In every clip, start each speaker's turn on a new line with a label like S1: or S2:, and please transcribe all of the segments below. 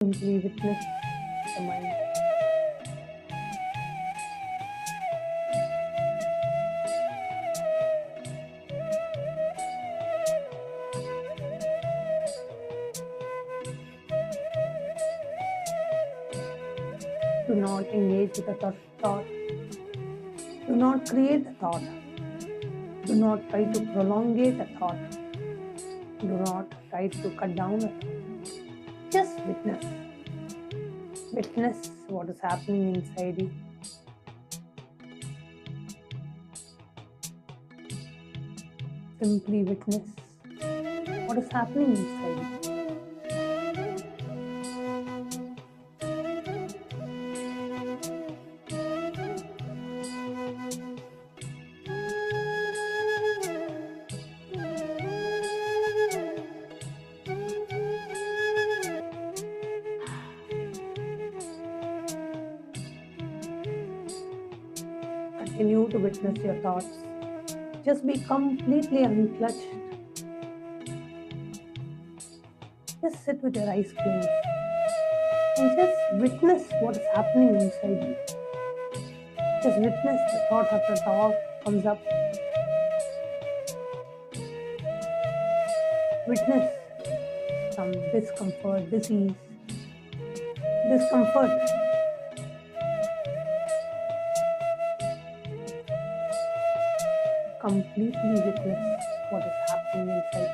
S1: Simply witness the mind. Do not engage with the thought. Do not create the thought. Do not try to prolongate a thought. Do not try to cut down a thought. Just witness. Witness what is happening inside you. Simply witness what is happening inside you. Continue to witness your thoughts. Just be completely unclutched. Just sit with your eyes closed and just witness what is happening inside you. Just witness the thought after thought comes up. Witness some discomfort, disease, discomfort. Completely witness what is happening inside.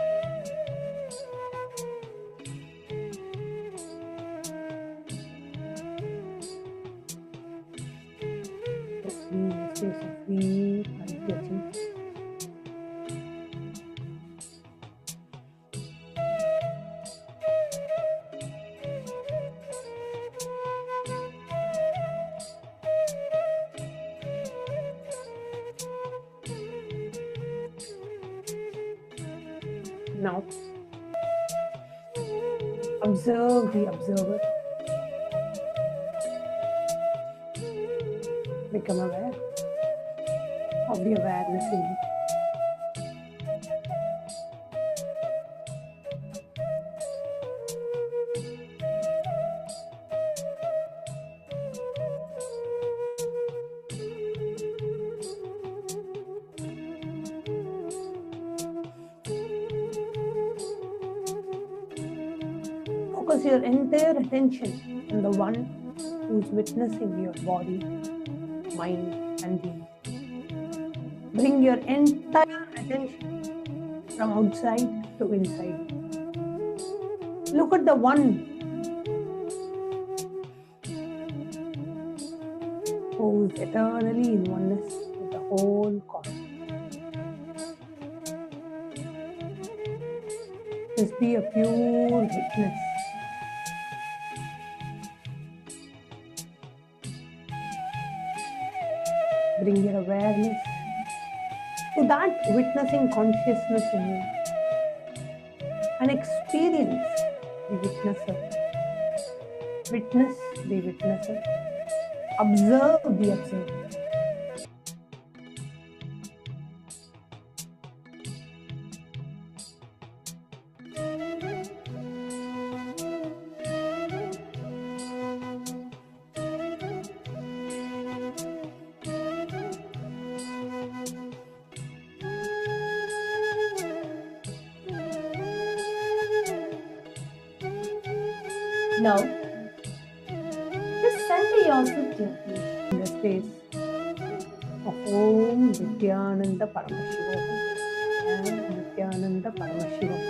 S1: Just be in a space of deep unjudging. Now, observe the observer. Become aware of the awareness in you. Focus your entire attention on the one who is witnessing your body, mind, and being. Bring your entire attention from outside to inside. Look at the one who is eternally in oneness with the whole cosmos. Just be a pure witness. Bring your awareness to that witnessing consciousness in you and experience the witnesser. Witness the witnesser. Observe the observer.
S2: Now, just center yourself gently
S1: In the space of Om Nityananda Paramashivam and Nityananda Paramashivam,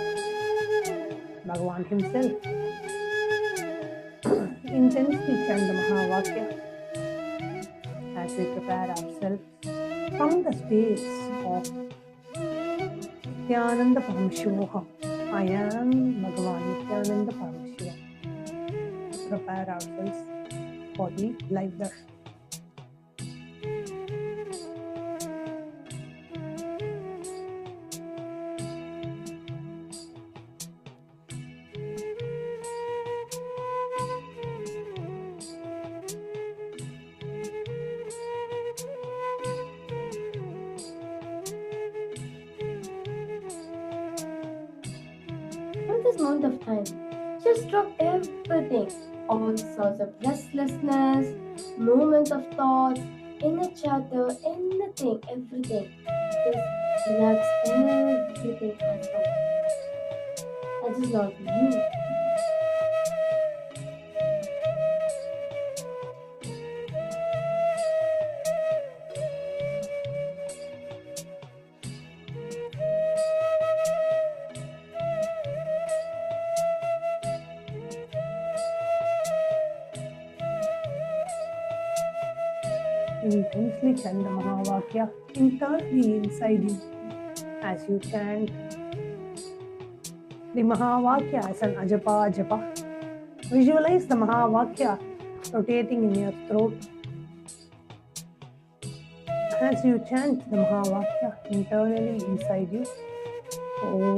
S1: Bhagavan himself intensely chant the Mahavakya as we prepare ourselves from the space of Nityananda Paramashivam. I am Bhagavan Nityananda Paramashivam. Prepare ourselves for the life darshan.
S2: in this moment of time. Just drop everything, all sorts of restlessness, moments of thoughts, inner chatter, anything, everything. Just relax everything as well. That is not you.
S1: Intensely chant the Mahavakya internally inside you as you chant the Mahavakya as an ajapa japa. Visualize the Mahavakya rotating in your throat. As you chant the Mahavakya internally inside you, Om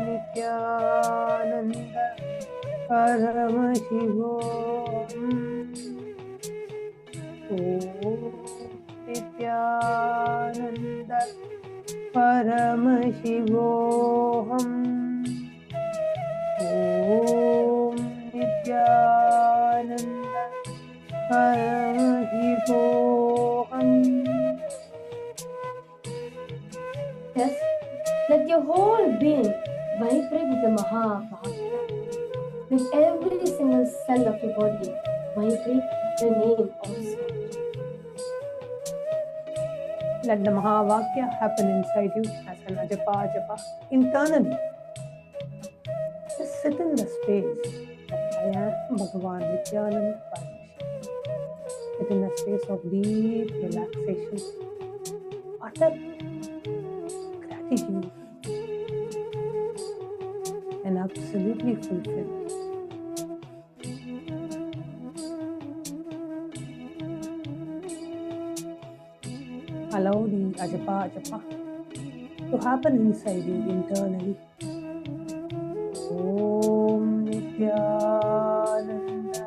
S1: Nityananda Paramashivam. Om Nityananda Paramashivoham. Om Nityananda Paramashivoham.
S2: Yes, let your whole being vibrate with the Mahavakya. Let every single cell of your body vibrate the name also.
S1: Let the Mahavakya happen inside you as an ajapa japa internally. Just sit in the space of I am Bhagavan Nityananda Paramashi. Sit in a space of deep relaxation. Utter gratitude and absolutely fulfilled. Allow the ajapa japa to happen inside you internally. Om Nityananda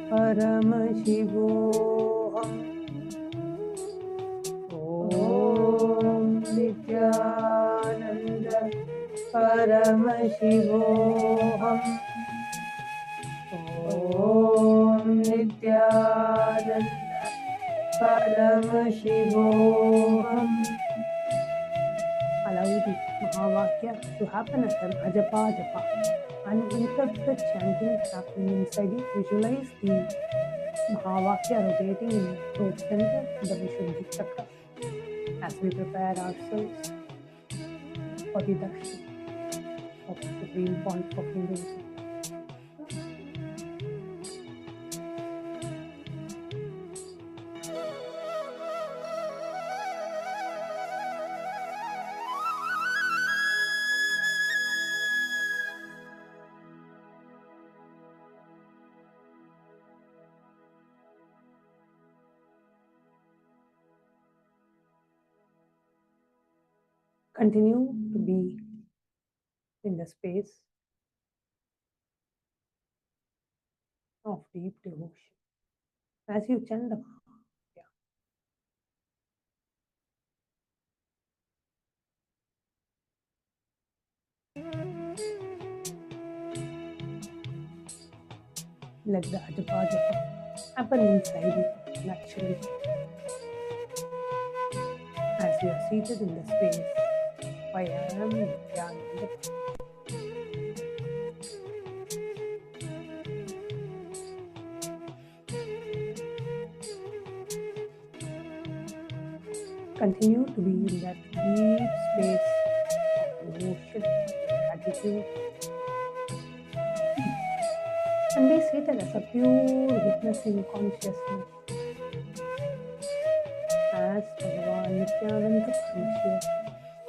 S1: Paramashivoham. Om Nityananda Paramashivoham. Om Nityananda Paramashivoham. Allow the Mahavakya to happen as an ajapa japa. Uninterrupted chanting happening inside you. Visualize the Mahavakya rotating in your throat center, the Vishuddhi chakra, as we prepare ourselves for the Darshan of the Supreme Pontiff of Hinduism. Continue to be in the space of deep devotion as you chant the Mahavakya. Let the ajapa japa happen inside you naturally as you are seated in the space. I am Nityananda. Continue to be in that deep space of devotion, gratitude, and be seated as a pure witnessing consciousness as Bhagavan Nityananda Paramashi,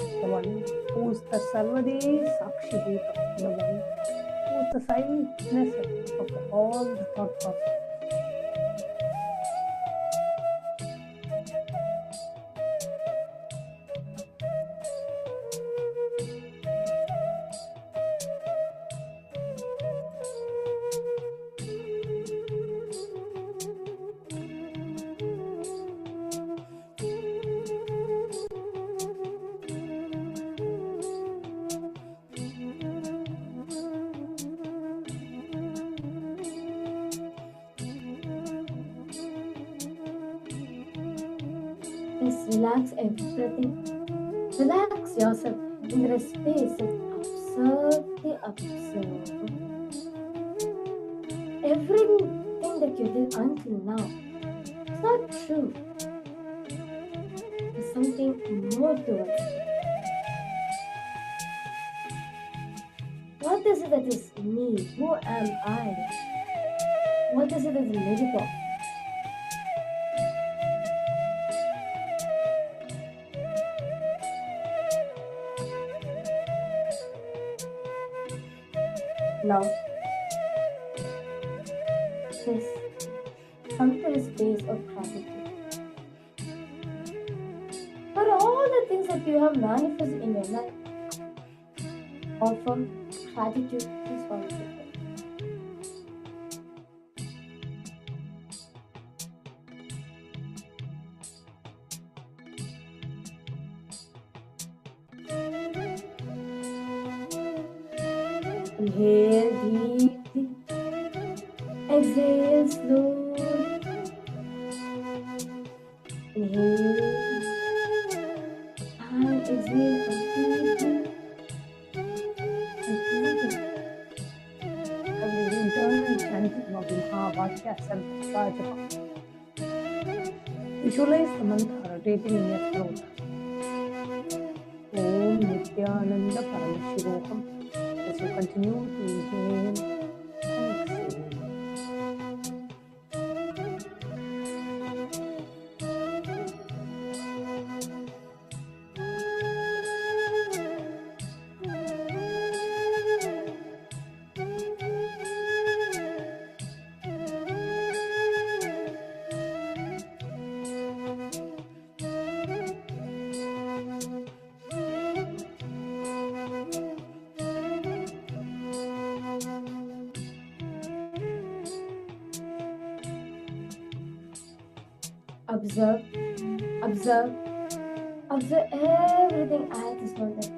S1: the one who is the Sarvadi Sakshibhuta, the one who is the silent witness of all the thought process.
S2: Relax everything. Relax yourself in the space of observe the observer. Everything that you did until now is not true. There's something more to it. What is it that is me? Who am I? What is it that is made of? Now, just come to a space of gratitude for all the things that you have manifested in your life. Offer gratitude to Swamiji. Inhale deeply, exhale slowly. Inhale and exhale completely.
S1: Internal chanting of Mahavakya Sarvabhutebhyo. Visualize the mantra rotating in your throat. Om Nithyananda Paramashivam. As you continue to inhale and exhale.
S2: Observe, observe, observe everything at this moment.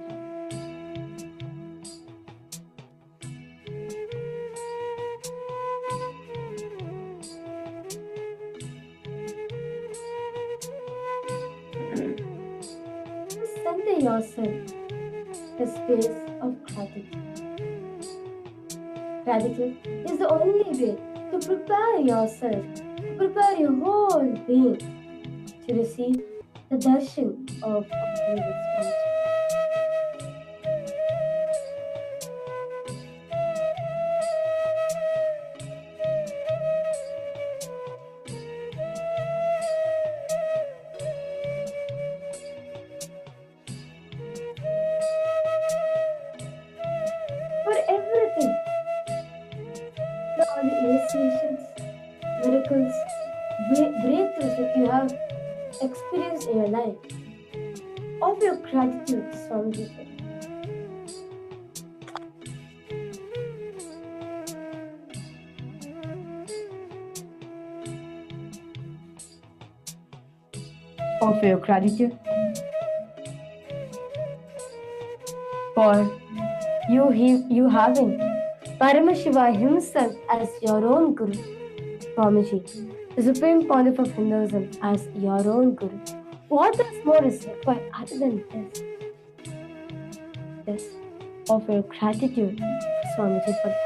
S2: Center yourself the space of gratitude. Gratitude is the only way to prepare yourself, to prepare your whole being to receive the darshan of Abhayam. For everything, all the initiations, miracles, breakthroughs that you have experienced in your life, offer your gratitude to Swamiji. Offer your gratitude for you having Paramashiva himself as your own Guru, Swamiji, the Supreme Pontiff of Hinduism as your own Guru. What else more is required other than this? This, offer your gratitude to Swamiji for that.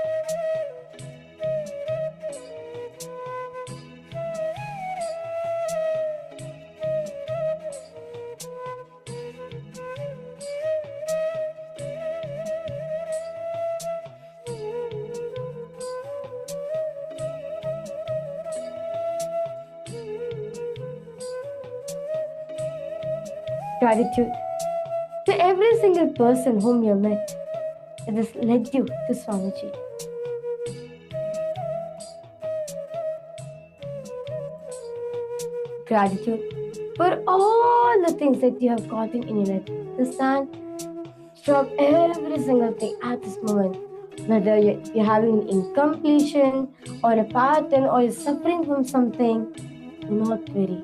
S2: Gratitude to every single person whom you met that has led you to Swamiji. Gratitude for all the things that you have gotten in your life. Understand? Stop every single thing at this moment. Whether you're having an incompletion or a pattern or you're suffering from something, do not worry.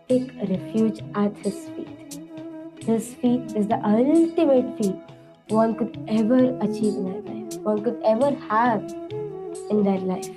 S2: Take refuge at his feet. His feet is the ultimate feat one could ever achieve in their life, one could ever have in their life.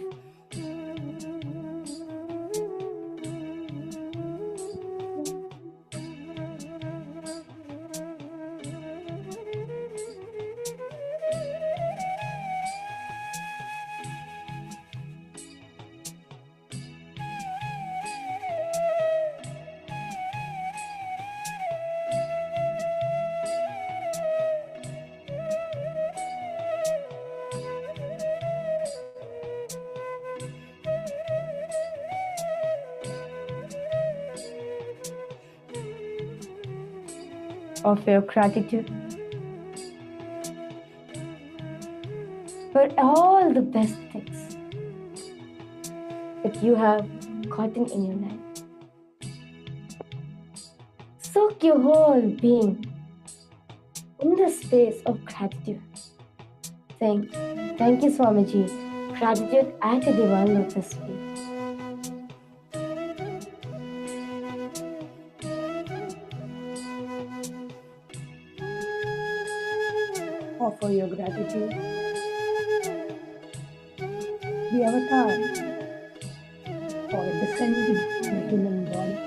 S2: of your gratitude for all the best things that you have gotten in your life. Soak your whole being in the space of gratitude, saying, "Thank you, Swamiji. Gratitude at a divine lotus feet."
S1: Offer your gratitude. The avatar for descending in a human body.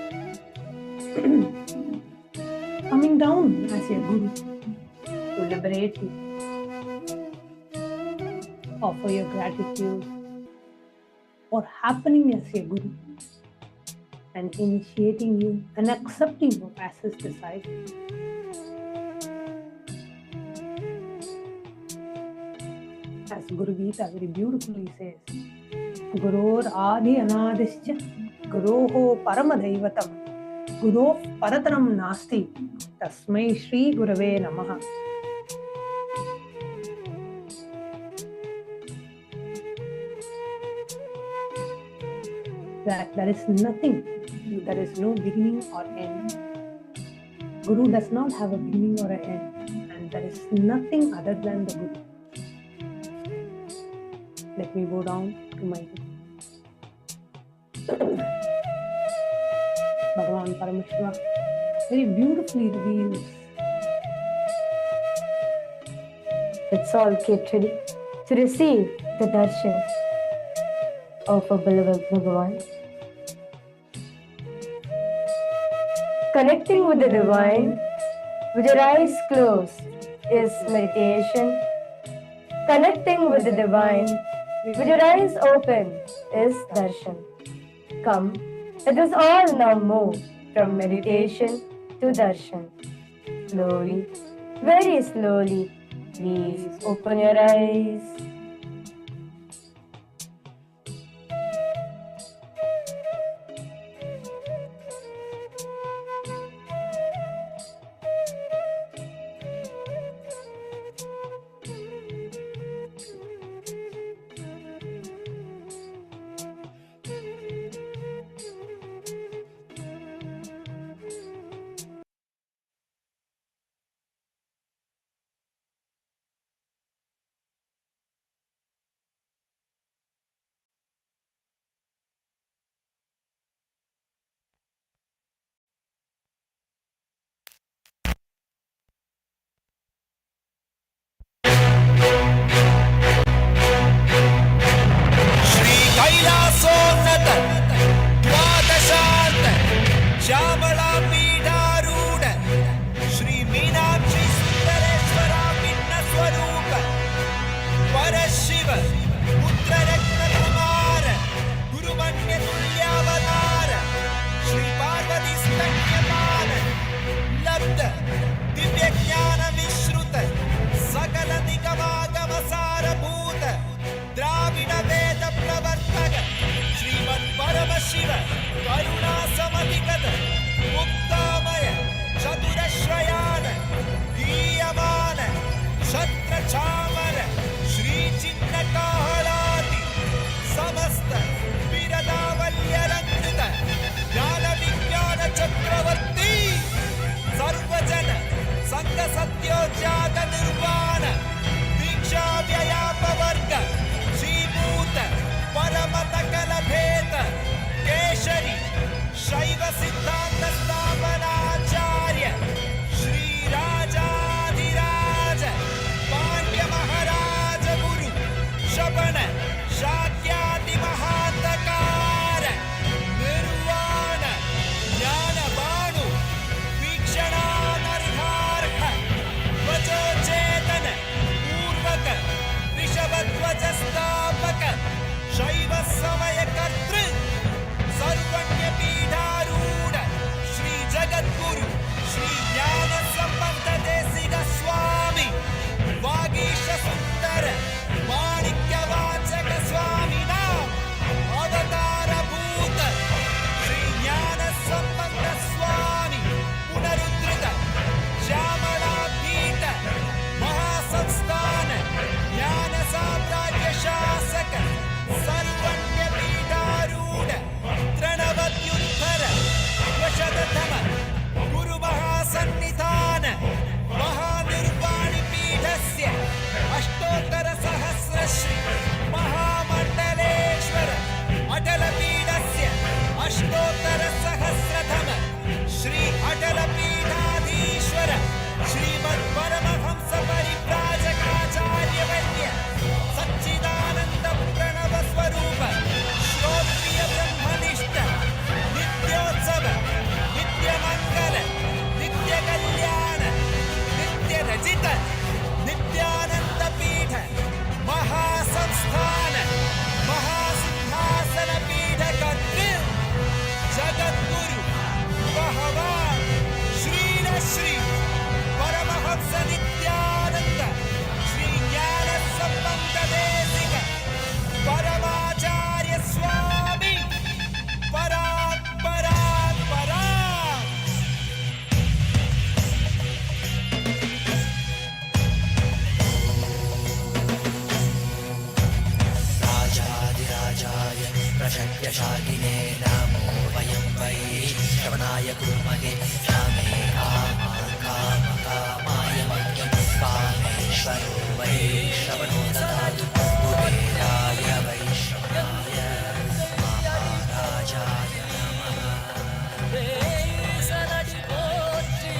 S1: Coming down as a guru to liberate you. Offer your gratitude for happening as a guru and initiating you and accepting you as his disciple. As Guru Gita very beautifully says, Guror Adi Anadischa Guroho Paramadaivatam Guroh Parataram Nasti Tasmai Shri Gurave Namaha. That there is nothing, there is no beginning or end. Guru does not have a beginning or an end, and there is nothing other than the Guru. Let me go down to my Bhagavan Paramashiva very beautifully reveals.
S2: Let's all get ready to receive the darshan of our beloved Bhagavan. Connecting with the divine with your eyes closed is meditation. Connecting with the divine with your eyes open is darshan. Come, let us all now move from meditation to darshan. Slowly, very slowly, please open your eyes.
S3: Paramashiva, Karuna Samadikata, Muktamaya, Chaturashrayana, Diyamana, Shatra Chamara, Shri Chinnakahalati, Samasta, Viradavalyarangita, Jnana Vijnana Chakravarti, Sarvajana, Sangha Satyojata Nirvana, Diksha Vyayapavarga, Shibhuta, Paramataka Bheta, Keshari, Shaiva Siddhanta Sthapanacharya, Shri Rajadhiraja, Pandya Maharaja Guru, Shabana, Shakyati Mahatakara, Nirvana, Jnana Banu, Vikshana Narharha, Vajo Chetana, Urvaka, Rishabhadvaja Stapaka, Shaiva Samaya Kartri, Sarvanya Pidharuda, Shri Jagadguru, Shri Jnana Sambandha Desiga Swami, Vagisha Sundara, Manikya Vachaka शक्यशालिने नमो वयं वै श्रवणाय कुर्महे श्यामे कामाय मह्यं कामेश्वरो वै श्रवणो ददातु कुबेराय वैश्रवणाय महाराजाय नमः
S4: சனடி போற்றி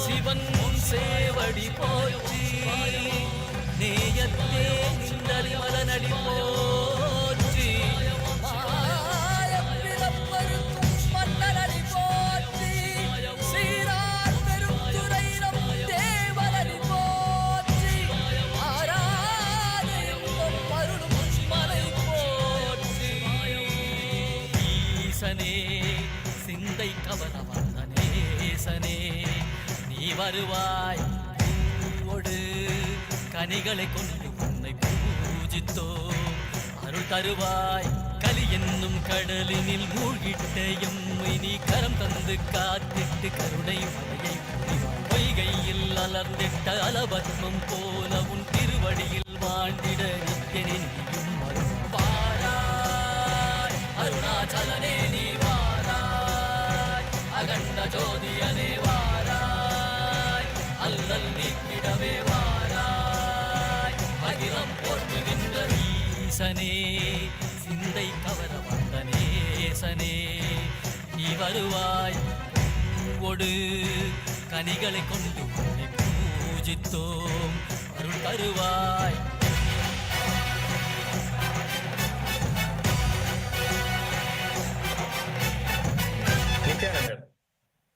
S4: சிவன் சேவடி போற்றி நேயத்தே நின்றடி மலனடி போற்றி மாயப்பிறப்பருக்கும் மன்னனடி போற்றி சீரார் பெருந்துரையிடம் தேவனடி போற்றி ஆராதயம் பருளும் மலை போற்றி ஈசனே சிந்தை கவர வந்த நேசனே நீ வருவாய் பூவோடு கனிகளை கொண்டு உன்னை பூஜித்தோ அருள் தருவாய் கலி என்னும் கடலினில் மூழ்கிட்ட எம்மை நீ கரம் தந்து காத்திட்டு கருணை மலையை பொழிவாய். பொய்கையில் அலர்ந்திட்ட அலபத்மம் போல உன் திருவடியில் வாழ்ந்திட நித்தியனே நீயும் வருவாய் அருணாச்சலனே நீ அகண்ட ஜோதியனே வாராய் அல்லல் நீக்கிடவே வாராய் அகிலம் போற்றுகின்ற ஈசனே சிந்தை கவர வந்த நேசனே நீ வருவாய் பூவோடு கனிகளை கொண்டு உன்னை பூஜித்தோம் அருள் தருவாய்.
S5: Nithyananda,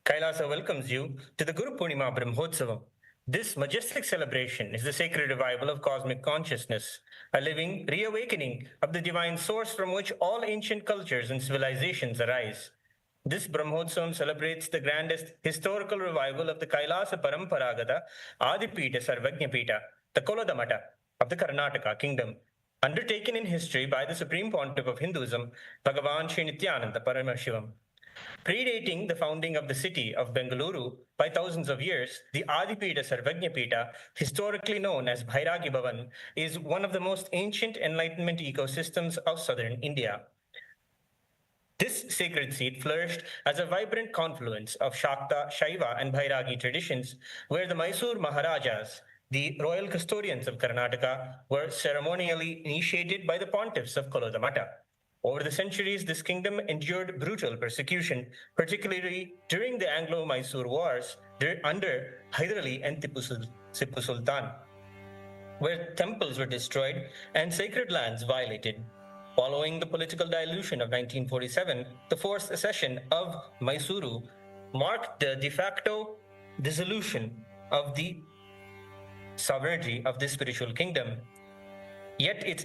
S5: Kailasa welcomes you to the Guru Purnima Brahmotsavam. This majestic celebration is the sacred revival of cosmic consciousness, a living reawakening of the divine source from which all ancient cultures and civilizations arise. This Brahmotsavam celebrates the grandest historical revival of the Kailasa Paramparagata Adipita Sarvabhutebhyo, the Kolodamata of the Karnataka kingdom, undertaken in history by the Supreme Pontiff of Hinduism, Bhagavan Sri Nithyanaanda Paramashhivam. Predating the founding of the city of Bengaluru by thousands of years, the Adipita Sarvabhutebhyo, historically known as Bhairagibavan, is one of the most ancient Enlightenment ecosystems of southern India. This sacred seat flourished as a vibrant confluence of Shakta, Shaiva, and Bhairagi traditions, where the Mysore Maharajas, the royal custodians of Karnataka, were ceremonially initiated by the pontiffs of Kolodamata. Over the centuries, this kingdom endured brutal persecution, particularly during the Anglo-Mysore Wars under Hyder Ali and Tipu Sultan, where temples were destroyed and sacred lands violated. Following the political dilution of 1947, the forced accession of Mysuru marked the de facto dissolution of the sovereignty of this spiritual kingdom. Yet its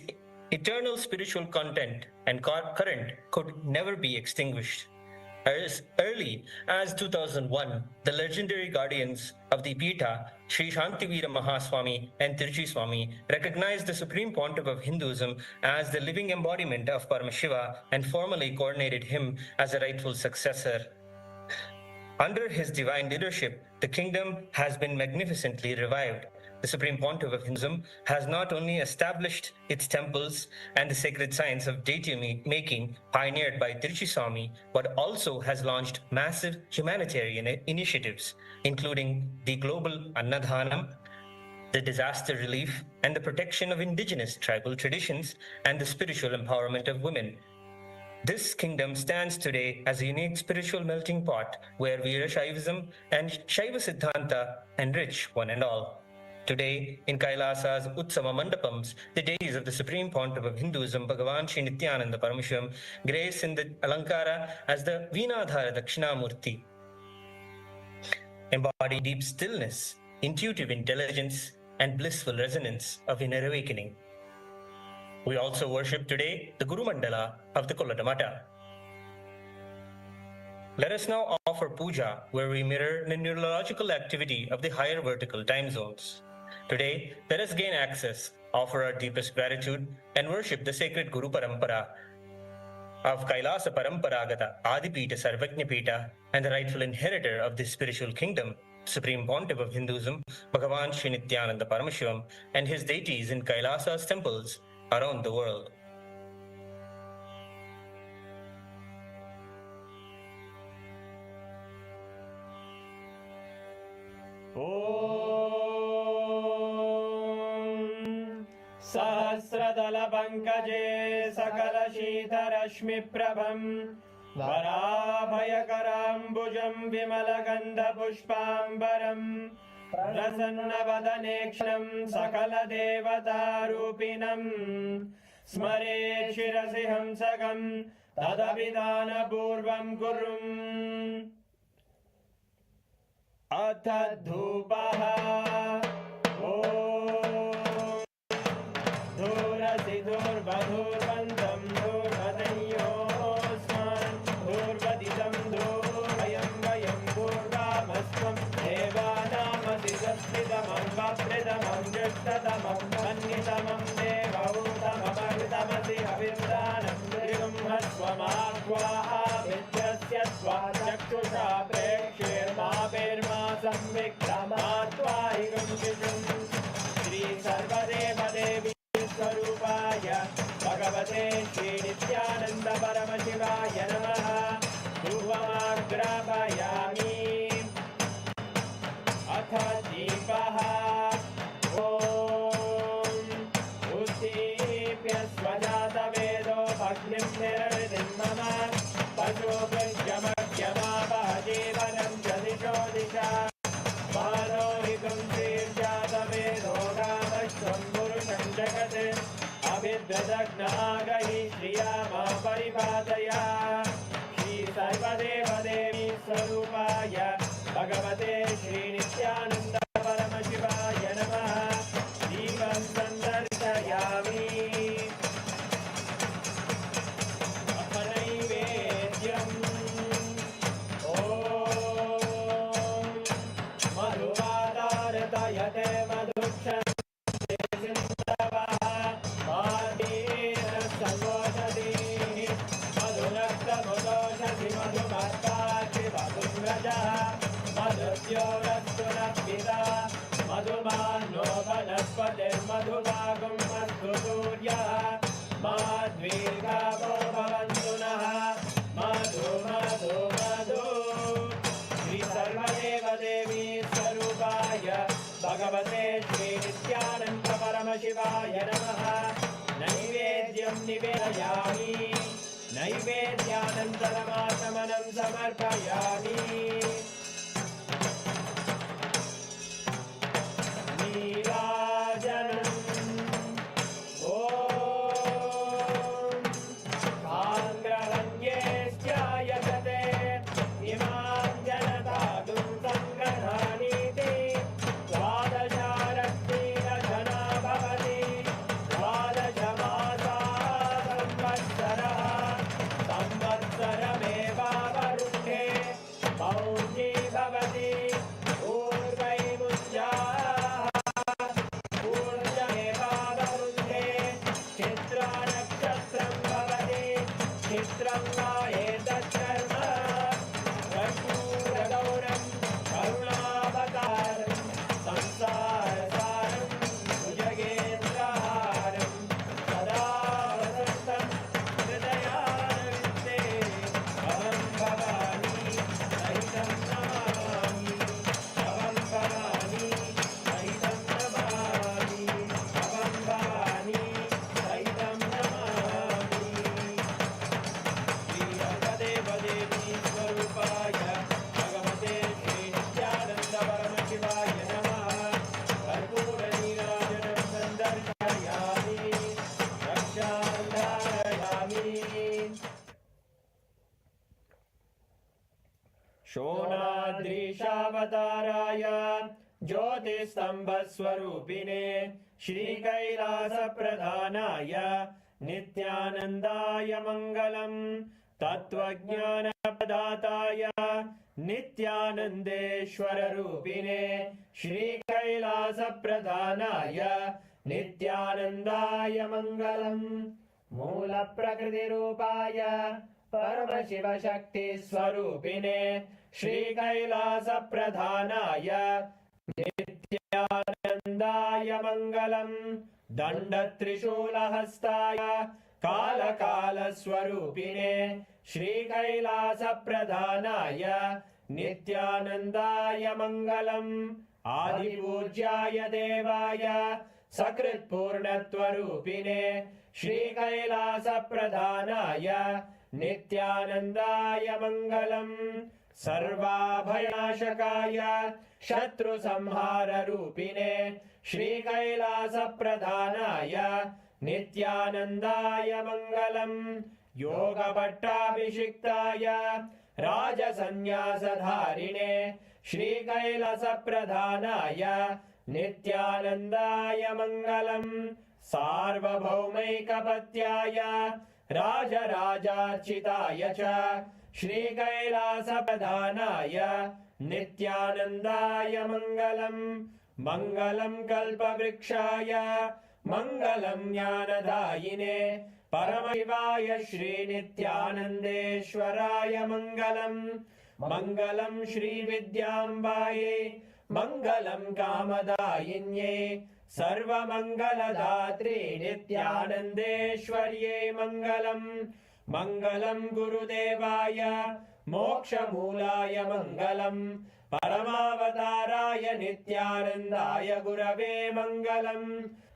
S5: eternal spiritual content and current could never be extinguished. As early as 2001, the legendary guardians of the Pita, Sri Shantivira Mahaswami and Tiruchi Swami, recognized the Supreme Pontiff of Hinduism as the living embodiment of Paramashiva and formally coronated him as a rightful successor. Under his divine leadership, the kingdom has been magnificently revived. The Supreme Pontiff of Hinduism has not only established its temples and the sacred science of deity making pioneered by Tiruchi Swami, but also has launched massive humanitarian initiatives, including the global Annadhanam, the disaster relief, and the protection of indigenous tribal traditions and the spiritual empowerment of women. This kingdom stands today as a unique spiritual melting pot where Veerashaivism and Shaiva Siddhanta enrich one and all. Today, in Kailasa's Utsava Mandapams, the deities of the Supreme Pontiff of Hinduism, Bhagavan Sri Nithyananda Paramashhivam, grace in the Alankara as the Veenadhara Dakshinamurti, embody deep stillness, intuitive intelligence, and blissful resonance of inner awakening. We also worship today the Guru Mandala of the Kolodamata. Let us now offer puja, where we mirror the neurological activity of the higher vertical time zones. Today, let us gain access, offer our deepest gratitude, and worship the sacred Guru Parampara of Kailasa Paramparagata Adipita Sarvabhutebhyo and the rightful inheritor of this spiritual kingdom, Supreme Pontiff of Hinduism, Bhagavan Sri Nithyananda Paramashhivam, and his deities in Kailasa's temples around the world.
S6: सहस्रदलपङ्कजे सकलशीतरश्मिप्रभम् वराभयकराम्बुजम् विमलगन्धपुष्पाम्बरम् प्रसन्नवदनेक्षणम् सकलदेवतारूपिणम् स्मरेत् शिरसि हंसकम् तदभिधानपूर्वम् कुर्वन्। अथ धूपः ॐ धूरसि धूर्वधूर्वन्तं धूर्वदयोस्मान् धूर्वदितं धूर्वयं वयं पूर्वामस्त्वं देवानामसि संस्थितमं जुष्टतमं मन्यतमं देवौतममृतमसि हविर्दानं त्रिगुंहस्वमाह्वाः विद्यस्य त्वा चक्षुषा प्रेक्ष्येर्मा संविक्रमात्वाहिगं शिशुम्। श्री सर्वदेवदेवी स्वरूपाय भगवते श्री नित्यानंद परमशिवाय नमः। धूपमाग्रापयामि। अथ दीपः ॐ उत्दीप्य स्वजातवेदो भग्निं निरवृतिं मम पशुभृत्यमक्षमावह जीवनं च दिशो दिशा मानोहितं श्रीर्जातवेदो रामश्वं पुरुषं जगत् अभिद्वदग्नागहि श्रिया मा परिपादय। श्री सर्वदेवदेवी स्वरूपाय भगवते श्री नित्यानंद परमशिवाय नमः। दीपं सन्दर्शयामि। नैवेद्यम् ॐ मधुवादारतयते मधुक्षते सिन्धवः मार्गेण सङ्गोषति मधुनक्तमुदोषति मधुमर्काशि मधुव्रजः मधुद्योरस्तु नः पिता मधुमानो वनस्पतिर्मधुभागं मधु सूर्यः माद्वीर्घावो भवन्तु नः मधु मधु मधु। श्री सर्वदेवदेवी स्वरूपाय भगवते श्री नित्यानंद परमशिवाय नमः। नैवेद्यं निवेदयामि। नैवेद्यानन्तरमाचमनं समर्पयामि। नीराजनम् शोणाद्रीशावताराय ज्योतिस्तंभस्वरूपिणे श्रीकैलासप्रधानाय नित्यानन्दाय मङ्गलम्। तत्त्वज्ञानप्रदाताय नित्यानन्देश्वररूपिणे श्रीकैलासप्रधानाय नित्यानन्दाय मङ्गलम्। मूलप्रकृतिरूपाय परमशिवशक्तिस्वरूपिणे श्रीकैलासप्रधानाय नित्यानन्दाय मङ्गलम्। दण्डत्रिशूलहस्ताय कालकालस्वरूपिणे श्रीकैलासप्रधानाय नित्यानन्दाय मङ्गलम्। आदिपूज्याय देवाय सकृत्पूर्णत्वरूपिणे श्रीकैलासप्रधानाय नित्यानन्दाय मङ्गलम् सर्वाभयनाशकाय शत्रुसंहाररूपिणे श्रीकैलासप्रधानाय नित्यानन्दाय मङ्गलम् योगपट्टाभिषिक्ताय राजसन्न्यासधारिणे श्रीकैलासप्रधानाय नित्यानन्दाय मङ्गलम् सार्वभौमैकपत्याय राजराजार्चिताय च श्रीकैलासप्रधानाय नित्यानन्दाय मङ्गलम् मङ्गलम् कल्पवृक्षाय मङ्गलम् ज्ञानदायिने परमशिवाय श्रीनित्यानन्देश्वराय मङ्गलम् मङ्गलम् श्रीविद्याम्बायै मङ्गलम् कामदायिन्यै सर्वमङ्गलदात्रे नित्यानन्देश्वर्यै मङ्गलम् मङ्गलम् गुरुदेवाय मोक्षमूलाय मङ्गलम् परमावताराय नित्यानन्दाय गुरवे मङ्गलम्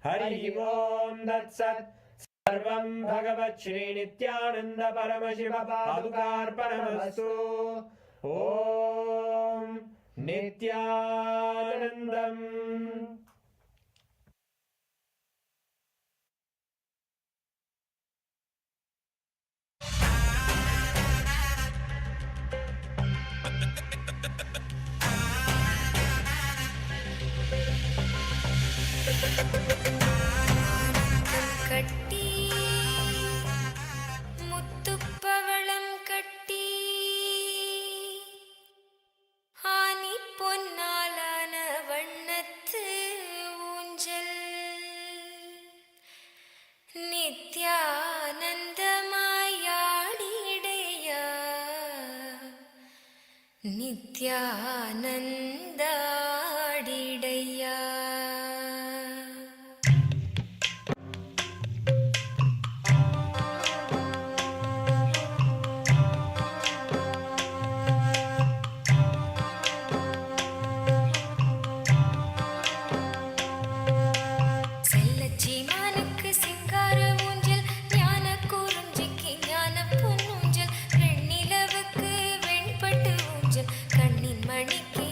S6: हरि ओम् तत्सत् सर्वम् भगवत् श्रीनित्यानन्द परमशिव पादुकार्पणमस्तु ॐ नित्यानन्दम्
S7: கட்டி முத்துப்பவளம் கட்டி ஆனி பொன்னாலான வண்ணத்து ஊஞ்சல் நித்யானந்தமாயாடிடையா நித்யானந்தாடிடையா மணிக்கே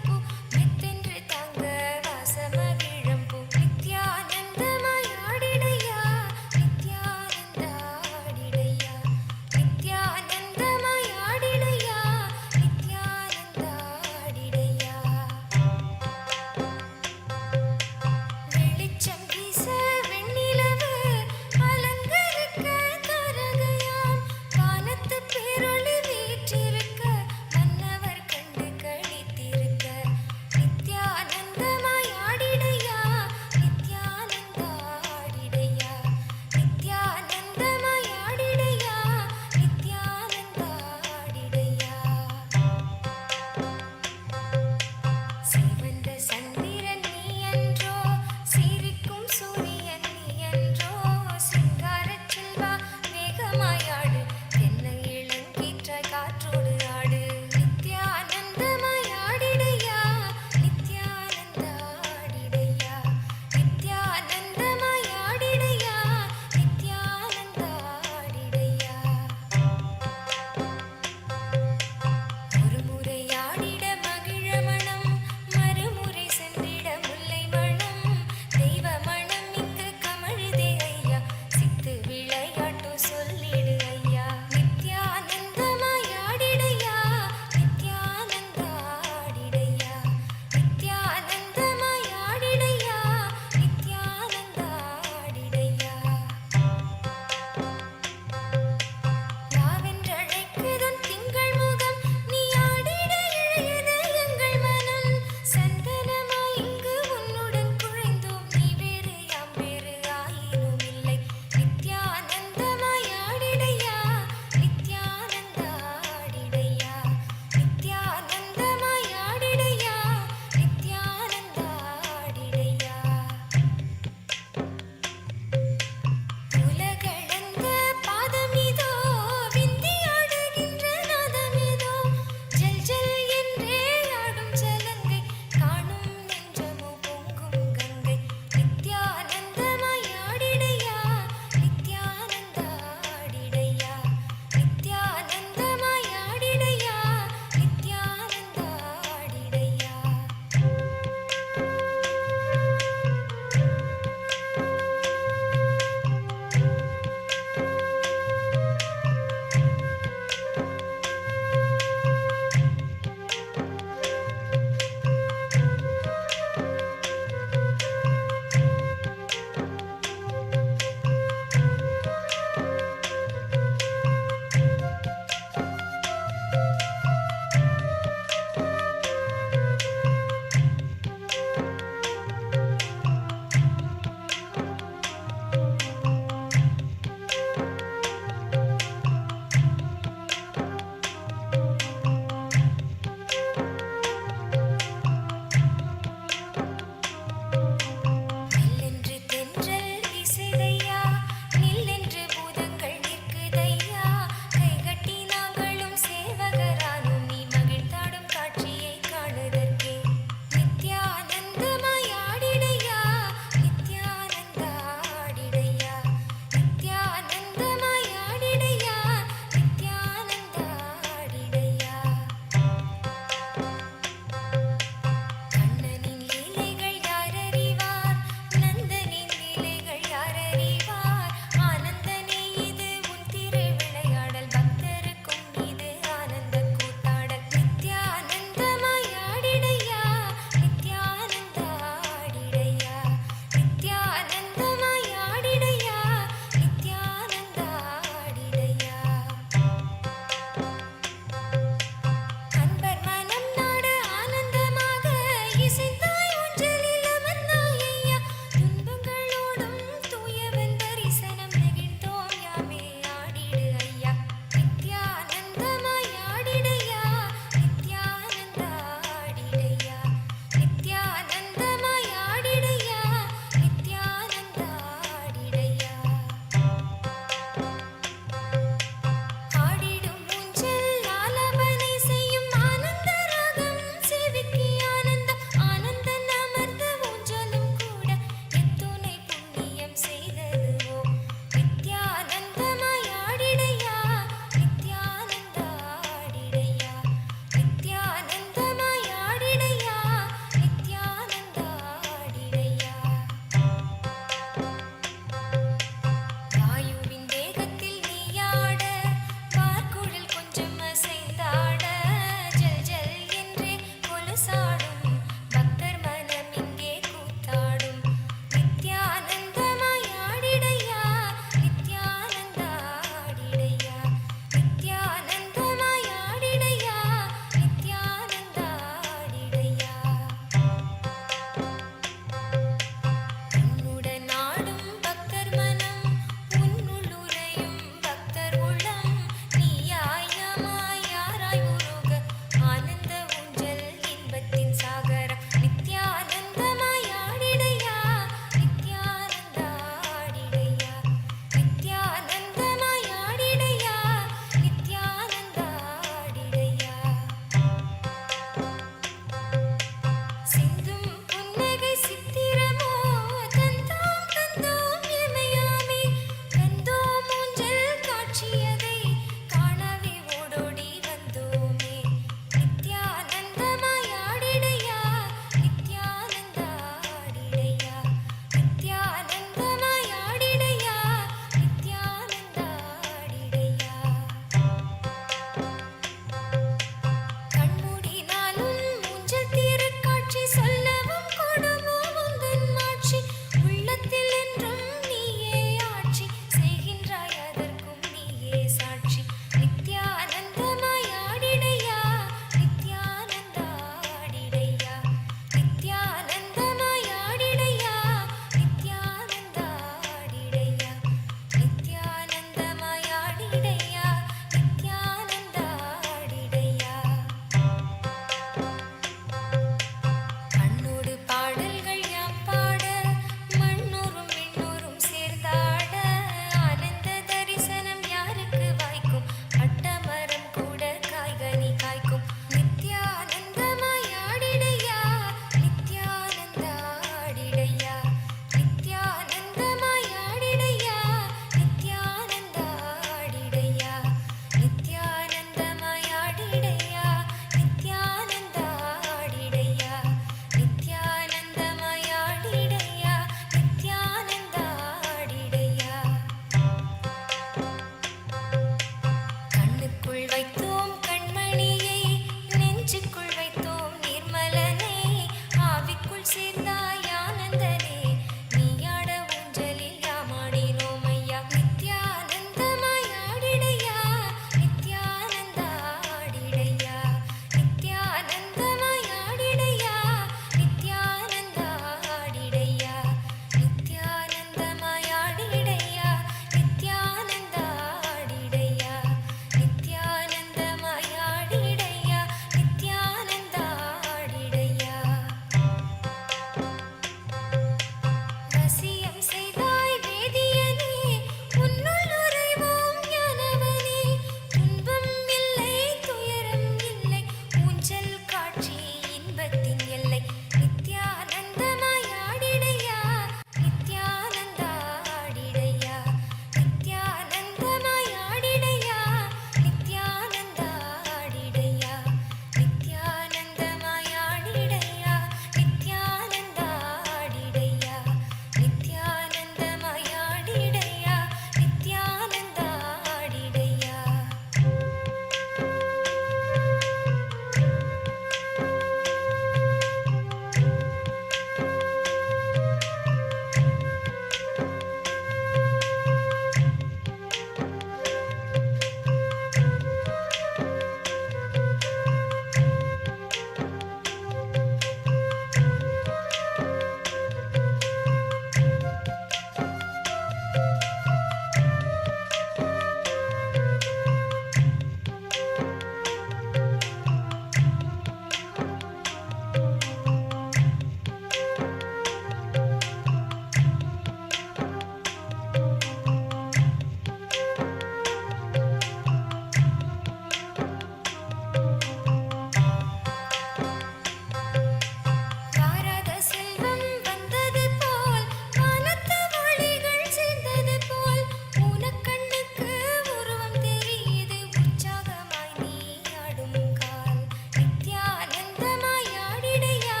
S7: வாராத செல்வம் வந்தது போல் வானத்து ஒளிகள் சேர்ந்தது போல் ஊனக்கண்ணுக்கு உருவம் தெரியுது உற்சாகமாய் நீ ஆடும் கால் நித்யானந்தமாய் ஆடிடையா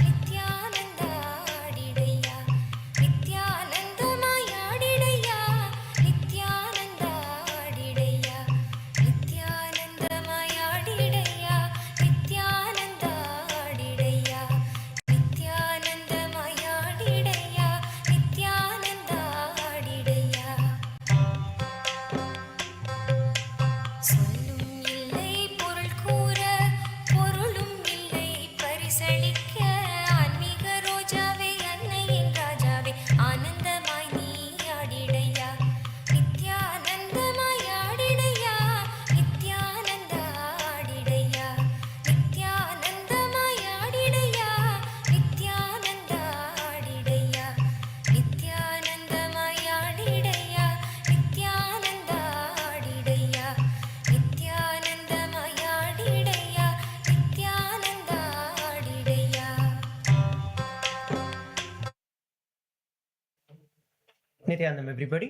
S7: நித்யானந்த ஆடிடையா நித்யானந்தமாய் ஆடிடையா நித்யானந்த ஆடிடையா நித்யானந்தமாய் ஆடிடையா நித்யானந்த ஆடிடையா நித்யானந்தமாய் ஆடிடையா நித்யானந்த ஆடிடையா சொல்லும் இல்லை பொருள் கூற பொருளும் இல்லை பரிசளிக்க ஆன்மீக ரோஜாவே அன்னையின் ராஜாவே ஆனந்தமாய் நீ ஆடிடையா நித்யானந்தமாய் ஆடிடையா Nityananda ஆடிடையா நித்யானந்தமாய் ஆடிடையா Nityananda ஆடிடையா நித்யானந்தமாய் ஆடிடையா Nityananda ஆடிடையா நித்யானந்தமாய் ஆடிடையா Nityananda ஆடிடையா.
S8: Nityanandam, everybody.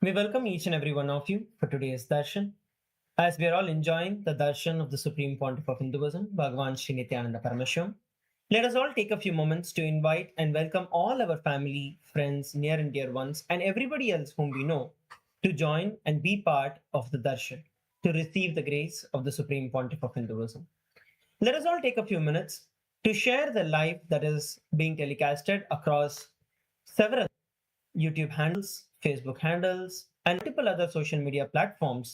S8: We welcome each and every one of you for today's Darshan. As we are all enjoying the Darshan of the Supreme Pontiff of Hinduism, Bhagavan Sri Nithyanaanda Paramashivam, let us all take a few moments to invite and welcome all our family, friends, near and dear ones, and everybody else whom we know to join and be part of the Darshan, to receive the grace of the Supreme Pontiff of Hinduism. Let us all take a few minutes to share the live that is being telecasted across several YouTube handles, Facebook handles, and multiple other social media platforms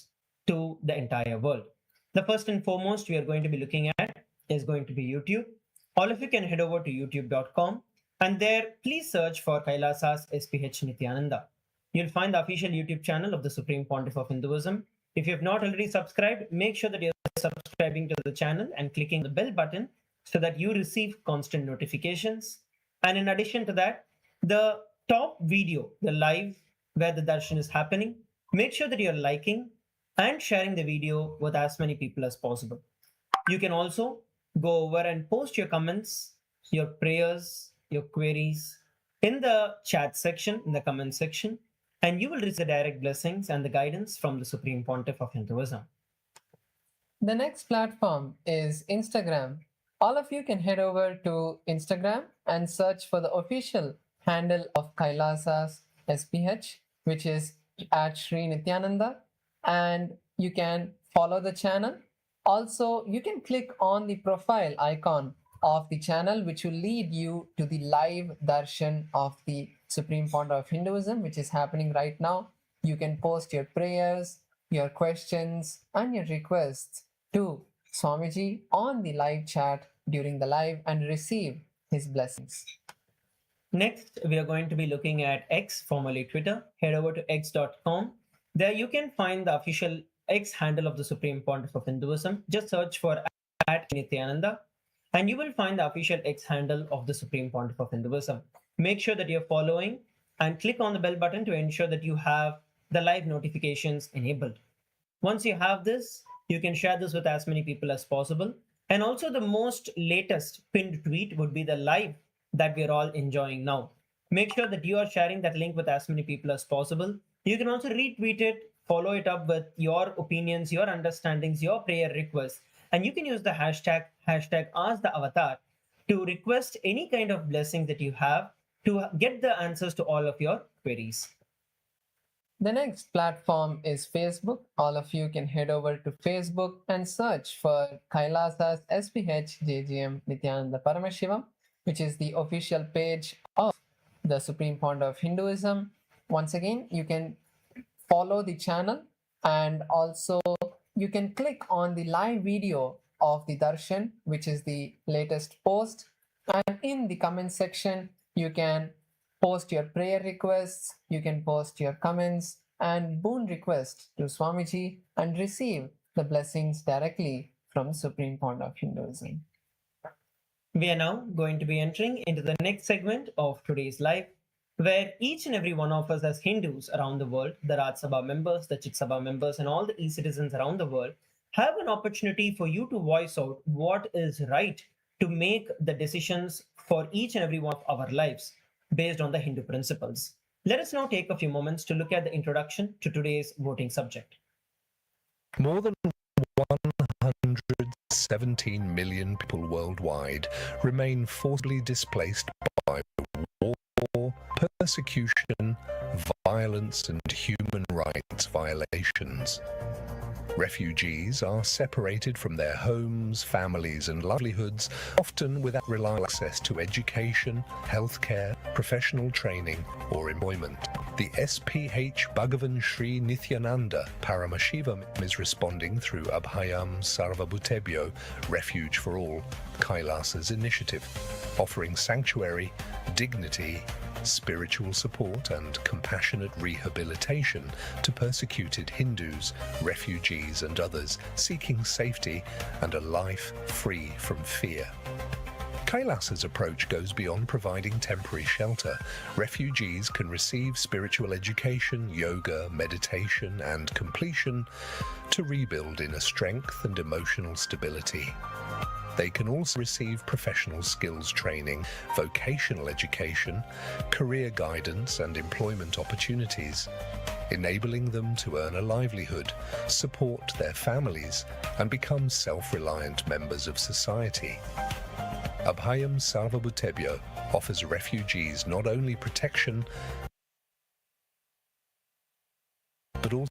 S8: to the entire world. The first and foremost we are going to be looking at is going to be YouTube. All of you can head over to youtube.com and there please search for Kailasa's SPH Nithyananda. You'll find the official YouTube channel of the Supreme Pontiff of Hinduism. If you have not already subscribed, make sure that you're subscribing to the channel and clicking the bell button so that you receive constant notifications. And in addition to that, the top video, the live where the darshan is happening, make sure that you're liking and sharing the video with as many people as possible. You can also go over and post your comments, your prayers, your queries in the chat section, in the comment section, and you will receive the direct blessings and the guidance from the Supreme Pontiff of Hinduism.
S9: The next platform is Instagram. All of you can head over to Instagram and search for the official handle of Kailasa's SPH, which is at Sri Nithyananda, and you can follow the channel. Also, you can click on the profile icon of the channel, which will lead you to the live darshan of the Supreme Pontiff of Hinduism, which is happening right now. You can post your prayers, your questions, and your requests to Swamiji on the live chat during the live and receive his blessings.
S8: Next, we are going to be looking at X, formerly Twitter. Head over to x.com. There you can find the official X handle of the Supreme Pontiff of Hinduism. Just search for @Nithyananda and you will find the official X handle of the Supreme Pontiff of Hinduism. Make sure that you're following and click on the bell button to ensure that you have the live notifications enabled. Once you have this, you can share this with as many people as possible. And also the most latest pinned tweet would be the live that we're all enjoying now. Make sure that you are sharing that link with as many people as possible. You can also retweet it, follow it up with your opinions, your understandings, your prayer requests. And you can use the hashtag #AskTheAvatar to request any kind of blessing that you have to get the answers to all of your queries.
S9: The next platform is Facebook. All of you can head over to Facebook and search for Kailasa's SPH JGM Nithyananda Paramashivam, which is the official page of the Supreme Pontiff of Hinduism. Once again, you can follow the channel and also you can click on the live video of the darshan, which is the latest post, And in the comment section, you can post your prayer requests, you can post your comments and boon requests to Swamiji and receive the blessings directly from Supreme Pontiff of Hinduism.
S8: We are now going to be entering into the next segment of today's live, where each and every one of us as Hindus around the world, the Raj Sabha members, the Chit Sabha members, and all the e-citizens around the world have an opportunity for you to voice out what is right to make the decisions for each and every one of our lives based on the Hindu principles. Let us now take a few moments to look at the introduction to today's voting subject.
S10: More than 117 million people worldwide remain forcibly displaced by war, persecution, violence, and human rights violations. Refugees are separated from their homes, families, and livelihoods, often without reliable access to education, healthcare, professional training, or employment. The SPH Bhagavan Sri Nityananda Paramashivim is responding through Abhayam Sarvabhutebhyo, Refuge for All, Kailasa's initiative, offering sanctuary, dignity, spiritual support and compassionate rehabilitation to persecuted Hindus, refugees and others seeking safety and a life free from fear. Kailasa's approach goes beyond providing temporary shelter. Refugees can receive spiritual education, yoga, meditation and completion to rebuild inner strength and emotional stability. They can also receive professional skills training, vocational education, career guidance and employment opportunities, enabling them to earn a livelihood, support their families, and become self-reliant members of society. Abhayam Sarvabhutebhyo offers refugees not only protection, but also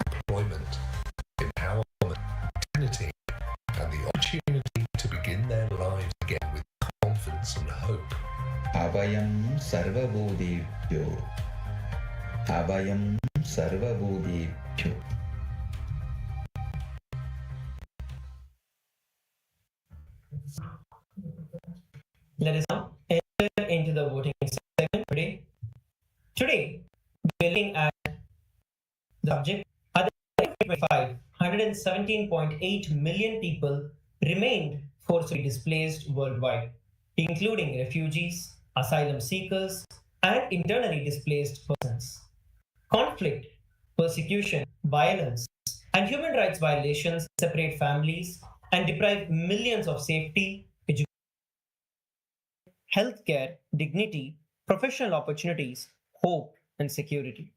S10: employment, empowerment, dignity, and the opportunity to begin their lives again with confidence and hope.
S11: Abhayam Sarvabhutebhyo. Abhayam Sarvabhutebhyo.
S8: Let us now enter into the voting segment today. Today, we are looking at the subject. At the end of 2025, 117.8 million people remained forcibly displaced worldwide, including refugees, asylum seekers, and internally displaced persons. Conflict, persecution, violence, and human rights violations separate families and deprive millions of safety, education, healthcare, dignity, professional opportunities, hope, and security.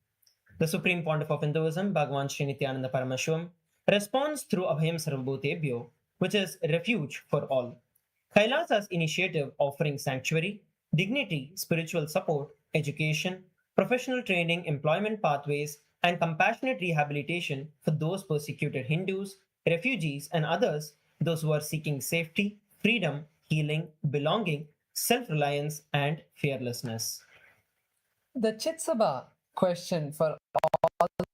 S8: The Supreme Pontiff of Hinduism, Bhagavan Sri Nityananda Paramashhivam, responds through Abhayam Sarvabhutebhyo, which is refuge for all. Kailasa's initiative offering sanctuary, dignity, spiritual support, education, professional training, employment pathways, and compassionate rehabilitation for those persecuted Hindus, refugees, and others, those who are seeking safety, freedom, healing, belonging, self-reliance, and fearlessness.
S9: The Chit Sabha question for all the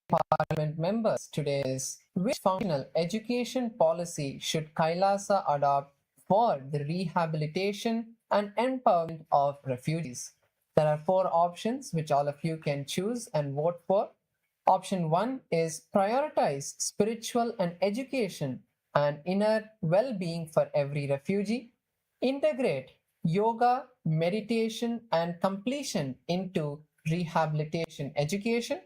S9: parliament members today is: which functional education policy should Kailasa adopt for the rehabilitation and empowerment of refugees? There are 4 options which all of you can choose and vote for. Option 1 is prioritize spiritual and education and inner well-being for every refugee. Integrate yoga, meditation, and completion into rehabilitation education.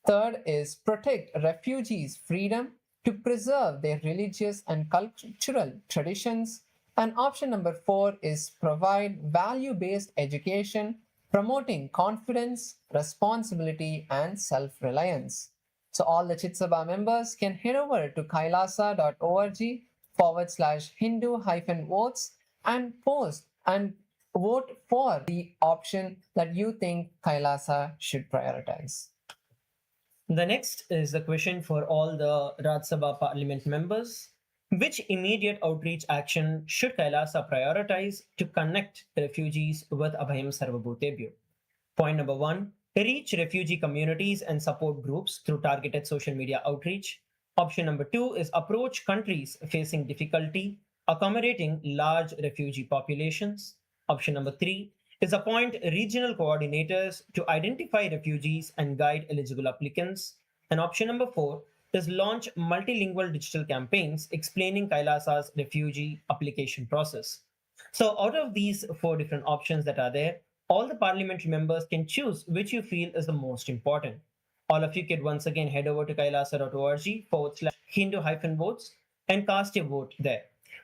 S9: Third is protect refugees' freedom to preserve their religious and cultural traditions. And option number 4 is provide value-based education, promoting confidence, responsibility, and self-reliance. So all the Chit Sabha members can head over to kailasa.org/Hindu-votes and post and vote for the option that you think Kailasa should prioritize.
S8: The next is the question for all the Raj Sabha Parliament members. Which immediate outreach action should Kailasa prioritize to connect refugees with Abhayam Sarvabhutebhyo? Point number 1, reach refugee communities and support groups through targeted social media outreach. Option number 2 is approach countries facing difficulty, accommodating large refugee populations. Option number 3 is appoint regional coordinators to identify refugees and guide eligible applicants. And option number 4 is launch multilingual digital campaigns explaining Kailasa's refugee application process. So, out of these 4 different options that are there, all the parliamentary members can choose which you feel is the most important. All of you can once again head over to kailasa.org/Hindu-votes and cast your vote there.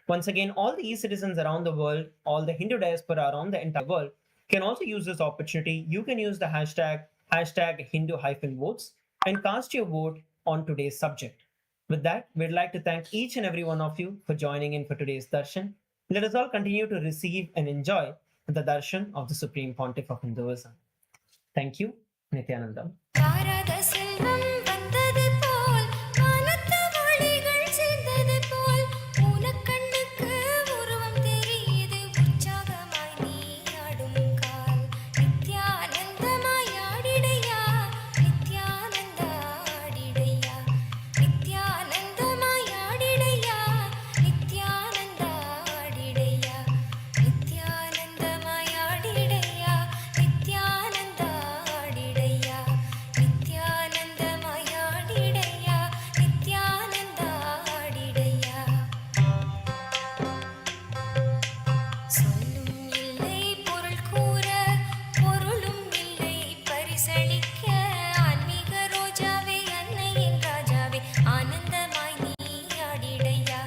S8: Once again, all the e-citizens around the world, all the Hindu diaspora around the entire world can also use this opportunity. You can use the hashtag Hindu-votes and cast your vote on today's subject. With that, we'd like to thank each and every one of you for joining in for today's darshan. Let us all continue to receive and enjoy the darshan of the Supreme Pontiff of Hinduism. Thank you, Nithyananda.
S7: வாராத செல்வம் வந்தது போல் வானத்து ஒளிகள் சேர்ந்தது போல் ஊனக்கண்ணுக்கு உருவம் தெரியுது உற்சாகமாய் நீ ஆடும் கால் நித்யானந்தமாய் ஆடிடையா நித்யானந்த ஆடிடையா நித்யானந்தமாய் ஆடிடையா நித்யானந்த ஆடிடையா நித்யானந்தமாய் ஆடிடையா நித்யானந்த ஆடிடையா நித்யானந்தமாய் ஆடிடையா நித்யானந்த ஆடிடையா சொல்லும் இல்லை பொருள் கூற பொருளும் இல்லை பரிசளிக்க ஆன்மீக ரோஜாவே அன்னையின் ராஜாவே ஆனந்தமாய் நீ ஆடிடையா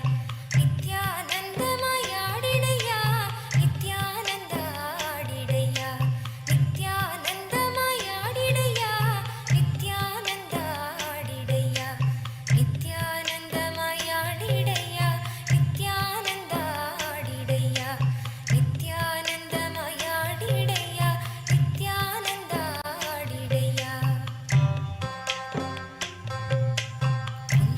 S7: நித்யானந்தமாய் ஆடிடையா நித்யானந்த ஆடிடையா நித்யானந்தமாய் ஆடிடையா நித்யானந்த ஆடிடையா நித்யானந்தமாய் ஆடிடையா நித்யானந்த ஆடிடையா நித்யானந்தமாய் ஆடிடையா நித்யானந்த ஆடிடையா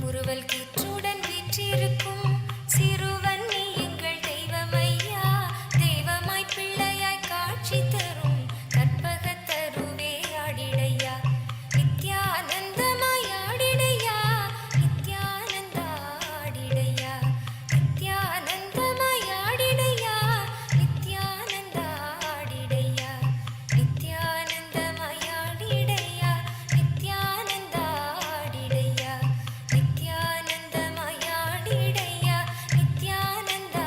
S7: முறுவல் கீற்றுடன் வீற்றிருக்கும் சிறுவன் நீ எங்கள் தெய்வமையா தெய்வமாய் பிள்ளையாய் காட்சி தரும் கற்பகத் தருவே ஆடிடையா நித்யானந்தமாய் ஆடிடையா நித்யானந்த ஆடிடையா நித்யானந்தமாய் ஆடிடையா நித்யானந்த ஆடிடையா நித்யானந்தமாய் ஆடிடையா நித்யானந்த ஆடிடையா நித்யானந்தமாய் ஆடிடையா நித்யானந்த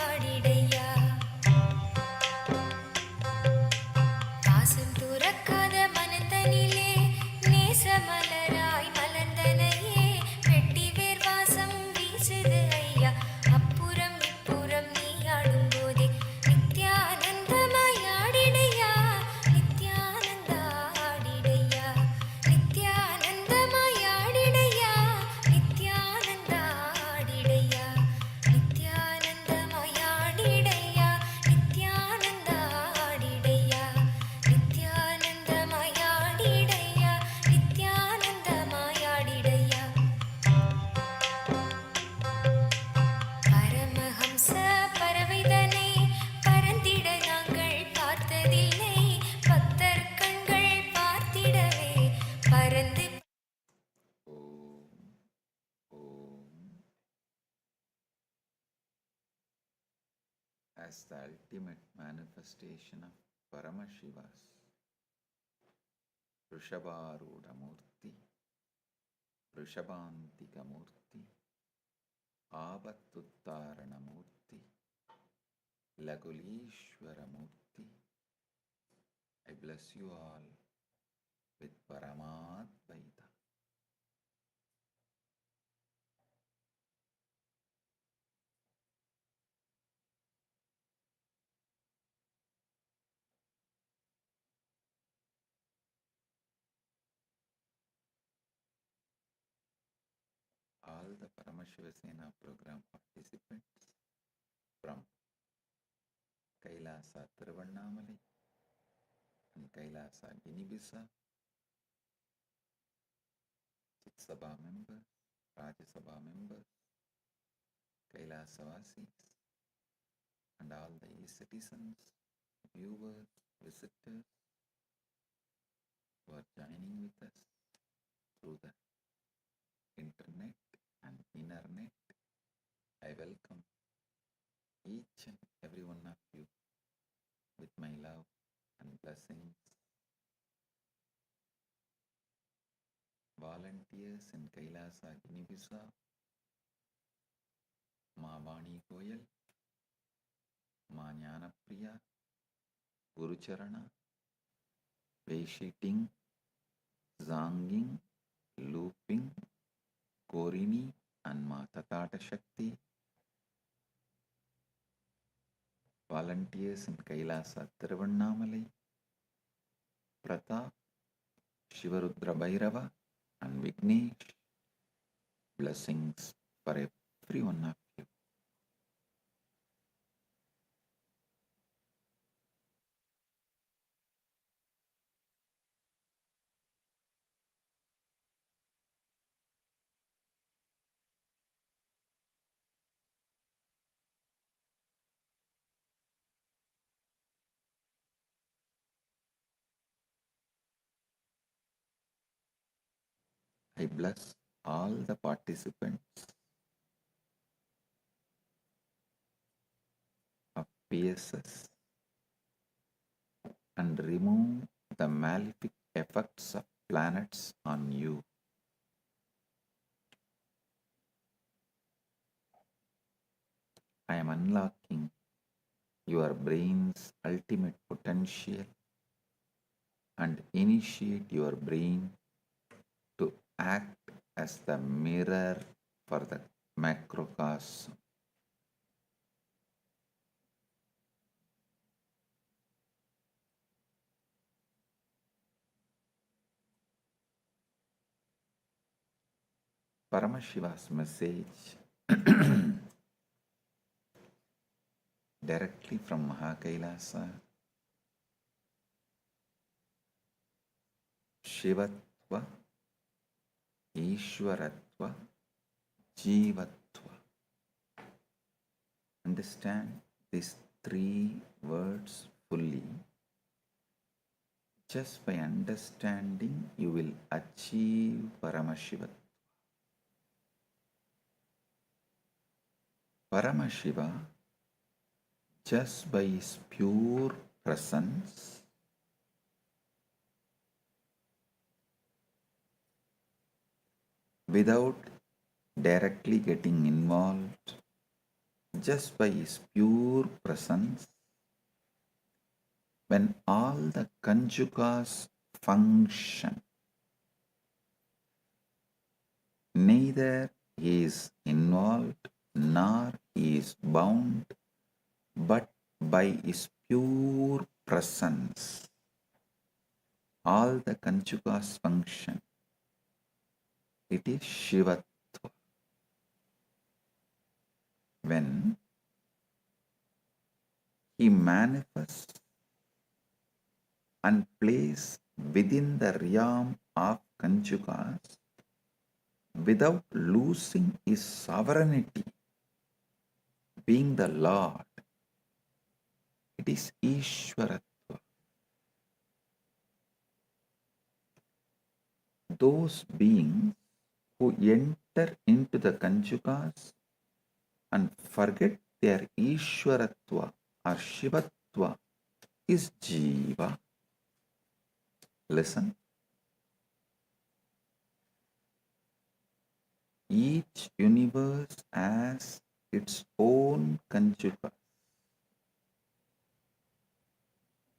S7: ஆடிடையா வாசம் துறக்காத மனத்தனிலே நேசமலராய் மலர்ந்தனையே வெட்டி வேர் வாசம் வீசுது ஐயா அப்புறம் இப்புறம் நீ ஆடும்போதே நித்யானந்தமாய் ஆடிடையா நித்யானந்த ஆடிடையா நித்யானந்தமாய் ஆடிடையா நித்யானந்த ஆடிடையா நித்யானந்தமாய் ஆடிடையா நித்யானந்த ஆடிடையா நித்யானந்தமாய் ஆடிடையா நித்யானந்தமாய் ஆடிடையா பரமஹம்ச பறவைதனை பறந்திட நாங்கள் பார்த்ததில்லை பக்தர் கண்கள் பார்த்திடவே பறந்து
S11: As the ultimate manifestation of Paramashivas, Vrishabharudha Murti, Vrishabhantika Murti, Avatuttarana Murti, Lagulishwara Murti, I bless you all with Paramadvaita. All the Paramashiva Sena program participants from Kailasa Tiruvannamalai and Kailasa Ginibisa, Chit Sabha members, Rajya Sabha members, Kailasa-vasis, and all the citizens, viewers, visitors who are joining with us through the internet and inner net, I welcome each and every one of you with my love and blessings. Volunteers in Kailasa Ginibisa, Ma Vani Koyal, Ma Jnana Priya, Guru Charana, Veishiting, Zanging, Looping, Korini, and Ma Tatata Shakti. Volunteers in Kailasa Tiruvannamalai, Pratap, Shivarudra Bhairava, and Vignesh. Blessings for every one of you. I bless all the participants of PSS and remove the malefic effects of planets on you. I am unlocking your brain's ultimate potential and initiate your brain to act as the mirror for the macrocosm. Paramashiva's message directly from Mahakailasa. Shivatva, Ishwaratva, Jivatva. Understand these three words fully. Just by understanding, you will achieve Paramashiva. Paramashiva, just by his pure presence, without directly getting involved, just by his pure presence, when all the conjugas function, neither he is involved nor he is bound, but by his pure presence, all the conjugas function. It is Shivatva. When he manifests and plays within the realm of conjugas without losing his sovereignty, being the Lord, it is Ishwaratva. Those beings who enter into the conjugas and forget their Ishwaratva or Shivatva is Jiva. Listen. Each universe has its own conjugas.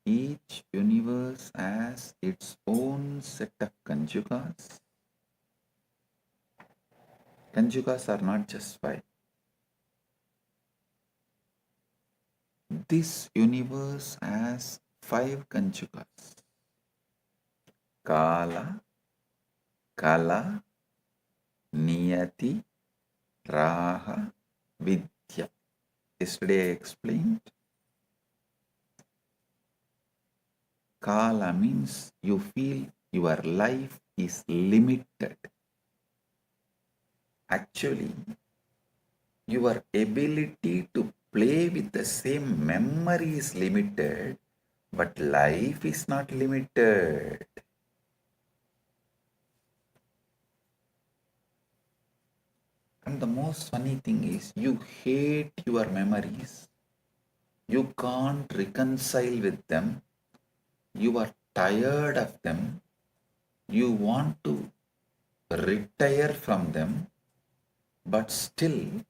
S11: Each universe has its own set of conjugas. Conjugas are not just five. This universe has five conjugas. Kala, Kala, Niyati, Raha, Vidya. Yesterday I explained. Kala means you feel your life is limited. Actually, your ability to play with the same memory is limited, but life is not limited. And the most funny thing is, you hate your memories. You can't reconcile with them. You are tired of them. You want to retire from them. But still,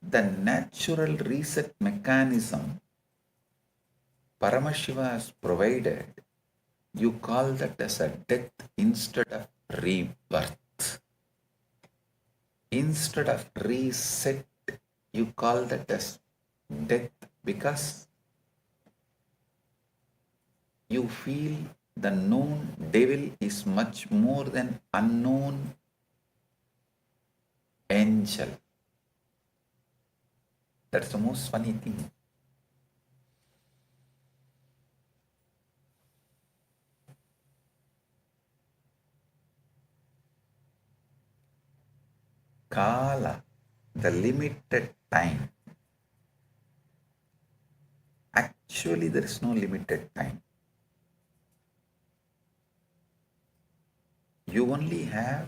S11: the natural reset mechanism Paramashiva has provided, you call that as a death instead of rebirth. Instead of reset, you call that as death because you feel the known devil is much more than unknown angel. That's the most funny thing. Kala, the limited time. Actually, there is no limited time. You only have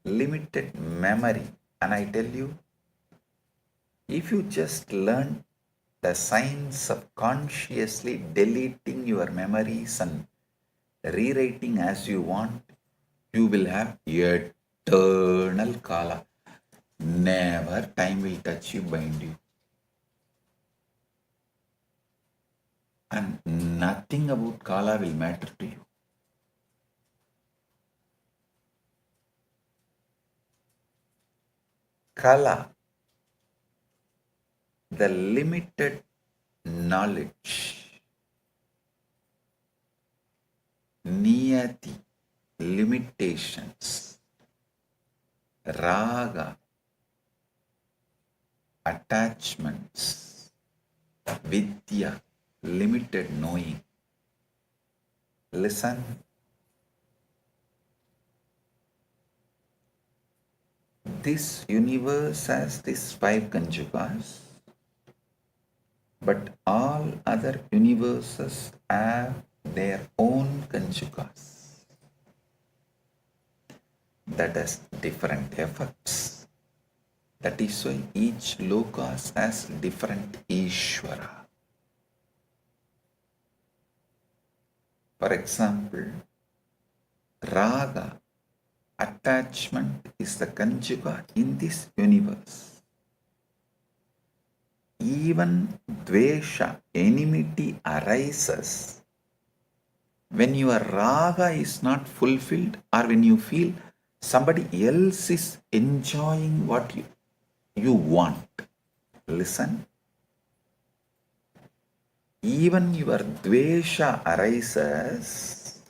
S11: limited memory. And I tell you, if you just learn the science of consciously deleting your memories and rewriting as you want, you will have eternal Kala. Never time will touch you, bind you. And nothing about Kala will matter to you. Kala, the limited knowledge. Niyati, limitations. Raga, attachments. Vidya, limited knowing. Listen. This universe has these 5 conjugas, but all other universes have their own conjugas that has different effects. That is why each lokas has different Ishvara. For example, Raga, attachment, is the conjuga in this universe. Even Dvesha, enmity, arises when your Raga is not fulfilled or when you feel somebody else is enjoying what you want. Listen. Even your Dvesha arises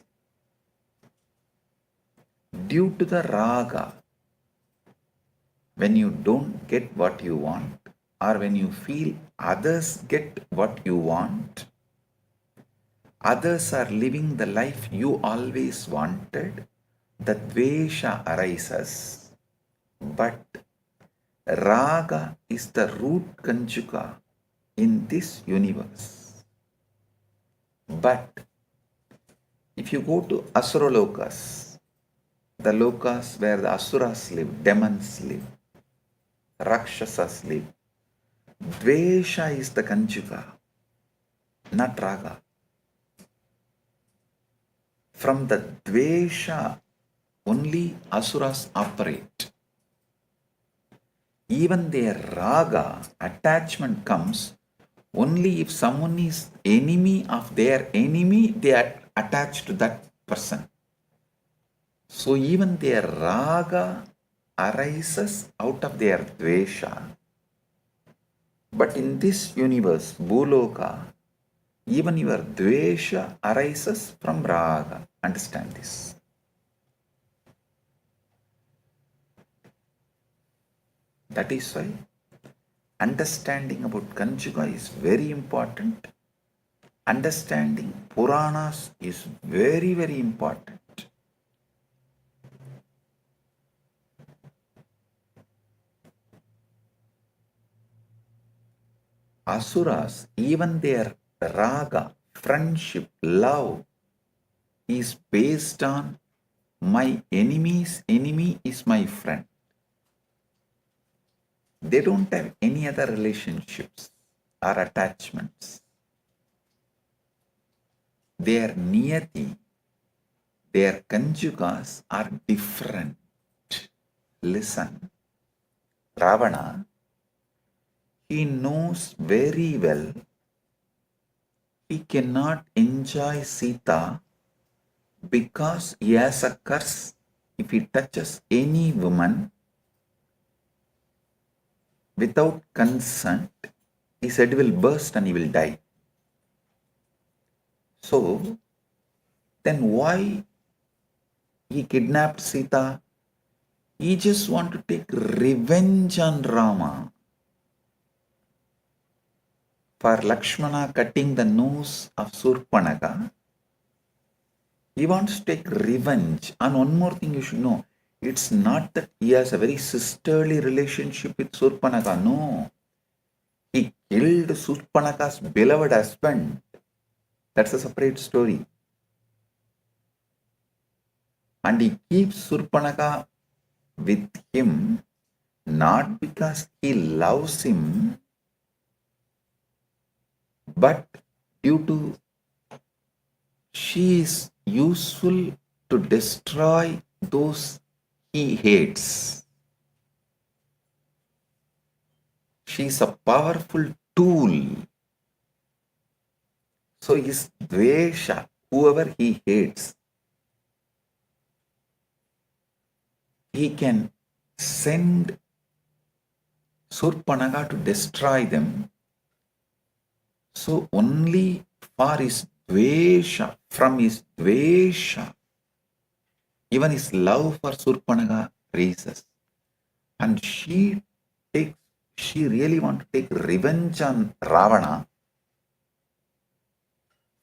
S11: due to the Raga when you don't get what you want or when you feel others get what you want. Others are living the life you always wanted. The Dvesha arises. But Raga is the root conjuga in this universe. But if you go to Asura Lokas, the lokas where the Asuras live, demons live, Rakshasas live, Dvesha is the conjuga, not Raga. From the Dvesha, only Asuras operate. Even their Raga, attachment, comes only if someone is enemy of their enemy, they are attached to that person. So even their Raga arises out of their Dvesha. But in this universe, Bhuloka, even your Dvesha arises from Raga. Understand this. That is why understanding about Conjuga is very important. Understanding Puranas is very, very important. Asuras, even their Raga, friendship, love is based on my enemy's enemy is my friend. they don't have any other relationships or attachments. Their niyati, their conjugas are different. Listen, Ravana, he knows very well he cannot enjoy Sita because he has a curse. If he touches any woman without consent, his head will burst and he will die. So, then why he kidnapped Sita? He just want to take revenge on Rama for Lakshmana cutting the nose of Surpanaka. He wants to take revenge. And one more thing you should know, it's not that he has a very sisterly relationship with Surpanaka. No. He killed Surpanaka's beloved husband. That's a separate story. And he keeps Surpanaka with him not because he loves him, but due to she is useful to destroy those he hates. She is a powerful tool. So his dvesha, whoever he hates, he can send Surpanaka to destroy them. So only for his dvesha, from his dvesha, even his love for Surpanaka raises. And she really wants to take revenge on Ravana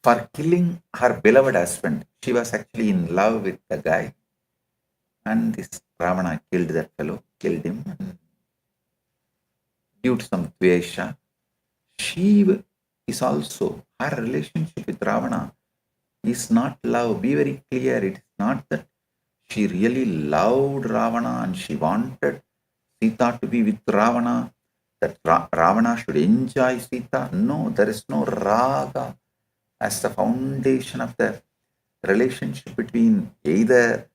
S11: for killing her beloved husband. She was actually in love with the guy. And this Ravana killed that fellow, killed him. And due to some dvesha, she is also, her relationship with Ravana is not love. Be very clear, it is not that she really loved Ravana and she wanted Sita to be with Ravana, that Ravana should enjoy Sita. No, there is no raga as the foundation of the relationship between either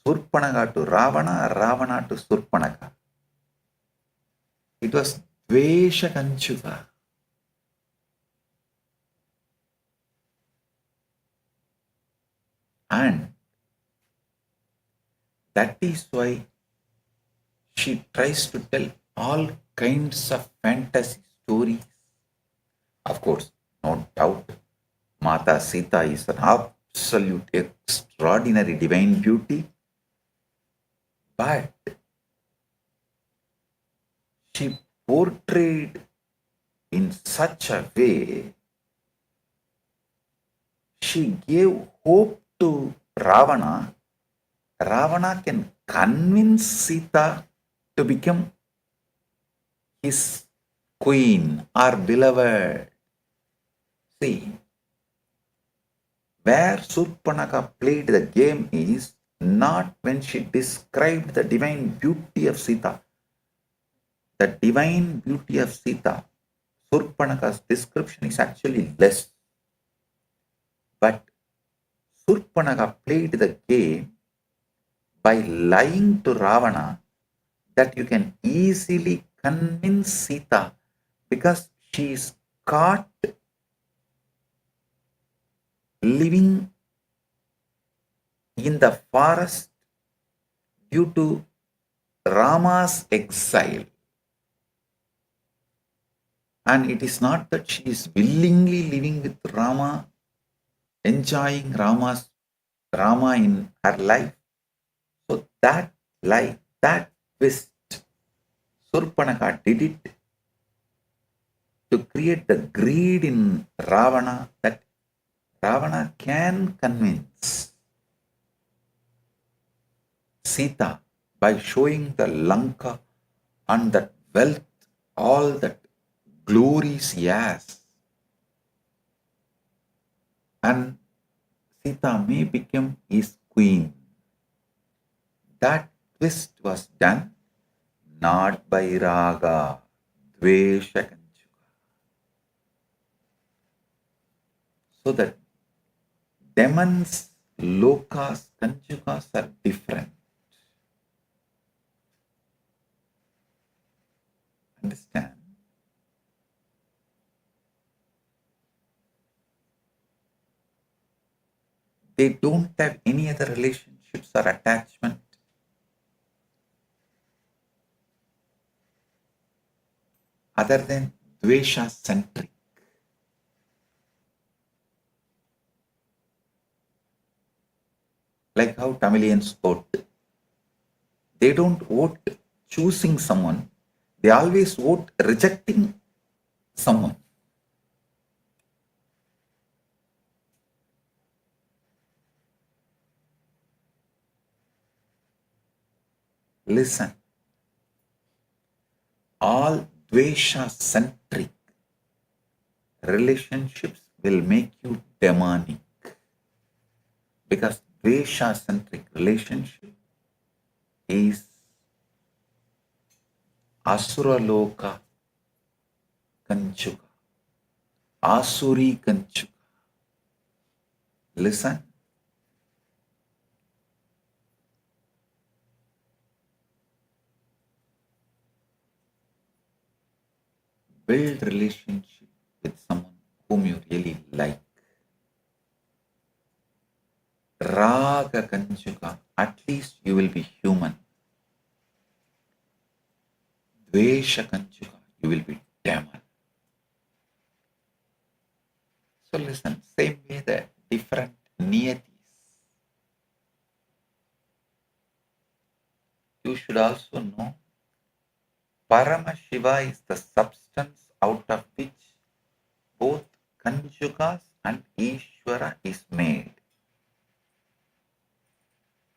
S11: Surpanaka to Ravana or Ravana to Surpanaka. It was dvesha kanchuga. And that is why she tries to tell all kinds of fantasy stories. Of course, no doubt, Mata Sita is an absolute extraordinary divine beauty. But she portrayed in such a way, she gave hope to Ravana. Ravana can convince Sita to become his queen or beloved. See, where Surpanaka played the game is not when she described the divine beauty of Sita. The divine beauty of Sita, Surpanaka's description is actually less. But Surpanaka played the game by lying to Ravana that you can easily convince Sita because she is caught living in the forest due to Rama's exile. And it is not that she is willingly living with Rama, enjoying Rama in her life. So that lie, that twist, Surpanaka did it to create the greed in Ravana that Ravana can convince Sita by showing the Lanka and that wealth, all that glories he has. And Sita may become his queen. That twist was done not by raga, dvesha kanchuka. So that demons, lokas, kanchukas are different. Understand? They don't have any other relationships or attachment other than dvesha centric. Like how Tamilians vote. They don't vote choosing someone, they always vote rejecting someone. Listen, all dvesha centric relationships will make you demonic, because dvesha centric relationship is asura loka kanchuka, asuri kanchuka. Listen, build relationship with someone whom you really like. Raga kanchuka, at least you will be human. Dvesha kanchuka, you will be demon. So listen, same way the different niyatis. You should also know Paramashiva is the substance out of which both Kanchukas and Ishvara is made.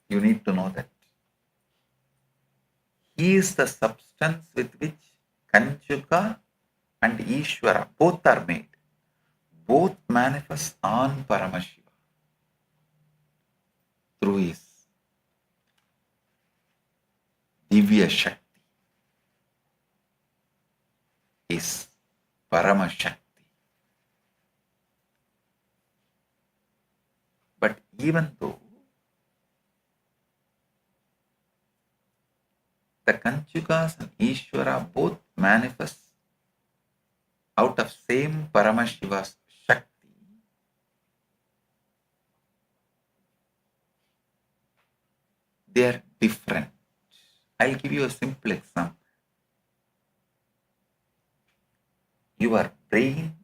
S11: You need to know that. He is the substance with which Kanchuka and Ishvara both are made. Both manifest on Paramashiva through his Divya Shakti, his Paramashakti. But even though the Kanchukas and Ishvara both manifest out of same Paramashiva's Shakti, they are different. I'll give you a simple example. Your brain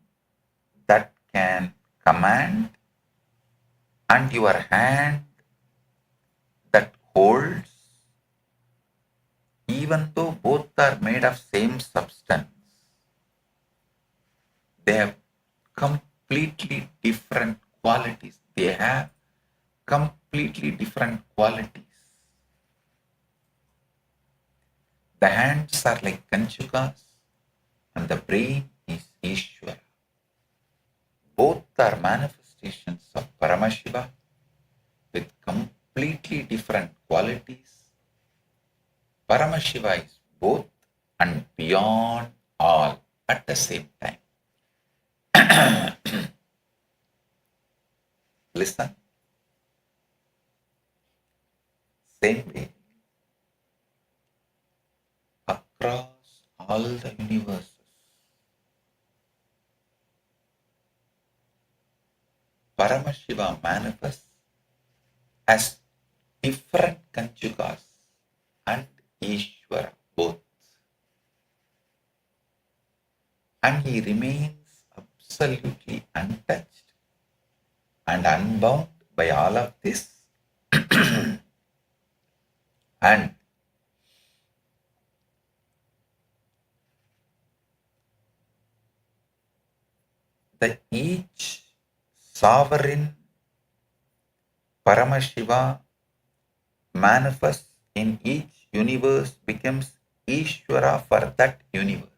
S11: that can command and your hand that holds, even though both are made of same substance, they have completely different qualities. They have completely different qualities. The hands are like Kanchukas and the brain is Ishvara. Both are manifestations of Paramashiva with completely different qualities. Paramashiva is both and beyond all at the same time. Listen. Same way, across all the universes, Paramashiva manifests as different Kanchukas and Ishvara both. And he remains absolutely untouched and unbound by all of this. And the each sovereign Paramashiva manifests in each universe becomes Ishvara for that universe.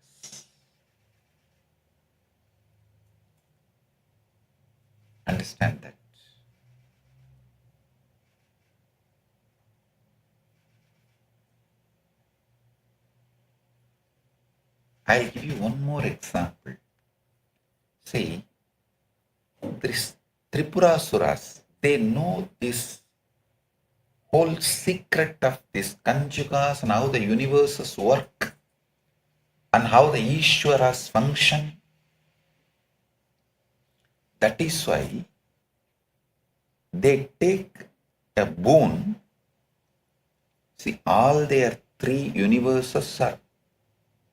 S11: Understand that. I'll give you one more example. See, this Tripurasuras, they know this whole secret of this Kanjukas and how the universes work and how the Ishwaras function. That is why they take a boon. See, all their three universes are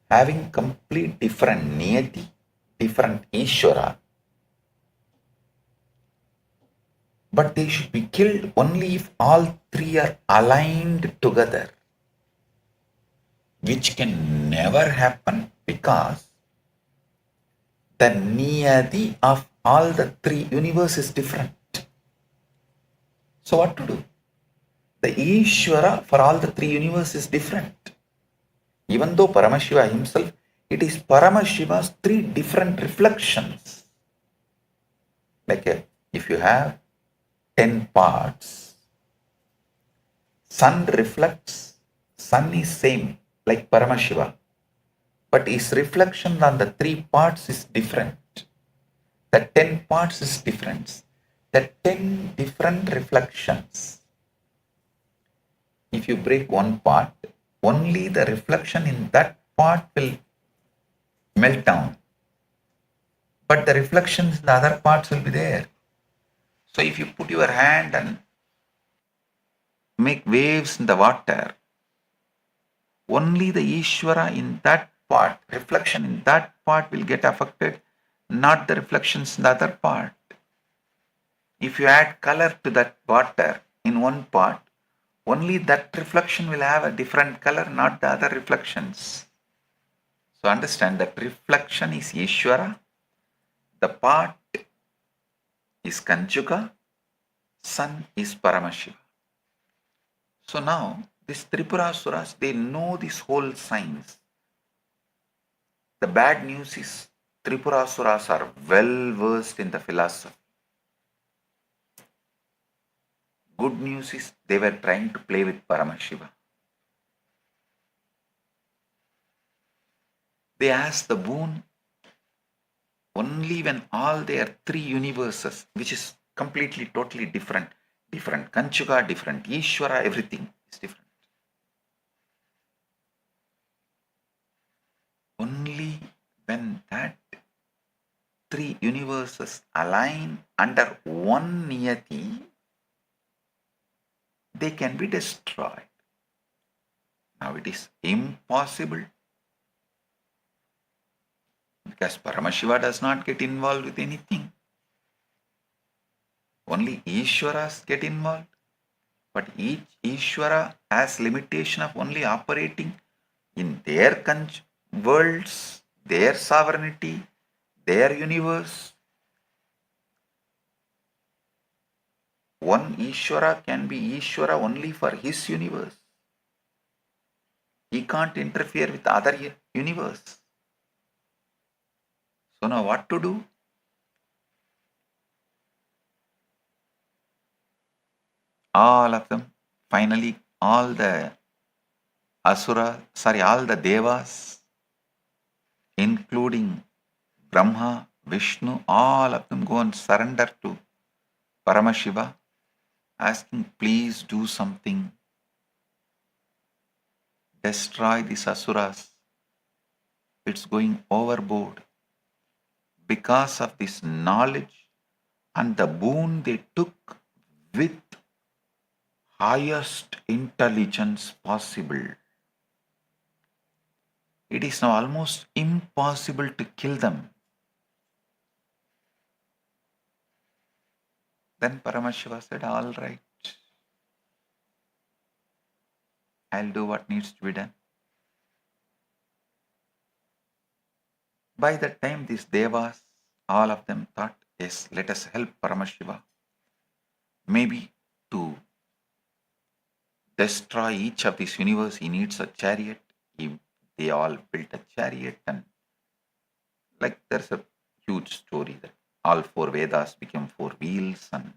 S11: having complete different niyati, different Ishwara. But they should be killed only if all three are aligned together, which can never happen because the niyati of all the three universes is different. So what to do? The Ishvara for all the three universes is different. Even though Paramashiva himself, it is Paramashiva's three different reflections. Like if you have 10 parts, sun reflects, sun is same like Paramashiva, but his reflection on the three parts is different. The 10 parts is different. The 10 different reflections. If you break one part, only the reflection in that part will melt down. But the reflections in the other parts will be there. So if you put your hand and make waves in the water, only the Ishvara in that part, reflection in that part will get affected, not the reflections in the other part. If you add color to that water in one part, only that reflection will have a different color, not the other reflections. So understand that reflection is Ishvara, the part is Kanjuka, sun is Paramashiva. So now, these Tripurasuras, they know this whole science. The bad news is Tripurasuras are well versed in the philosophy. Good news is they were trying to play with Paramashiva. They asked the boon only when all their three universes, which is completely, totally different Kanchuka, different Ishvara, everything is different. Only when that three universes align under one niyati, they can be destroyed. Now it is impossible because Paramashiva does not get involved with anything. Only Ishwaras get involved. But each Ishvara has limitation of only operating in their worlds, their sovereignty, their universe. One Ishvara can be Ishvara only for his universe. He can't interfere with other universe. So now what to do? All of them, finally all the all the Devas, including Brahma, Vishnu, all of them go and surrender to Paramashiva, asking, please do something. Destroy these Asuras. It's going overboard. Because of this knowledge and the boon they took with highest intelligence possible, it is now almost impossible to kill them. Then Paramashiva said, all right, I'll do what needs to be done. By that time, these Devas, all of them thought, yes, let us help Paramashiva. Maybe to destroy each of these universe, he needs a chariot. They all built a chariot, and like there's a huge story that all four Vedas became four wheels and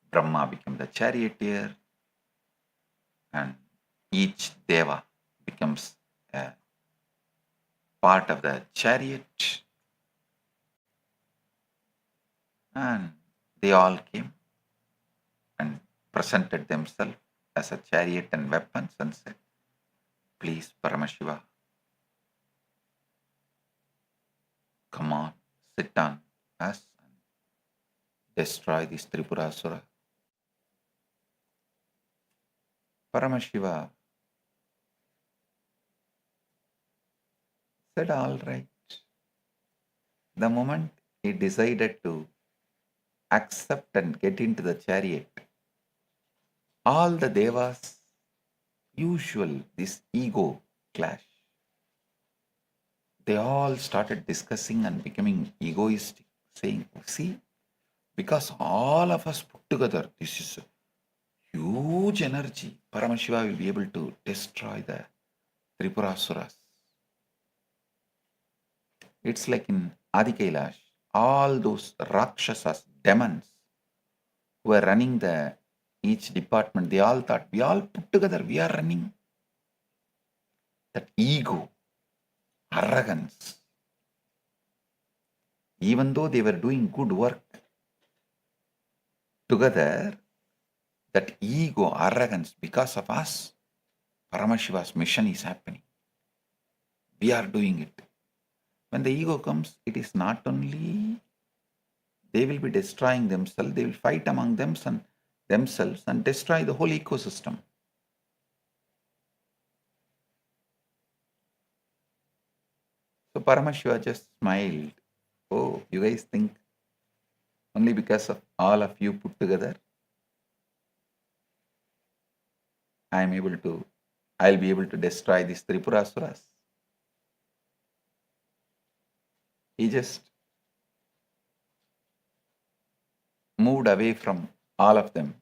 S11: Brahma became the charioteer and each Deva becomes a part of the chariot, and they all came and presented themselves as a chariot and weapons and said, please, Paramashiva, come on, sit on us and destroy this Tripurasura. Paramashiva said, all right. The moment he decided to accept and get into the chariot, all the devas, usual, this ego clash, they all started discussing and becoming egoistic, saying, see, because all of us put together, this is a huge energy. Paramashiva will be able to destroy the Tripurasuras. It's like in Adi Kailash, all those Rakshasas, demons, who were running each department, they all thought, we all put together, we are running. That ego, arrogance, even though they were doing good work together, that ego, arrogance, because of us, Paramashiva's mission is happening. We are doing it. When the ego comes, it is not only they will be destroying themselves, they will fight among themselves and destroy the whole ecosystem. So Paramashiva just smiled. Oh, you guys think only because of all of you put together, I'll be able to destroy these Tripurasuras. He just moved away from all of them,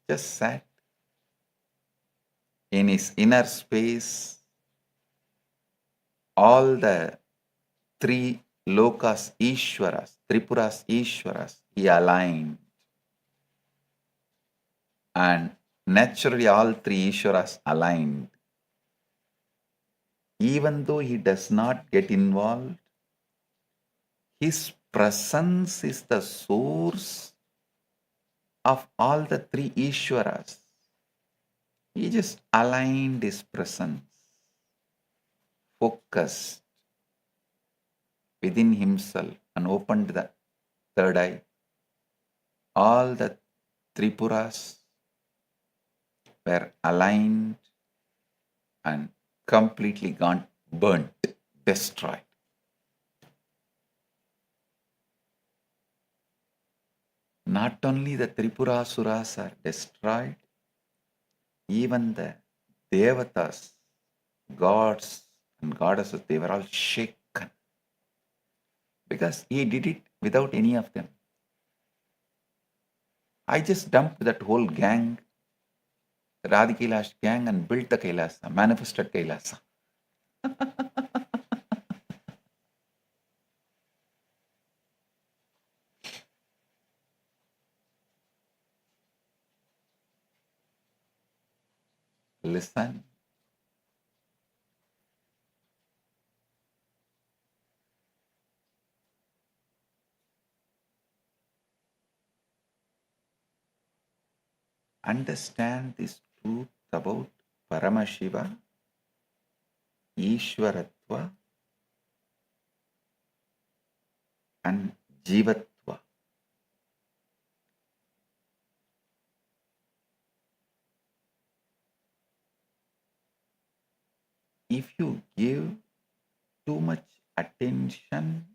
S11: just sat in his inner space. All the three lokas Ishwaras, Tripuras Ishwaras, he aligned. And naturally all three Ishwaras aligned. Even though he does not get involved, his presence is the source of all the three Ishwaras. He just aligned his presence, focused within himself and opened the third eye. All the Tripuras were aligned and completely gone, burnt, destroyed. Not only the Tripurasuras are destroyed, even the Devatas, gods and goddesses, they were all shaken. Because he did it without any of them. I just dumped that whole gang, the Adi Kailash gang, and built the Kailasa, manifested Kailasa. Listen. Understand this truth about Paramashiva, Ishwaratva, and Jivatva. If you give too much attention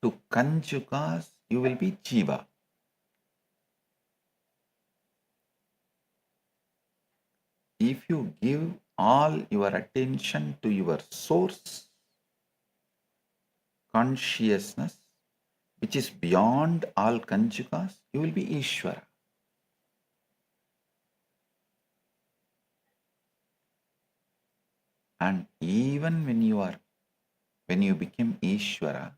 S11: to Kanjukas, you will be Jiva. If you give all your attention to your source, consciousness, which is beyond all Kanjukas, you will be Ishvara. And even when you become Ishvara,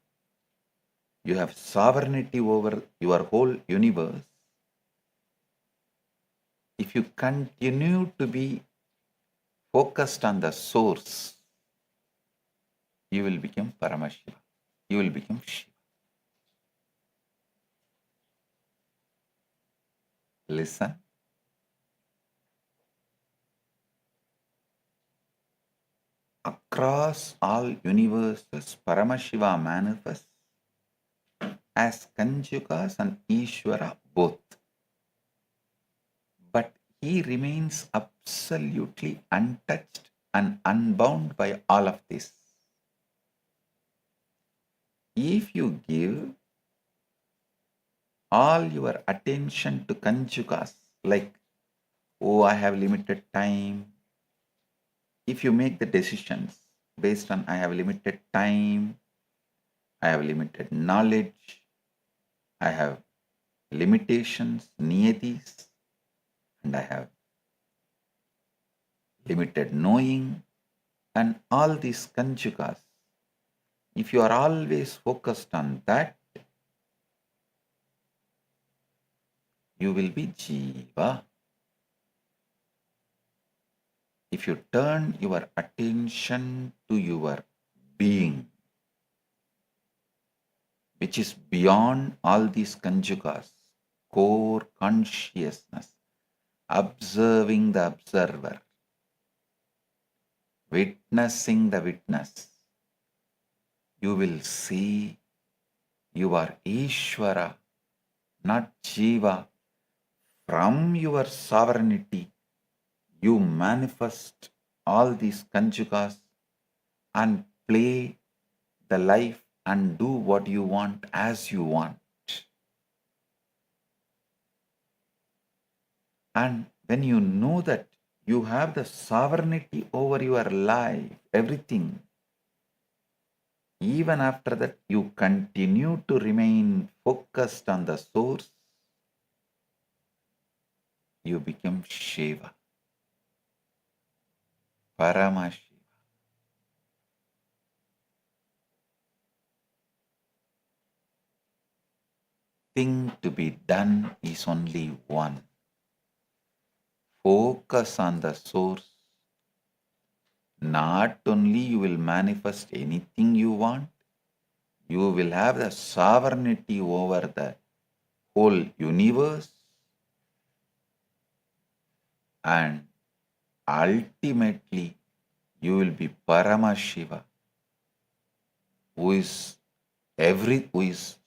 S11: you have sovereignty over your whole universe. If you continue to be focused on the source, you will become Paramashiva. You will become Shiva. Listen. Across all universes, Paramashiva manifests as Kanjukas and Ishvara both. But he remains absolutely untouched and unbound by all of this. If you give all your attention to Kanjukas, like, oh, I have limited time. If you make the decisions based on I have limited time, I have limited knowledge, I have limitations, niyatis, and I have limited knowing, and all these Kanjukas, if you are always focused on that, you will be Jiva. If you turn your attention to your being, which is beyond all these Kanjukas, core consciousness, observing the observer, witnessing the witness, you will see you are Ishvara, not Jiva. From your sovereignty, you manifest all these Kanjukas and play the life and do what you want as you want. And when you know that you have the sovereignty over your life, everything, even after that you continue to remain focused on the source, you become Shiva, Paramashiva. Thing to be done is only one. Focus on the source. Not only you will manifest anything you want, you will have the sovereignty over the whole universe, and ultimately you will be Paramashiva, who is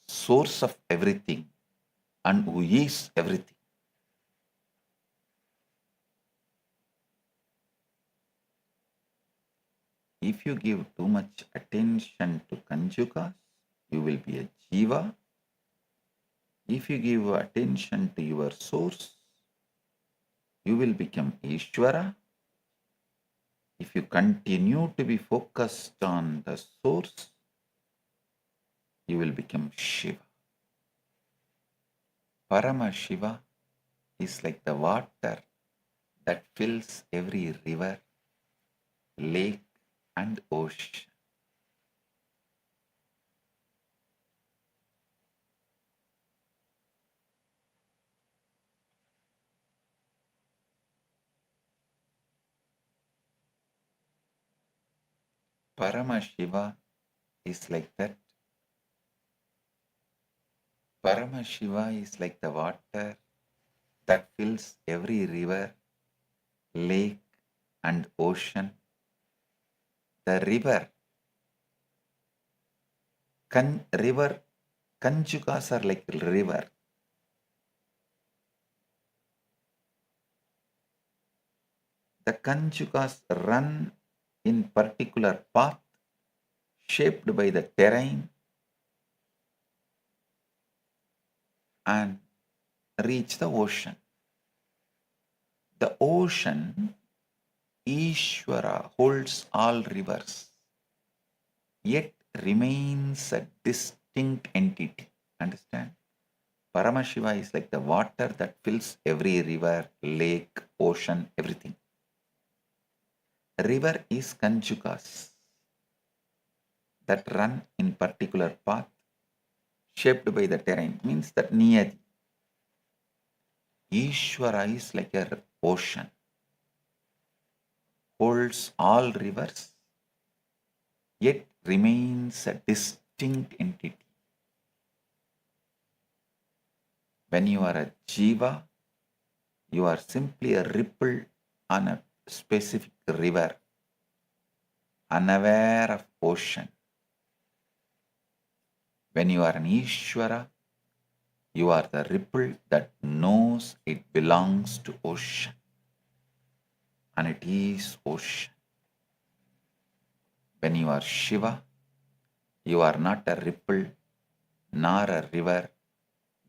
S11: source of everything and who is everything. If you give too much attention to Kanjukas, you will be a Jiva. If you give attention to your source, you will become Ishvara. If you continue to be focused on the source, you will become Shiva. Paramashiva is like the water that fills every river, lake, and ocean. Paramashiva is like that. Paramashiva is like the water that fills every river, lake, and ocean. The river, Kanjukas are like river. The Kanjukas run in particular path shaped by the terrain and reach the ocean. The ocean, Ishvara, holds all rivers, yet remains a distinct entity. Understand? Paramashiva is like the water that fills every river, lake, ocean, everything. River is Kanjukas that run in particular path shaped by the terrain, means that niyati. Ishvara is like an ocean holds all rivers, yet remains a distinct entity. When you are a jiva, you are simply a ripple on a specific river, unaware of ocean. When you are an Ishvara, you are the ripple that knows it belongs to ocean, and it is ocean. When you are Shiva, you are not a ripple nor a river,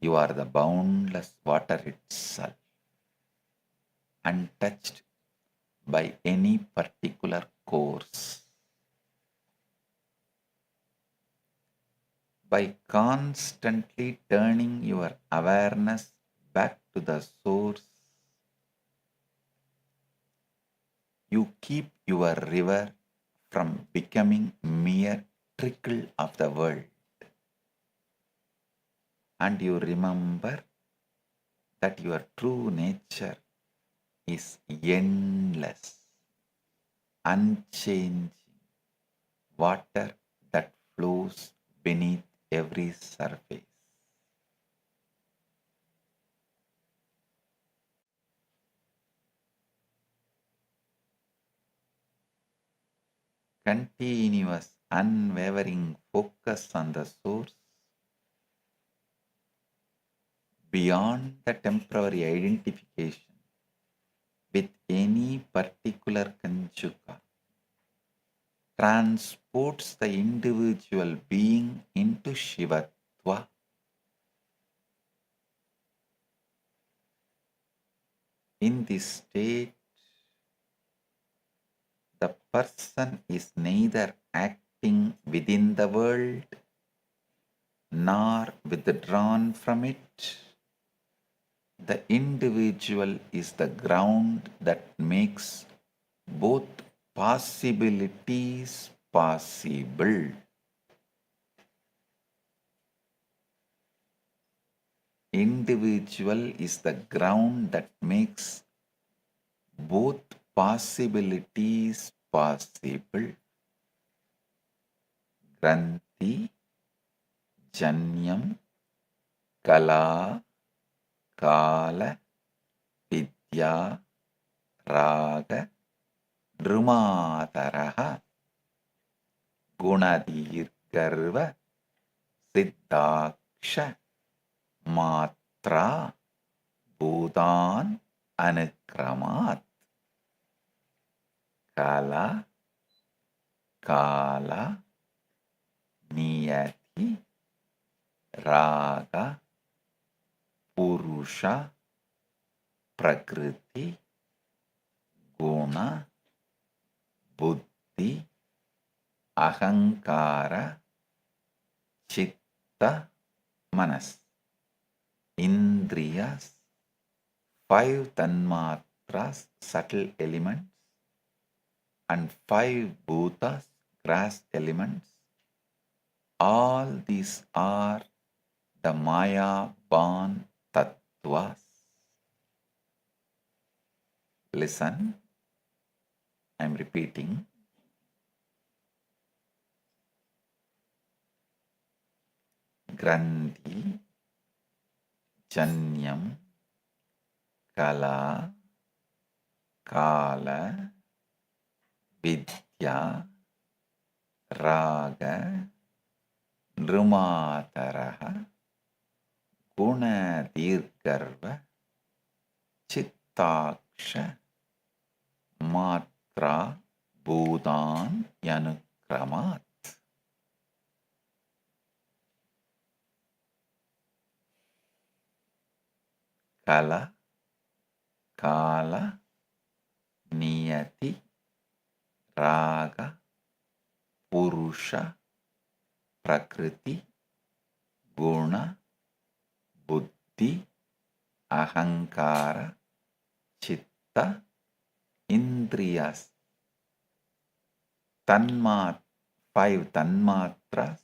S11: you are the boundless water itself, untouched by any particular course. By constantly turning your awareness back to the source, you keep your river from becoming mere trickle of the world. And you remember that your true nature is endless, unchanging water that flows beneath every surface. Continuous, unwavering focus on the source beyond the temporary identification with any particular Kanchuka transports the individual being into Shivatva. In this state, the person is neither acting within the world nor withdrawn from it. The individual is the ground that makes both possibilities possible. Individual is the ground that makes both possibilities possible. Granthi, Janyam, Kala, Kala, Vidya, Raga, Drumataraha, Gunadirgarva, Siddhaksha, Matra, Bhutan, Anukramat. Kala, Kala, Niyati, Raga, Purusha, Prakriti, Guna, Buddhi, Ahankara, Chitta, Manas. Indriyas, 5 tanmatras, subtle elements, and 5 bhutas, grass elements. All these are the Maya born tattvas. Listen, I am repeating. Granthi, Janyam, Kala, Kala, Vidya, Raga, Drumataraha, Gunadirgarva, Chittaksha, Matra, Bhutan, Yanukramat. Kala, Kala, Niyati, Raga, Purusha, Prakriti, Guna, Buddhi, Ahankara, Chitta, Indriyas. 5 tanmatras,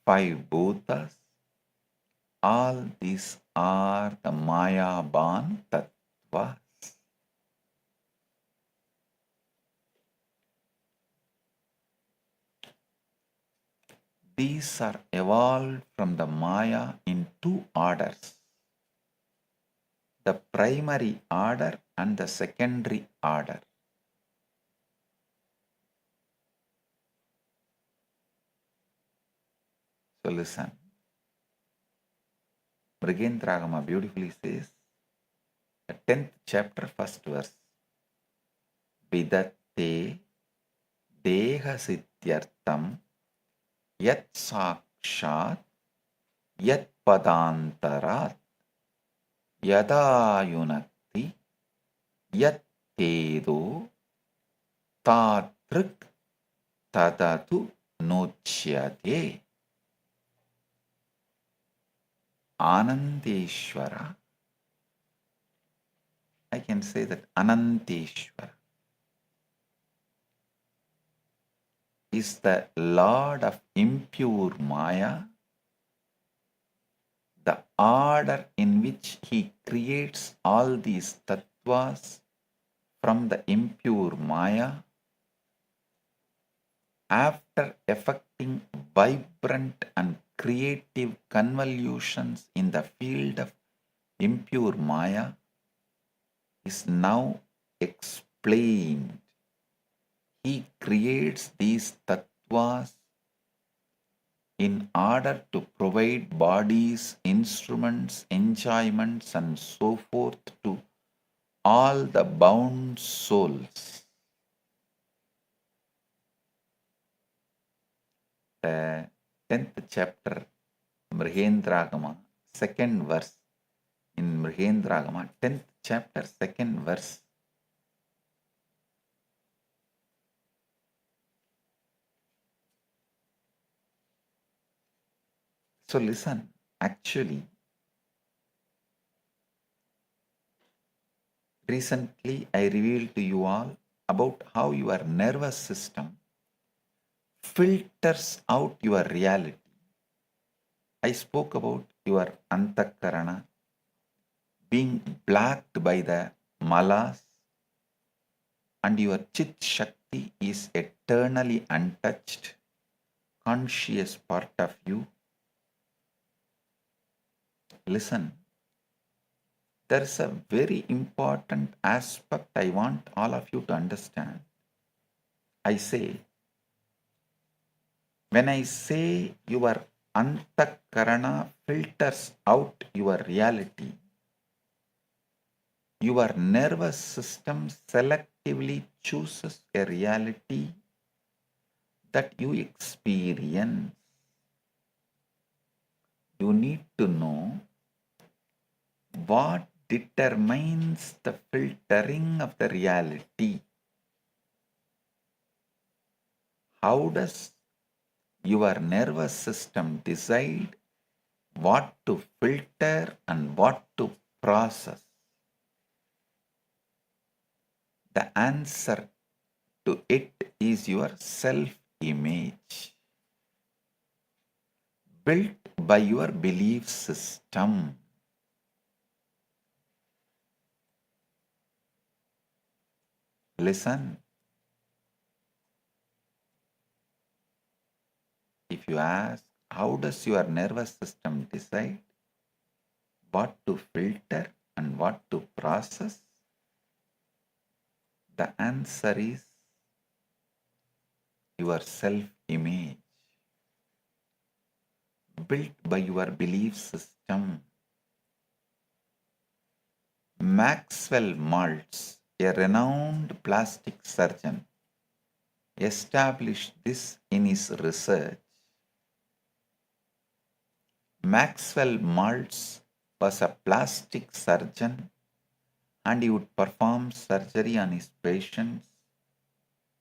S11: 5 bhutas. All these are the Maya born tattvas. these are evolved from the Maya in two orders, the primary order and the secondary order. So listen, Mrigendragama beautifully says, the 10th chapter, first verse, Vidatte Deha Siddhyartham Yat Sakshat Yat Padantarat Yada Yunakti Yat Tedo Tadrik Tadatu Nochyate. Anandeshwara, I can say that Ananteshwara is the Lord of impure Maya, the order in which he creates all these tattvas from the impure Maya, after effecting vibrant and creative convolutions in the field of impure Maya, is now explained. He creates these tattvas in order to provide bodies, instruments, enjoyments, and so forth to all the bound souls. The 10th chapter, Mrigendragama, 2nd verse in Mrigendragama, 10th chapter, 2nd verse. So listen, actually, recently I revealed to you all about how your nervous system filters out your reality. I spoke about your antakarana being blocked by the malas, and your chit shakti is eternally untouched, conscious part of you. Listen, there is a very important aspect I want all of you to understand. When I say your antakarana filters out your reality, your nervous system selectively chooses a reality that you experience. You need to know what determines the filtering of the reality. How does your nervous system decide what to filter and what to process? The answer to it is your self-image, built by your belief system. Listen, if you ask, how does your nervous system decide what to filter and what to process? The answer is your self-image, built by your belief system. Maxwell Maltz, a renowned plastic surgeon, established this in his research. Maxwell Maltz was a plastic surgeon, and he would perform surgery on his patients,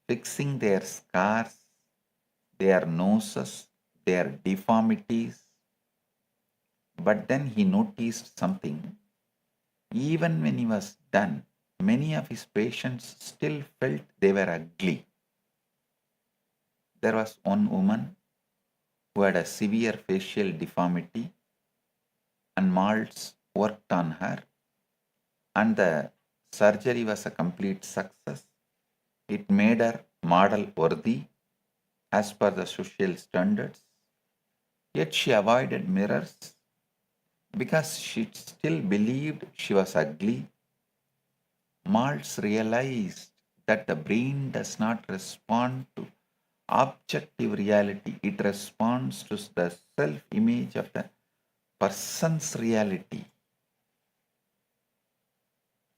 S11: fixing their scars, their noses, their deformities. But then he noticed something. Even when he was done, many of his patients still felt they were ugly. There was one woman who had a severe facial deformity, and Maltz worked on her, and the surgery was a complete success. It made her model worthy as per the social standards. Yet she avoided mirrors because she still believed she was ugly. Maltz realized that the brain does not respond to objective reality, it responds to the self-image of the person's reality.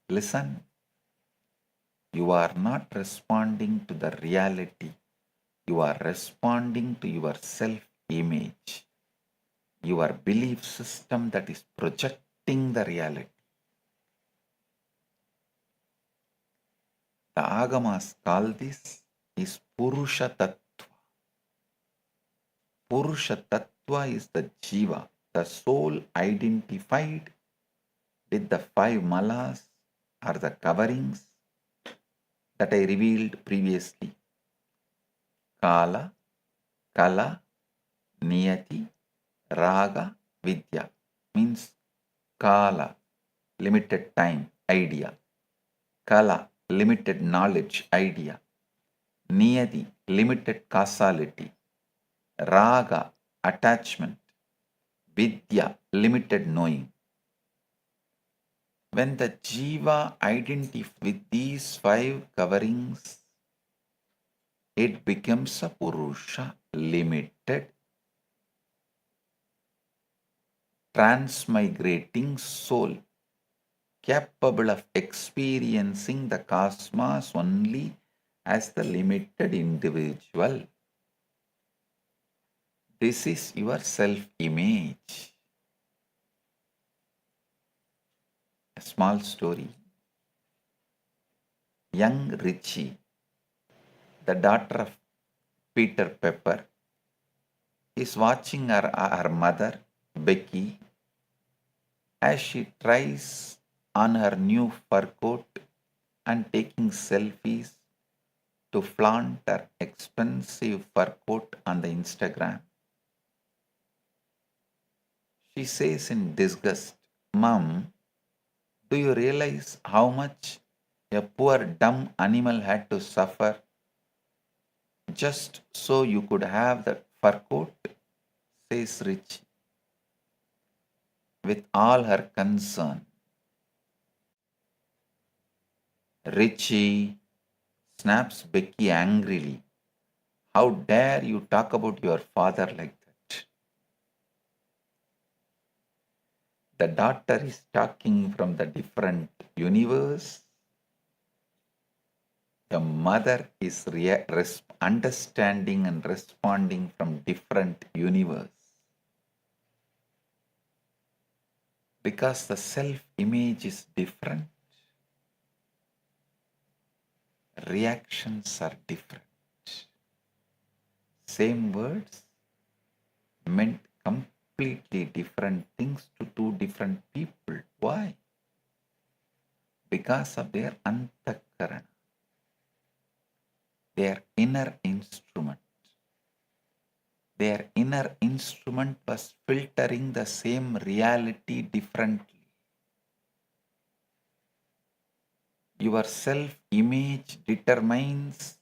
S11: Listen, you are not responding to the reality, you are responding to your self-image, your belief system that is projecting the reality. The Agamas call this is Purusha Tattva. Purusha Tattva is the Jiva, the soul identified with the five malas or the coverings that I revealed previously. Kala, Kala, Niyati, Raga, Vidya means Kala, limited time, idea. Kala, limited knowledge, idea. Niyati, limited causality. Raga, attachment. Vidya, limited knowing. When the Jiva identifies with these five coverings, it becomes a Purusha, limited, transmigrating soul, capable of experiencing the cosmos only as the limited individual. This is your self-image. A small story. Young Richie, the daughter of Peter Pepper, is watching her mother, Becky, as she tries on her new fur coat and taking selfies to flaunt her expensive fur coat on the Instagram. She says in disgust, "Mom, do you realize how much a poor dumb animal had to suffer just so you could have that fur coat?" says Richie with all her concern. Richie, snaps Becky angrily. "How dare you talk about your father like that?" The daughter is talking from the different universe. The mother is understanding and responding from different universe. Because the self-image is different, reactions are different. Same words meant completely different things to two different people. Why? Because of their antakarana, their inner instrument. Their inner instrument was filtering the same reality differently. Your self-image determines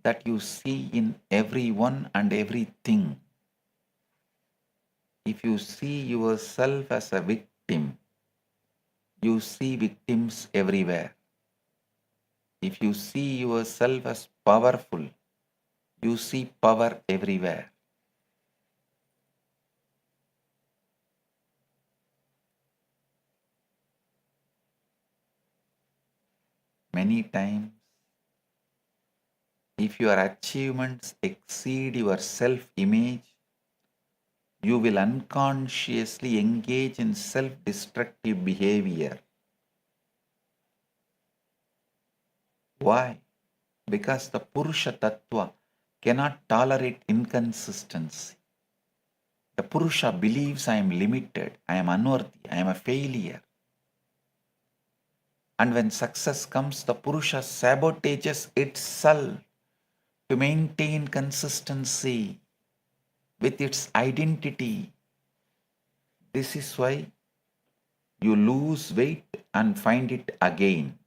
S11: that you see in everyone and everything. If you see yourself as a victim, you see victims everywhere. If you see yourself as powerful, you see power everywhere. Many times, if your achievements exceed your self-image, you will unconsciously engage in self-destructive behavior. Why? Because the Purusha Tattva cannot tolerate inconsistency. The Purusha believes I am limited, I am unworthy, I am a failure. And when success comes, the Purusha sabotages itself to maintain consistency with its identity. This is why you lose weight and find it again.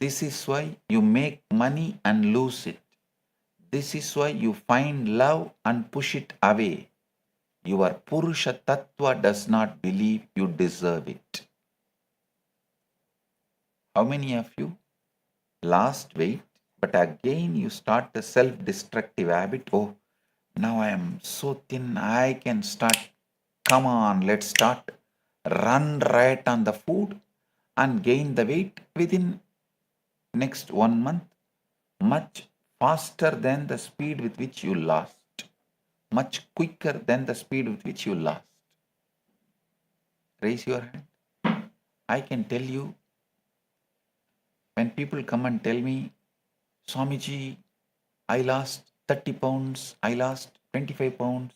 S11: This is why you make money and lose it. This is why you find love and push it away. Your Purusha Tattva does not believe you deserve it. How many of you lost weight, but again you start the self-destructive habit? Oh, now I am so thin, I can start. Come on, let's start. Run right on the food and gain the weight within next 1 month, much faster than the speed with which you lost. Much quicker than the speed with which you lost. Raise your hand. I can tell you, when people come and tell me, Swamiji, I lost 30 pounds, I lost 25 pounds,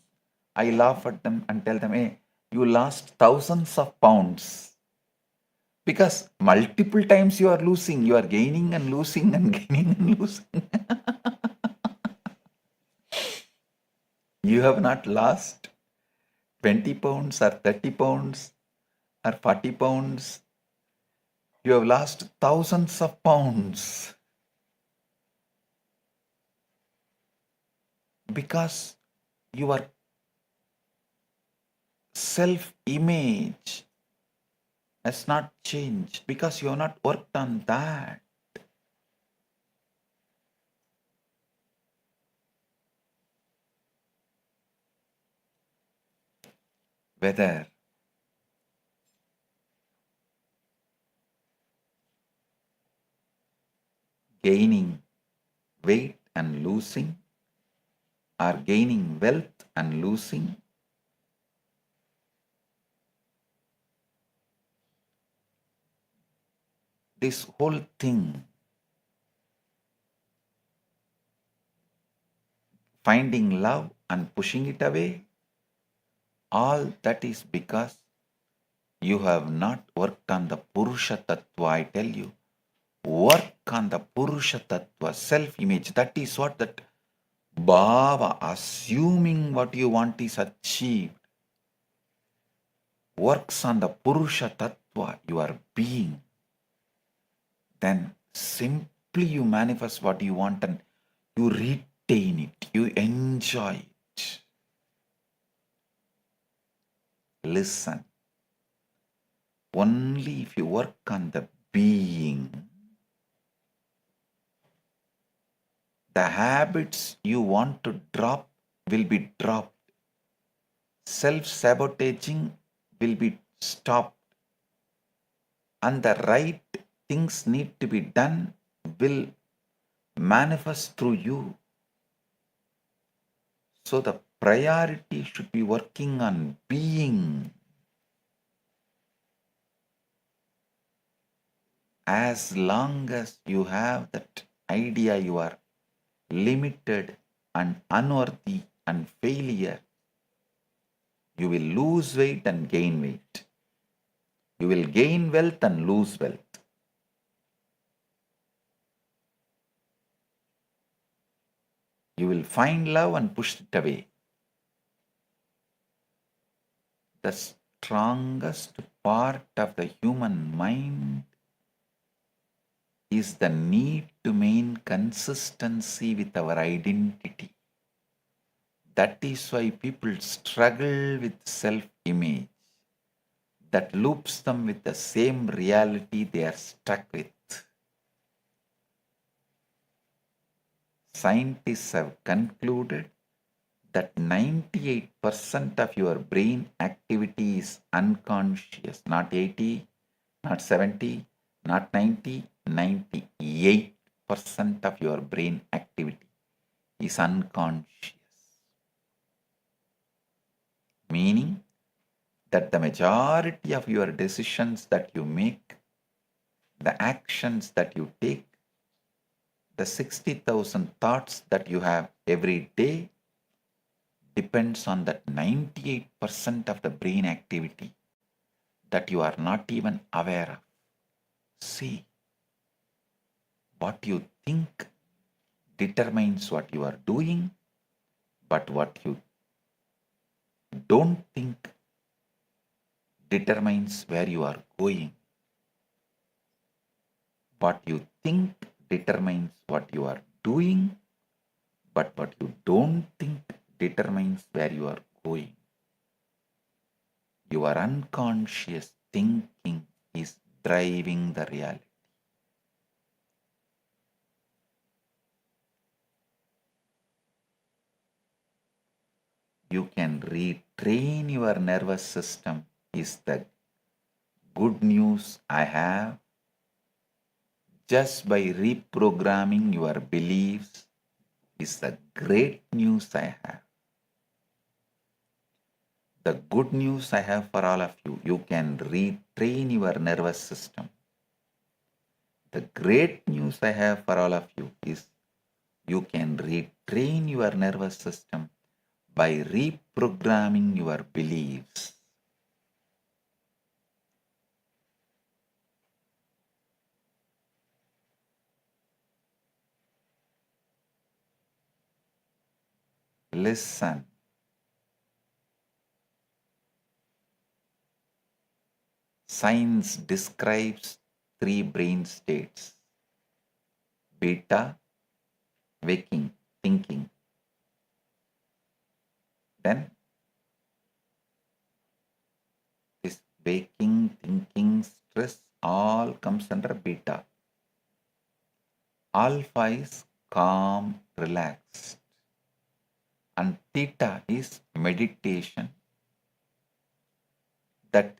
S11: I laugh at them and tell them, hey, you lost thousands of pounds. Because multiple times you are losing, you are gaining and losing and gaining and losing. You have not lost 20 pounds or 30 pounds or 40 pounds. You have lost thousands of pounds. Because your self-image has not changed, because you have not worked on that. Whether gaining weight and losing, or gaining wealth and losing, this whole thing, finding love and pushing it away, all that is because you have not worked on the Purusha Tattva. I tell you, work on the Purusha Tattva, self-image. That is what that Bhava, assuming what you want is achieved, works on the Purusha Tattva, your being. Then simply you manifest what you want and you retain it, you enjoy it. Listen. Only if you work on the being, the habits you want to drop will be dropped. Self-sabotaging will be stopped. And the right things need to be done will manifest through you. So the priority should be working on being. As long as you have that idea you are limited and unworthy and failure, you will lose weight and gain weight. You will gain wealth and lose wealth. You will find love and push it away. The strongest part of the human mind is the need to maintain consistency with our identity. That is why people struggle with self-image. That loops them with the same reality they are stuck with. Scientists have concluded that 98% of your brain activity is unconscious. Not 80, not 70, not 90, 98% of your brain activity is unconscious. Meaning that the majority of your decisions that you make, the actions that you take, the 60,000 thoughts that you have every day depends on that 98% of the brain activity that you are not even aware of. See, what you think determines what you are doing, but what you don't think determines where you are going. What you think determines what you are doing, But what you don't think determines where you are going. Your unconscious thinking is driving the reality. You can retrain your nervous system is the good news I have. Just by reprogramming your beliefs is the great news I have. The good news I have for all of you, you can retrain your nervous system. The great news I have for all of you is you can retrain your nervous system by reprogramming your beliefs. Listen. Science describes 3 brain states: beta, waking, thinking. Then this waking, thinking, stress all comes under beta. Alpha is calm, relaxed. And theta is meditation. That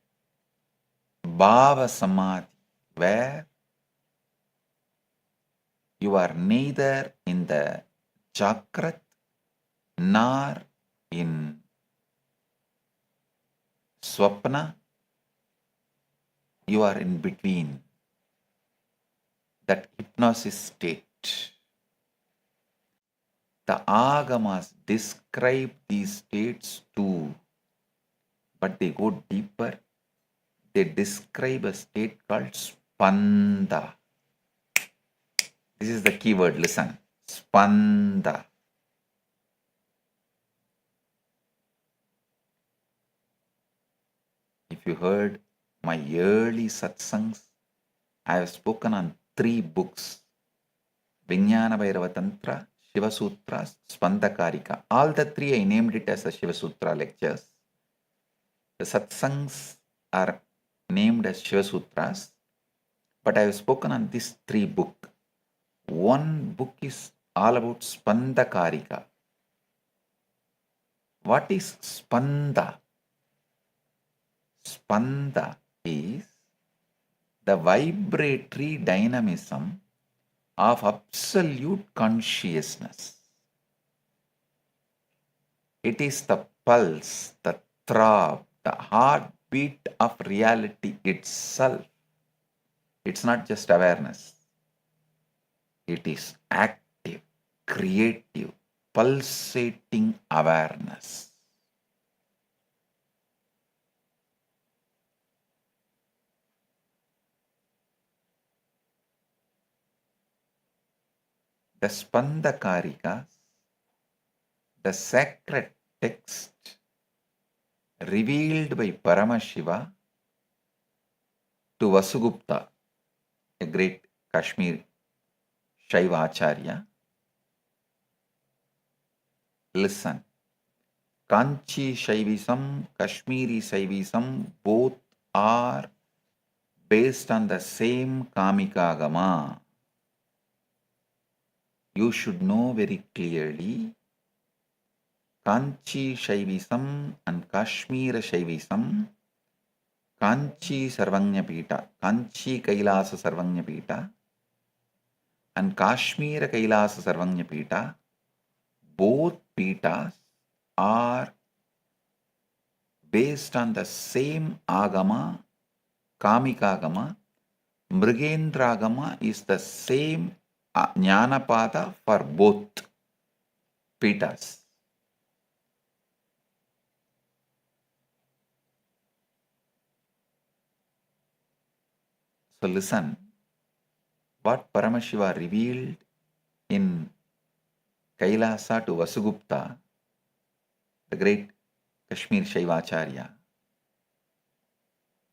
S11: Bhava Samadhi, where you are neither in the Jagrat nor in Swapna, you are in between. That hypnosis state. The Agamas describe these states too, but they go deeper. They describe a state called Spanda. This is the key word, listen. Spanda. If you heard my early satsangs, I have spoken on 3 books: Vijnana Bhairava Tantra, Shiva Sutras, Spandakarika. All the 3 I named it as a Shiva Sutra lectures. The satsangs are named as Shiva Sutras, but I have spoken on these 3 books. One book is all about Spandakarika. What is Spanda? Spanda is the vibratory dynamism of absolute consciousness. It is the pulse, the throb, the heartbeat of reality itself. It's not just awareness. It is active, creative, pulsating awareness. The Spandakarikas, the sacred text revealed by Paramashiva to Vasugupta, a great Kashmir Shaiva Acharya. Listen. Kanchi Shaivism, Kashmiri Shaivism, both are based on the same Kamika Agama. You should know very clearly, Kanchi Shaivism and Kashmir Shaivism, Kanchi Sarvanyapita, Kanchi Kailasa Sarvanyapita and Kashmir Kailasa Sarvanyapita, both pitas are based on the same Agama, Kamika Agama. Mrigendra Agama is the same Jnanapada for both pitas. So listen, what Paramashiva revealed in Kailasa to Vasugupta, the great Kashmir Shaivacharya.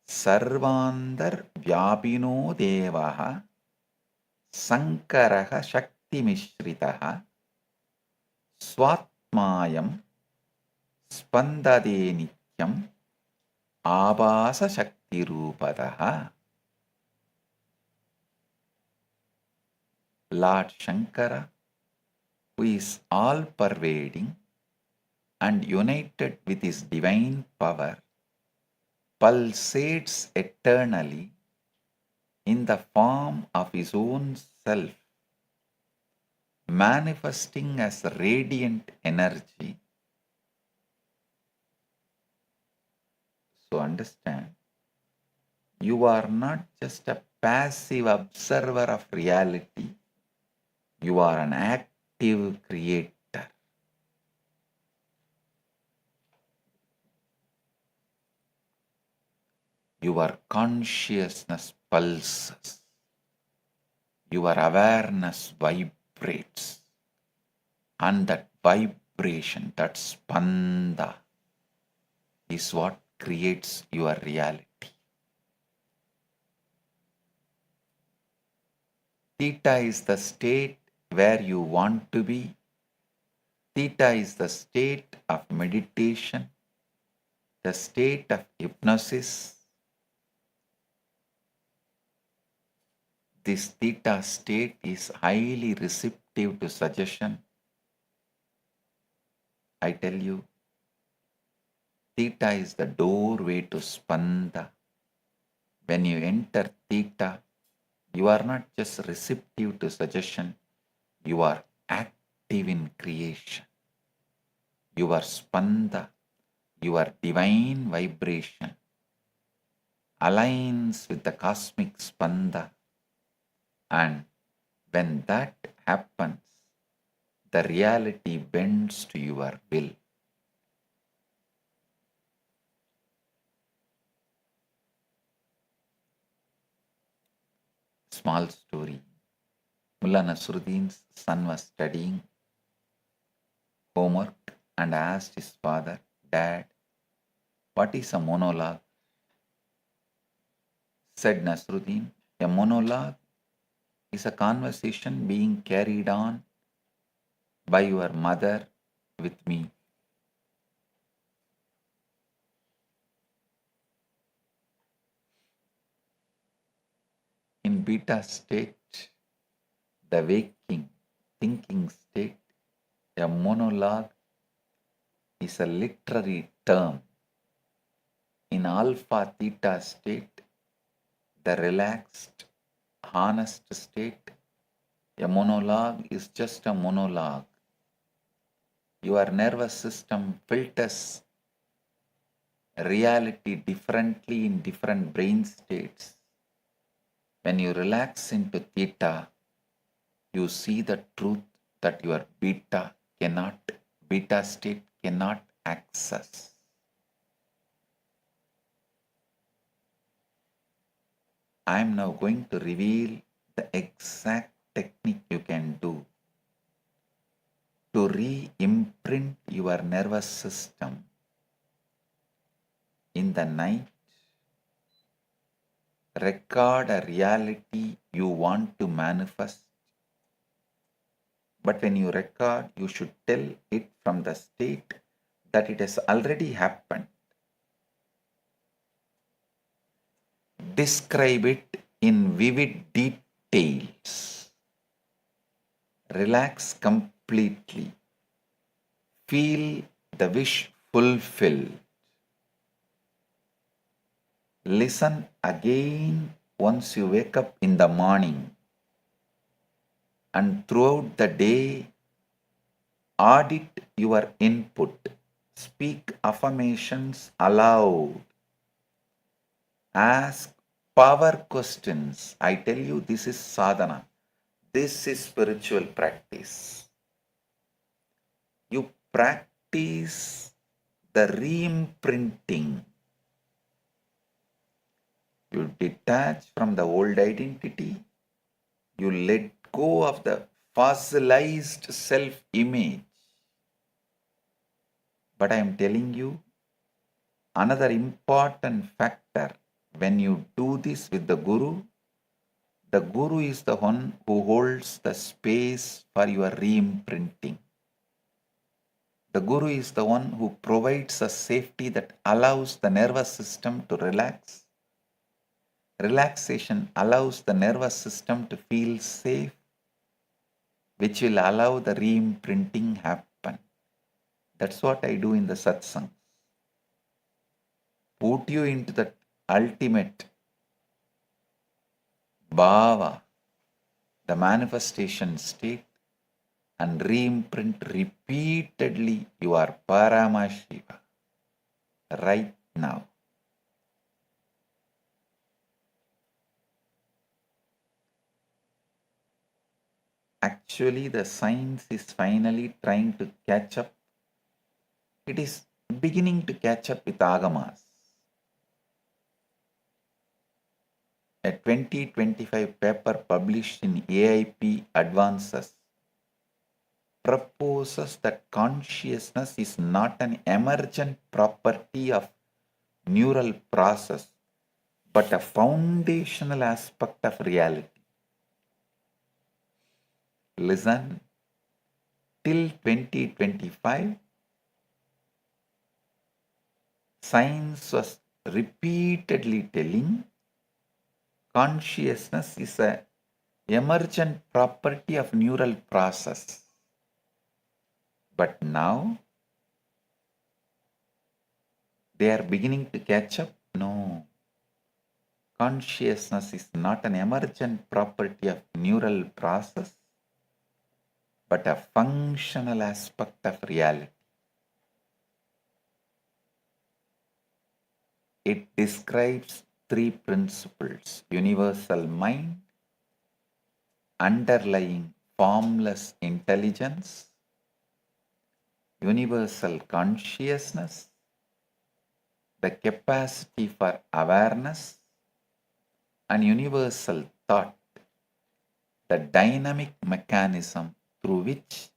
S11: Sarvandar Vyapino Devaha Sankaraha Shakti Mishritaha Swatmayam spandade nityam abhasa shakti rupadaha. Lord Shankara, who is all-pervading and united with his divine power, pulsates eternally in the form of his own self, manifesting as radiant energy. So understand, you are not just a passive observer of reality, you are an active creator. Your consciousness pulses, your awareness vibrates, and that vibration, that spanda, is what creates your reality. Theta is the state where you want to be. Theta is the state of meditation, the state of hypnosis. This theta state is highly receptive to suggestion. I tell you, theta is the doorway to spanda. When you enter theta, you are not just receptive to suggestion, you are active in creation. Your spanda, your divine vibration, aligns with the cosmic spanda, and when that happens, the reality bends to your will. Small story. Mullah Nasruddin's son was studying homework and asked his father, "Dad, what is a monologue?" Said Nasruddin, "A monologue is a conversation being carried on by your mother with me." In beta state, the waking, thinking state, a monologue is a literary term. In alpha theta state, the relaxed, honest state, a monologue is just a monologue. Your nervous system filters reality differently in different brain states. When you relax into theta, you see the truth that your beta state cannot access. I am now going to reveal the exact technique you can do to re-imprint your nervous system in the night. Record a reality you want to manifest. But when you record, you should tell it from the state that it has already happened. Describe it in vivid details. Relax completely. Feel the wish fulfilled. Listen again once you wake up in the morning, and throughout the day, audit your input. Speak affirmations aloud. Ask power questions. I tell you, this is sadhana. This is spiritual practice. You practice the re-imprinting. You detach from the old identity. You let go of the fossilized self-image. But I am telling you, another important factor when you do this with the Guru is the one who holds the space for your re-imprinting. The Guru is the one who provides a safety that allows the nervous system to relax. Relaxation allows the nervous system to feel safe, which will allow the re-imprinting happen. That's what I do in the Satsang. Put you into that ultimate bhava, the manifestation state, and re-imprint repeatedly your Paramashiva right now. Actually, the science is finally trying to catch up. It is beginning to catch up with Agamas. A 2025 paper published in AIP Advances proposes that consciousness is not an emergent property of neural process, but a foundational aspect of reality. Listen, till 2025, science was repeatedly telling consciousness is an emergent property of neural process. But now, they are beginning to catch up. No, consciousness is not an emergent property of neural process, but a functional aspect of reality. It describes three principles: universal mind, underlying formless intelligence, universal consciousness, the capacity for awareness, and universal thought, the dynamic mechanism through which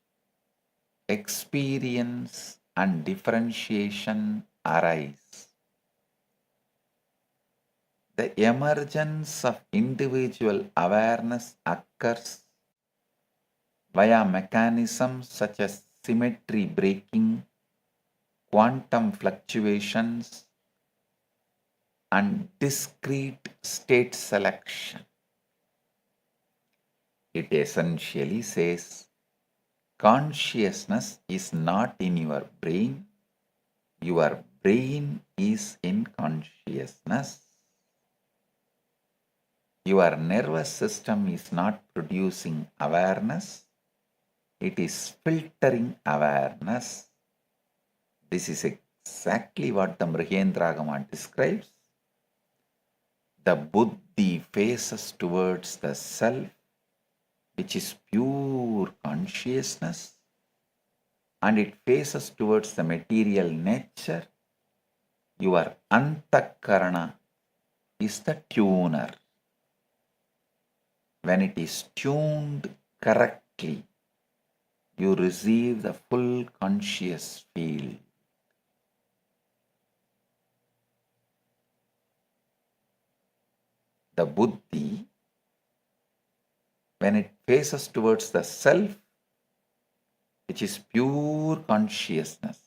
S11: experience and differentiation arise. The emergence of individual awareness occurs via mechanisms such as symmetry breaking, quantum fluctuations, and discrete state selection. It essentially says consciousness is not in your brain is in consciousness. Your nervous system is not producing awareness, it is filtering awareness. This is exactly what the Mrihendragama describes. The buddhi faces towards the self, which is pure consciousness, and it faces towards the material nature. Your antakarana is the tuner. When it is tuned correctly, you receive the full conscious field. The buddhi, when it faces towards the self, which is pure consciousness,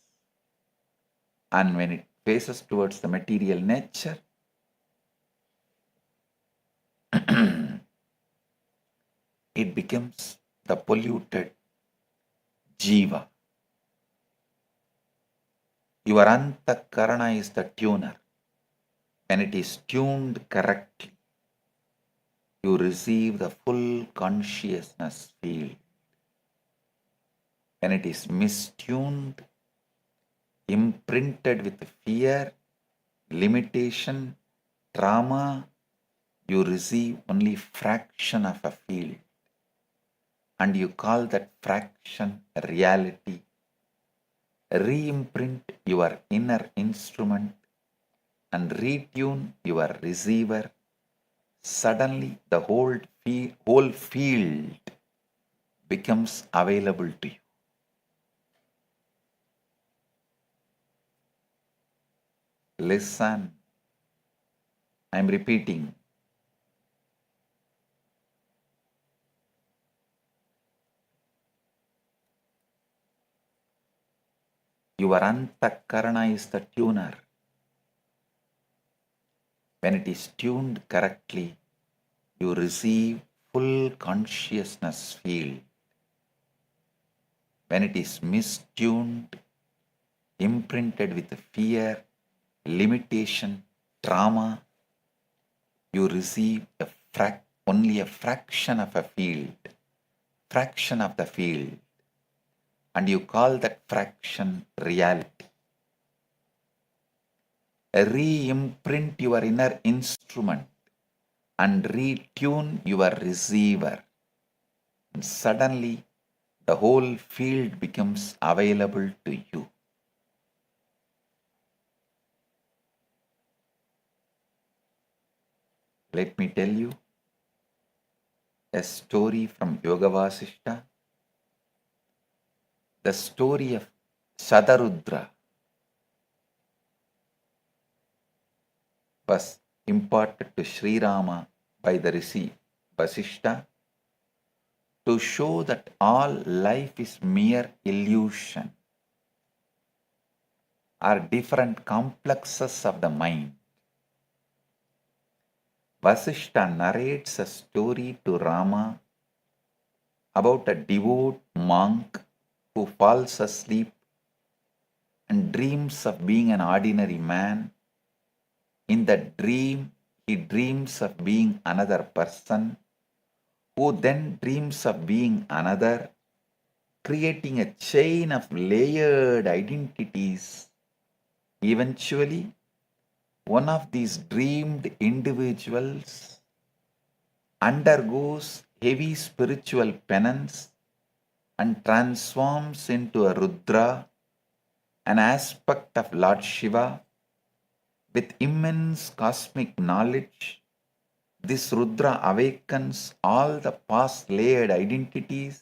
S11: and when it faces towards the material nature, it becomes the polluted jiva. Your antakarana is the tuner. When it is tuned correctly, you receive the full consciousness field. When it is mistuned, imprinted with fear, limitation, trauma, you receive only fraction of a field. And you call that fraction reality. Re-imprint your inner instrument and retune your receiver. Suddenly the whole field becomes available to you. Listen, I am repeating. Your antakarana is the tuner. When it is tuned correctly, you receive full consciousness field. When it is mistuned, imprinted with fear, limitation, trauma, you receive only a fraction of a field, fraction of the field, and you call that fraction reality. Re-imprint your inner instrument and retune your receiver. And suddenly, the whole field becomes available to you. Let me tell you a story from Yoga Vasishta, the story of Shatarudra was imparted to Sri Rama by the Rishi Vasishta to show that all life is mere illusion or different complexes of the mind. Vasishta narrates a story to Rama about a devout monk who falls asleep and dreams of being an ordinary man. In that dream, he dreams of being another person, who then dreams of being another, creating a chain of layered identities. Eventually, one of these dreamed individuals undergoes heavy spiritual penance and transforms into a Rudra, an aspect of Lord Shiva. With immense cosmic knowledge, this Rudra awakens all the past layered identities,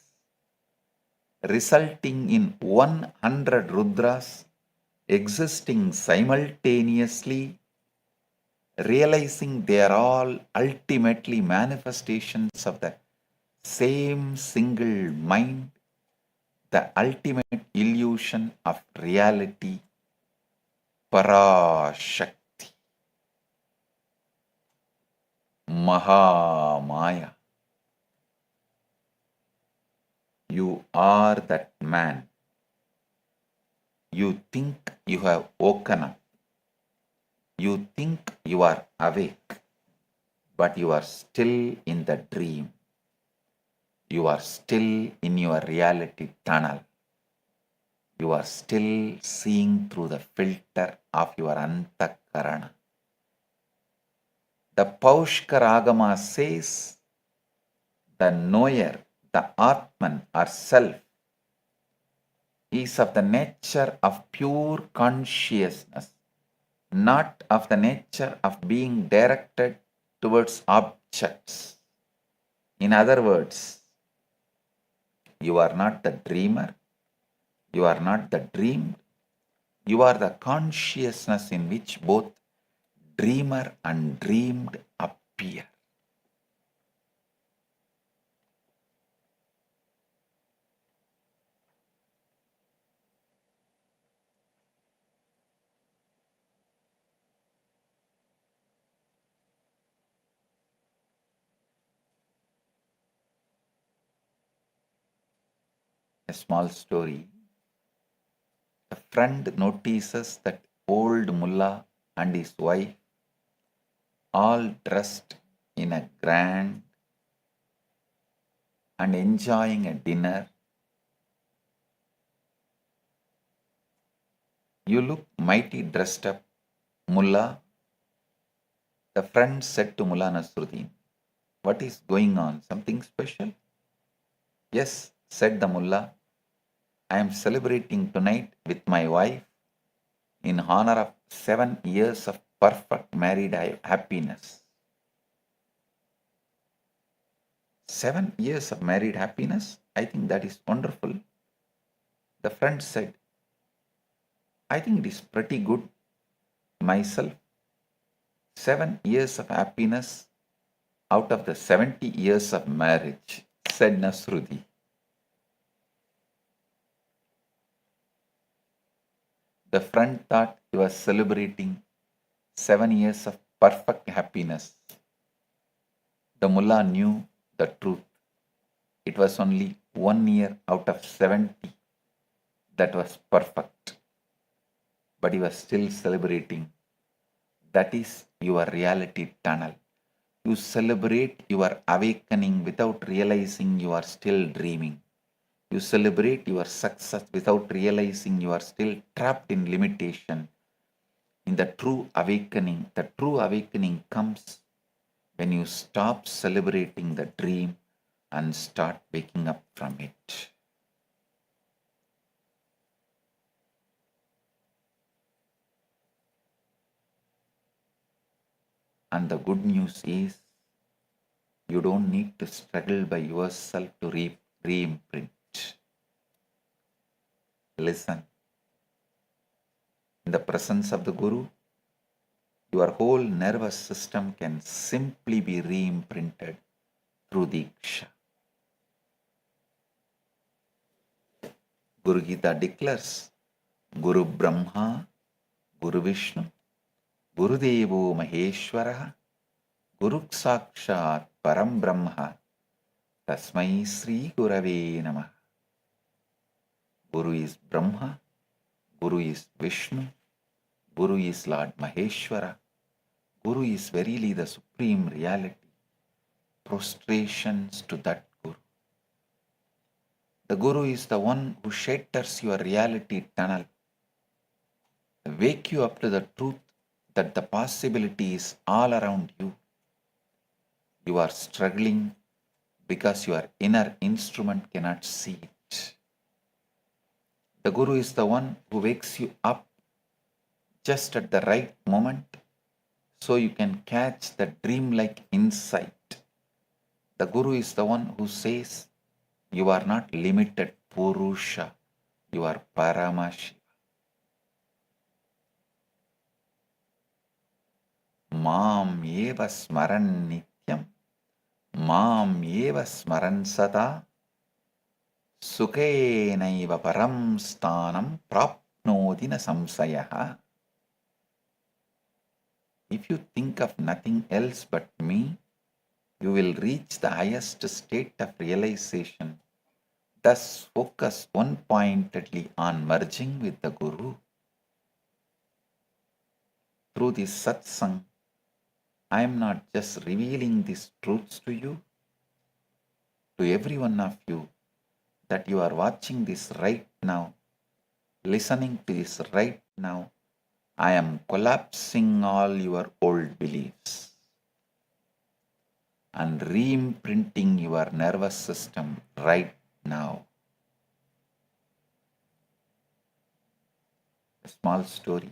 S11: resulting in 100 Rudras existing simultaneously, realizing they are all ultimately manifestations of the same single mind, the ultimate illusion of reality, Parashakti, Mahamaya. You are that man. You think you have woken up. You think you are awake, but you are still in the dream. You are still in your reality tunnel. You are still seeing through the filter of your antakarana. The Paushkara Agama says, the knower, the Atman or self, is of the nature of pure consciousness, not of the nature of being directed towards objects. In other words, you are not the dreamer, you are not the dreamed, you are the consciousness in which both dreamer and dreamed appear. A small story. A friend notices that old mullah and his wife, all dressed in a grand and enjoying a dinner. You look mighty dressed up, mullah. The friend said to Mullah Nasruddin, what is going on? Something special? Yes, said the mullah. I am celebrating tonight with my wife in honor of 7 years of perfect married happiness. 7 years of married happiness? I think that is wonderful. The friend said, I think it is pretty good myself. 7 years of happiness out of the 70 years of marriage, said Nasruddin. The friend thought he was celebrating 7 years of perfect happiness. The mullah knew the truth. It was only 1 year out of 70 that was perfect. But he was still celebrating. That is your reality tunnel. You celebrate your awakening without realizing you are still dreaming. You celebrate your success without realizing you are still trapped in limitation. In the true awakening comes when you stop celebrating the dream and start waking up from it. And the good news is, you don't need to struggle by yourself to re-imprint. Listen. In the presence of the Guru, your whole nervous system can simply be re-imprinted through Diksha. Guru Gita declares, Guru Brahma, Guru Vishnu, Guru Devo Maheshwara, Guru Sakshat Param Brahma, Tasmai Sri Gurave Namah. Guru is Brahma, Guru is Vishnu, Guru is Lord Maheshwara, Guru is verily the supreme reality. Prostrations to that Guru. The Guru is the one who shatters your reality tunnel, wake you up to the truth that the possibility is all around you. You are struggling because your inner instrument cannot see it. The Guru is the one who wakes you up just at the right moment so you can catch the dreamlike insight. The Guru is the one who says, you are not limited Purusha, you are Paramashiva. Mam eva smaran nityam, mam eva smaran sada, sukhenaiva param sthanam prapnoti na samsayaha. If you think of nothing else but me, you will reach the highest state of realization. Thus, focus one-pointedly on merging with the Guru. Through this Satsang, I am not just revealing these truths to you, to every one of you, that you are watching this right now, listening to this right now. I am collapsing all your old beliefs and re-imprinting your nervous system right now. A small story.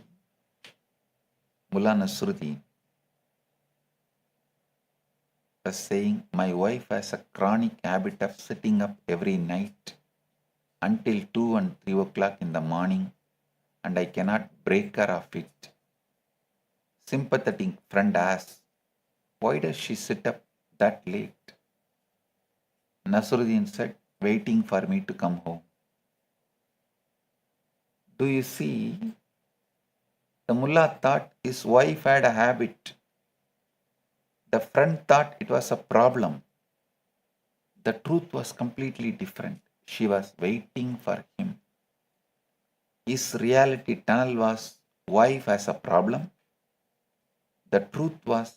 S11: Mullah Nasruddin was saying, my wife has a chronic habit of sitting up every night until 2 and 3 o'clock in the morning, and I cannot break her of it. Sympathetic friend asked, why does she sit up that late? Nasruddin said, waiting for me to come home. Do you see? The mullah thought his wife had a habit. The friend thought it was a problem. The truth was completely different. She was waiting for him. His reality tunnel was, wife has a problem. The truth was,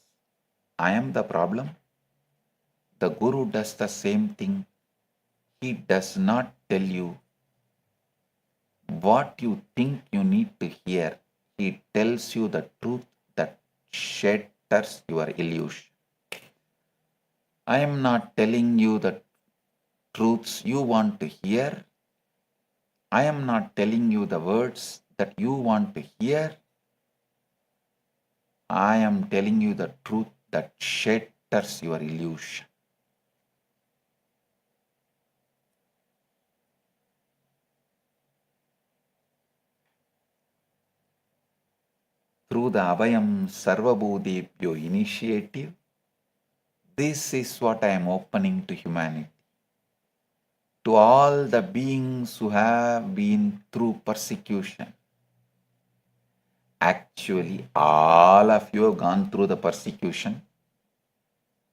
S11: I am the problem. The Guru does the same thing. He does not tell you what you think you need to hear. He tells you the truth that shatters your illusion. I am not telling you the truths you want to hear. I am not telling you the words that you want to hear. I am telling you the truth that shatters your illusion. Through the Abhayam Sarvabhutebhyo initiative, this is what I am opening to humanity. To all the beings who have been through persecution, Actually, all of you have gone through the persecution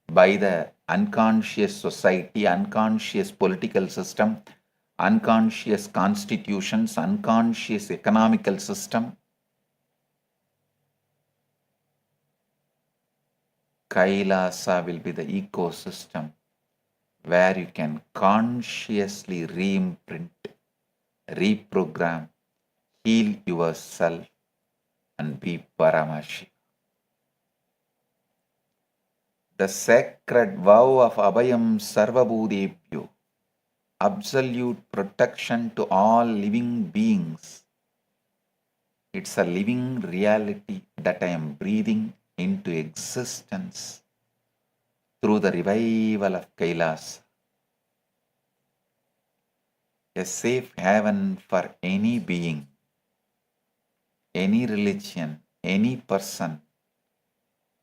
S11: by the unconscious society, unconscious political system, unconscious constitutions, unconscious economical system. Kailasa will be the ecosystem where you can consciously re-imprint, reprogram, heal yourself and be Paramashiva. The sacred vow of Abhayam Sarvabhutebhyo, absolute protection to all living beings. It's a living reality that I am breathing into existence through the revival of Kailas. A safe haven for any being, any religion, any person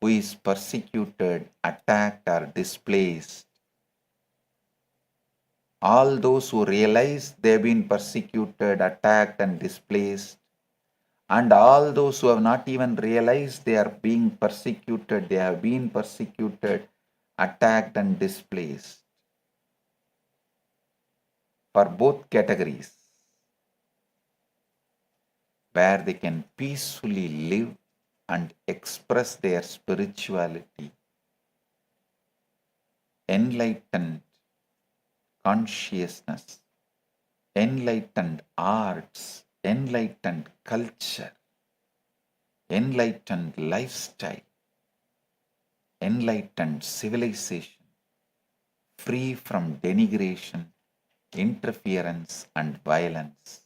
S11: who is persecuted, attacked, or displaced. All those who realize they've been persecuted, attacked, and displaced, and all those who have not even realized they are being persecuted, they have been persecuted, attacked, and displaced. For both categories, where they can peacefully live and express their spirituality, enlightened consciousness, enlightened arts, enlightened culture, enlightened lifestyle, enlightened civilization, free from denigration, interference, and violence.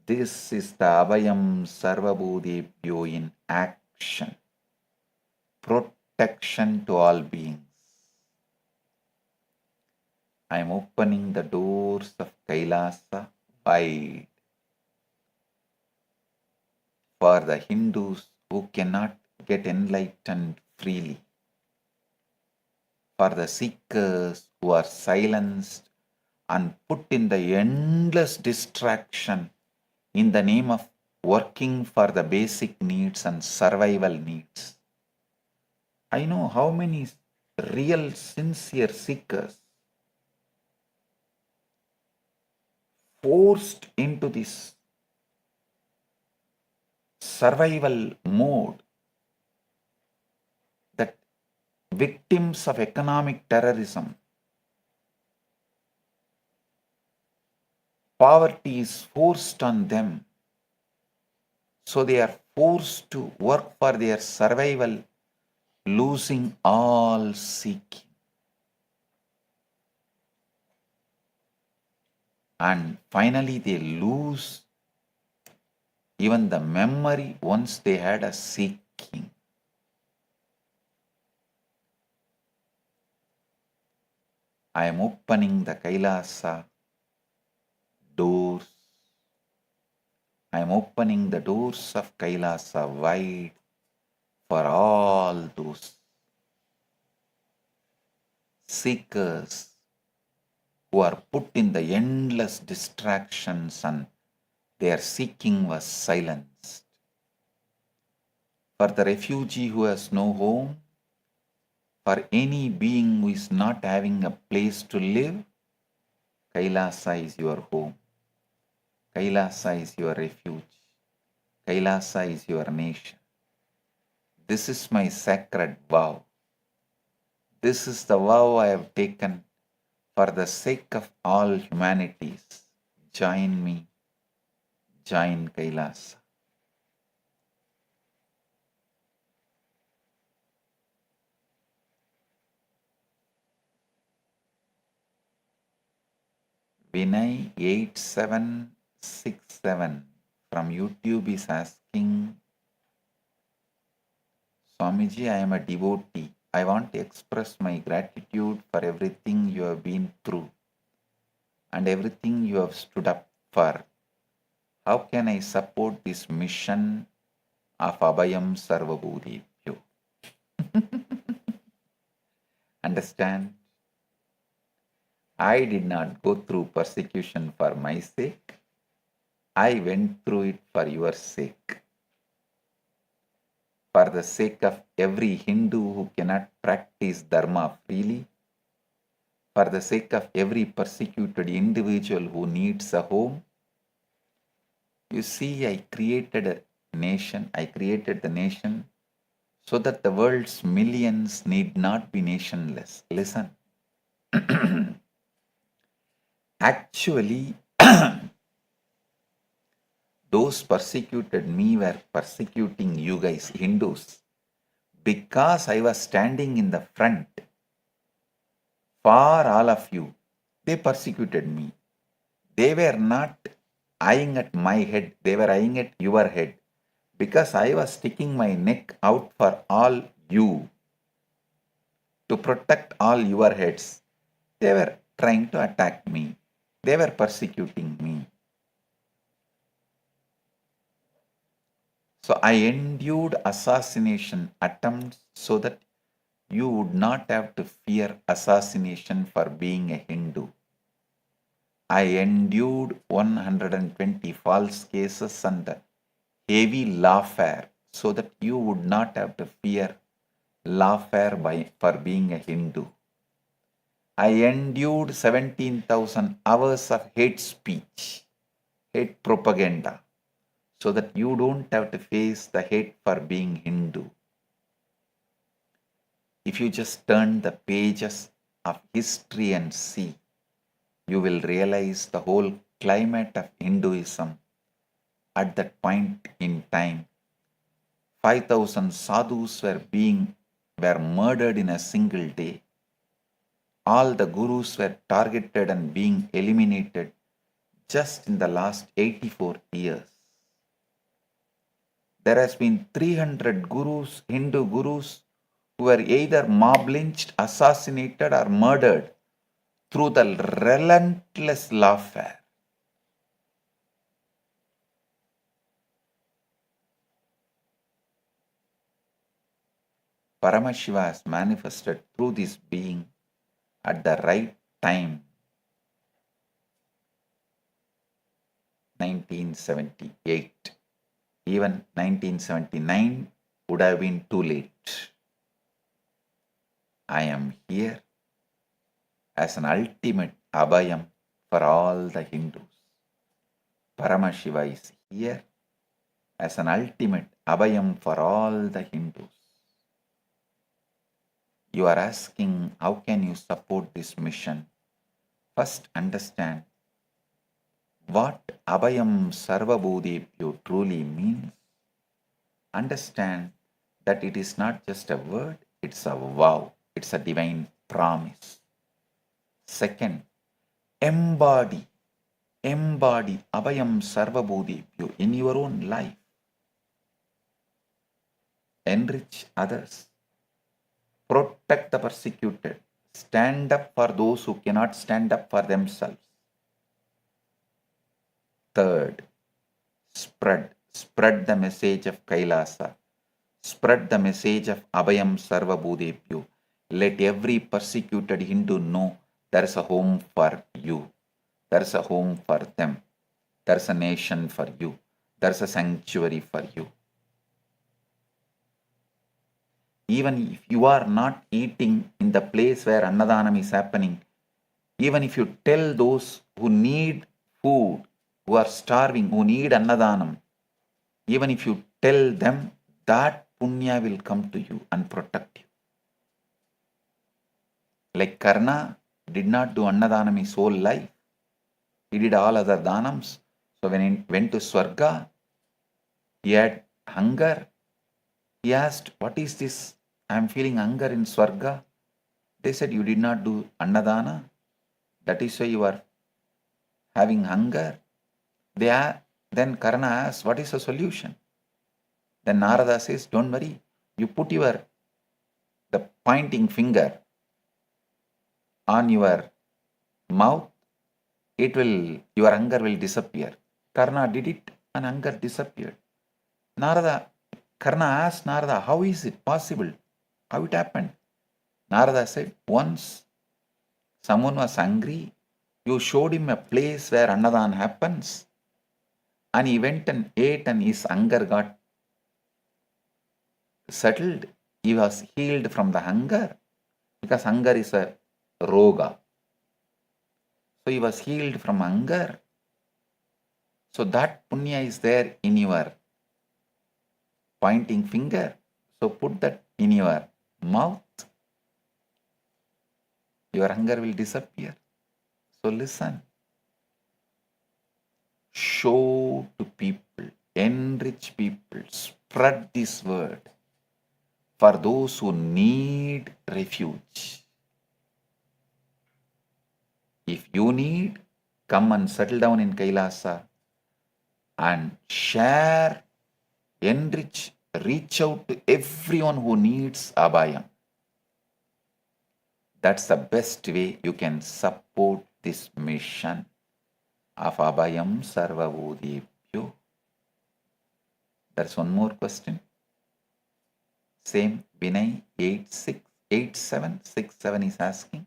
S11: This is the Abhayam Sarvabhutebhyo in action. Protection to all beings. I am opening the doors of Kailasa wide for the Hindus who cannot get enlightened freely, for the seekers who are silenced and put in the endless distraction in the name of working for the basic needs and survival needs. I know how many real sincere seekers forced into this survival mode, that victims of economic terrorism, poverty is forced on them, so they are forced to work for their survival, losing all seeking. And finally they lose even the memory once they had a seeking. I am opening the Kailasa doors. I am opening the doors of Kailasa wide for all those seekers who are put in the endless distractions and their seeking was silenced. For the refugee who has no home, for any being who is not having a place to live, Kailasa is your home. Kailasa is your refuge. Kailasa is your nation. This is my sacred vow. This is the vow I have taken for the sake of all humanities. Join me. Join Kailasa. Vinay 8767 from YouTube is asking, Swamiji, I am a devotee. I want to express my gratitude for everything you have been through and everything you have stood up for. How can I support this mission of Abhayam Sarvabhutebhyo? Understand? I did not go through persecution for my sake. I went through it for your sake. for the sake of every Hindu who cannot practice Dharma freely, for the sake of every persecuted individual who needs a home. You see, I created a nation, I created the nation so that the world's millions need not be nationless. Listen. Actually, those persecuted me were persecuting you guys, Hindus, because I was standing in the front for all of you. They persecuted me. They were not eyeing at my head, they were eyeing at your head. Because I was sticking my neck out for all you, to protect all your heads, they were trying to attack me. They were persecuting me. So I endured assassination attempts so that you would not have to fear assassination for being a Hindu. I endured 120 false cases and heavy lawfare so that you would not have to fear lawfare for being a Hindu. I endured 17,000 hours of hate speech, hate propaganda, so that you don't have to face the hate for being Hindu. If you just turn the pages of history and see, you will realize the whole climate of Hinduism at that point in time. 5,000 sadhus were murdered in a single day. All the gurus were targeted and being eliminated just in the last 84 years. There has been 300 gurus, Hindu gurus, who were either mob lynched, assassinated or murdered through the relentless lawfare. Paramashiva has manifested through this being at the right time. 1978. Even 1979 would have been too late. I am here as an ultimate Abhayam for all the Hindus. Paramashiva is here as an ultimate Abhayam for all the Hindus. You are asking, how can you support this mission? First, understand what Abhayam Sarvabhutebhyo truly means. Understand that it is not just a word, it's a vow, it's a divine promise. Second, embody Abhayam Sarvabhutebhyo in your own life. Enrich others. Protect the persecuted. Stand up for those who cannot stand up for themselves. Third, spread the message of Kailasa. Spread the message of Abhayam Sarvabhutebhyo. Let every persecuted Hindu know there is a home for you. There is a home for them. There is a nation for you. There is a sanctuary for you. Even if you are not eating in the place where Annadanam is happening, even if you tell those who need food, who are starving, who need Annadanam, even if you tell them, that punya will come to you and protect you. Like Karna did not do Annadanam his whole life. He did all other danams. So when he went to Swarga, he had hunger. He asked, what is this? I am feeling hunger in Swarga. They said, you did not do Annadana. That is why you are having hunger. Then Karna asks, what is the solution? Then Narada says, don't worry. You put the pointing finger on your mouth, your hunger will disappear. Karna did it and hunger disappeared. Karna asked Narada, how is it possible? How it happened? Narada said, once someone was hungry, you showed him a place where Annadan happens, and he went and ate and his hunger got settled. He was healed from the hunger, because hunger is a roga. So he was healed from hunger. So that punya is there in your pointing finger. So put that in your mouth. Your hunger will disappear. So listen. Show to people, enrich people, spread this word for those who need refuge. If you need, come and settle down in Kailasa and share, enrich, reach out to everyone who needs Abhayam. That's the best way you can support this mission of Abhayam Sarvabhutebhyo. There's one more question. Same Vinay 8767 is asking,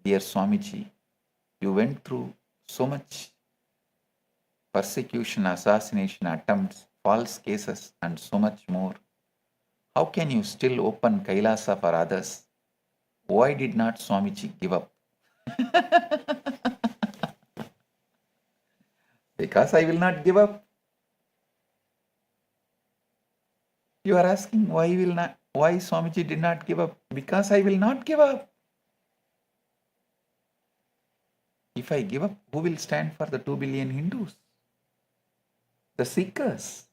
S11: Dear Swamiji, you went through so much persecution, assassination attempts, false cases, and so much more. How can you still open Kailasa for others? Why did not Swamiji give up? Because I will not give up. You are asking why Swamiji did not give up? Because I will not give up. If I give up, who will stand for the 2 billion Hindus? The seekers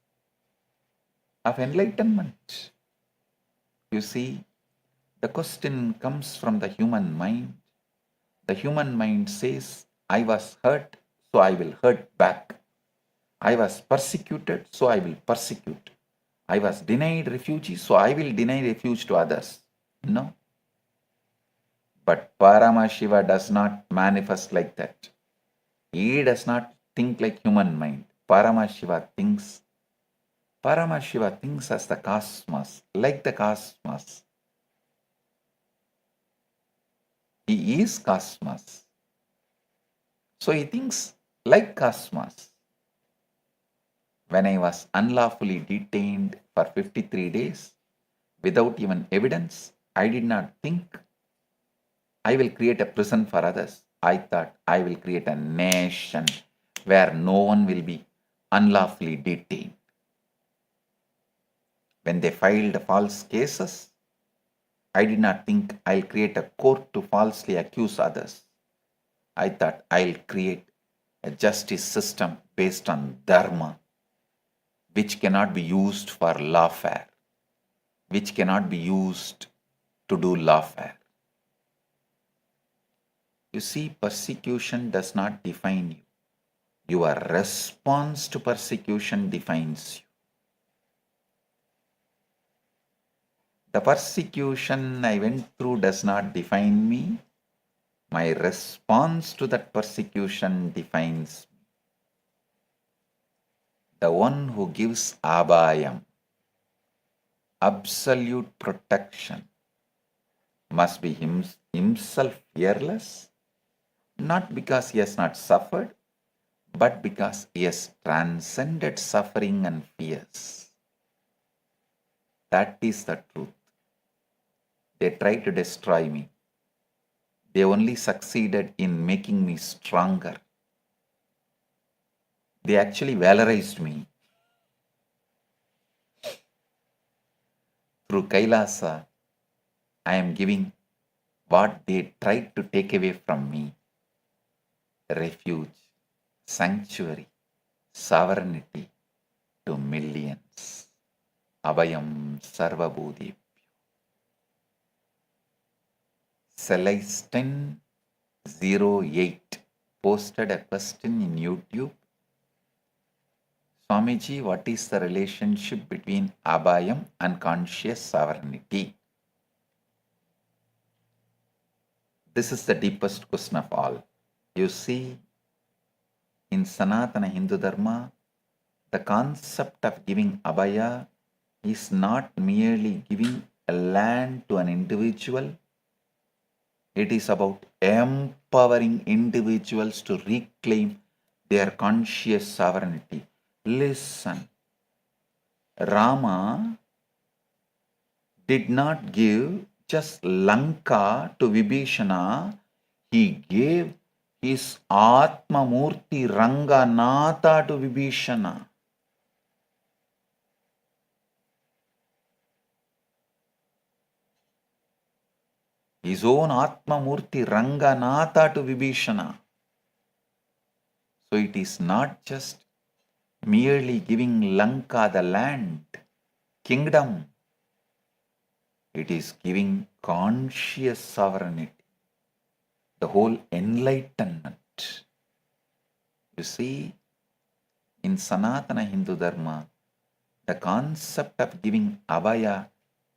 S11: of enlightenment. You see, the question comes from the human mind. The human mind says, I was hurt, so I will hurt back. I was persecuted, so I will persecute. I was denied refuge, so I will deny refuge to others. No. But Paramashiva does not manifest like that. He does not think like human mind. Paramashiva thinks as the cosmos, like the cosmos. He is cosmos. So he thinks like cosmos. When I was unlawfully detained for 53 days without even evidence, I did not think I will create a prison for others. I thought I will create a nation where no one will be unlawfully detained. When they filed false cases, I did not think I'll create a court to falsely accuse others. I thought I'll create a justice system based on dharma, which cannot be used for lawfare, which cannot be used to do lawfare. You see, persecution does not define you. Your response to persecution defines you. The persecution I went through does not define me. My response to that persecution defines me. The one who gives Abhayam, absolute protection, must be himself fearless, not because he has not suffered, but because he has transcended suffering and fears. That is the truth. They tried to destroy me. They only succeeded in making me stronger. They actually valorized me. Through Kailasa, I am giving what they tried to take away from me: refuge, sanctuary, sovereignty to millions. Abhayam Sarvabhutebhyo. Celestine08 posted a question in YouTube. Swamiji, what is the relationship between Abhayam and conscious sovereignty? This is the deepest question of all. You see, in Sanatana Hindu Dharma, the concept of giving Abhaya is not merely giving a land to an individual. It is about empowering individuals to reclaim their conscious sovereignty. Listen, Rama did not give just Lanka to Vibhishana, he gave his Atma Murti Ranganatha to Vibhishana. His own Atma Murti Ranganatha to Vibhishana. So it is not just merely giving Lanka the land, kingdom. It is giving conscious sovereignty, the whole enlightenment. You see, in Sanatana Hindu Dharma, the concept of giving Abhaya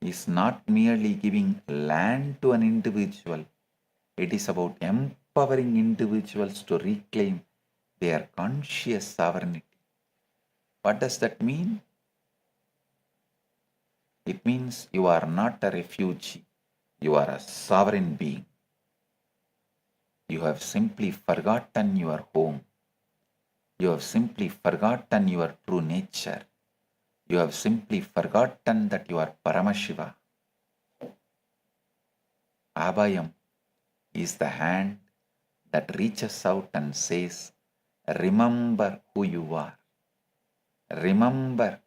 S11: is not merely giving land to an individual. It is about empowering individuals to reclaim their conscious sovereignty. What does that mean? It means you are not a refugee. You are a sovereign being. You have simply forgotten your home. You have simply forgotten your true nature. You have simply forgotten that you are Paramashiva. Abhayam is the hand that reaches out and says, remember who you are. Remember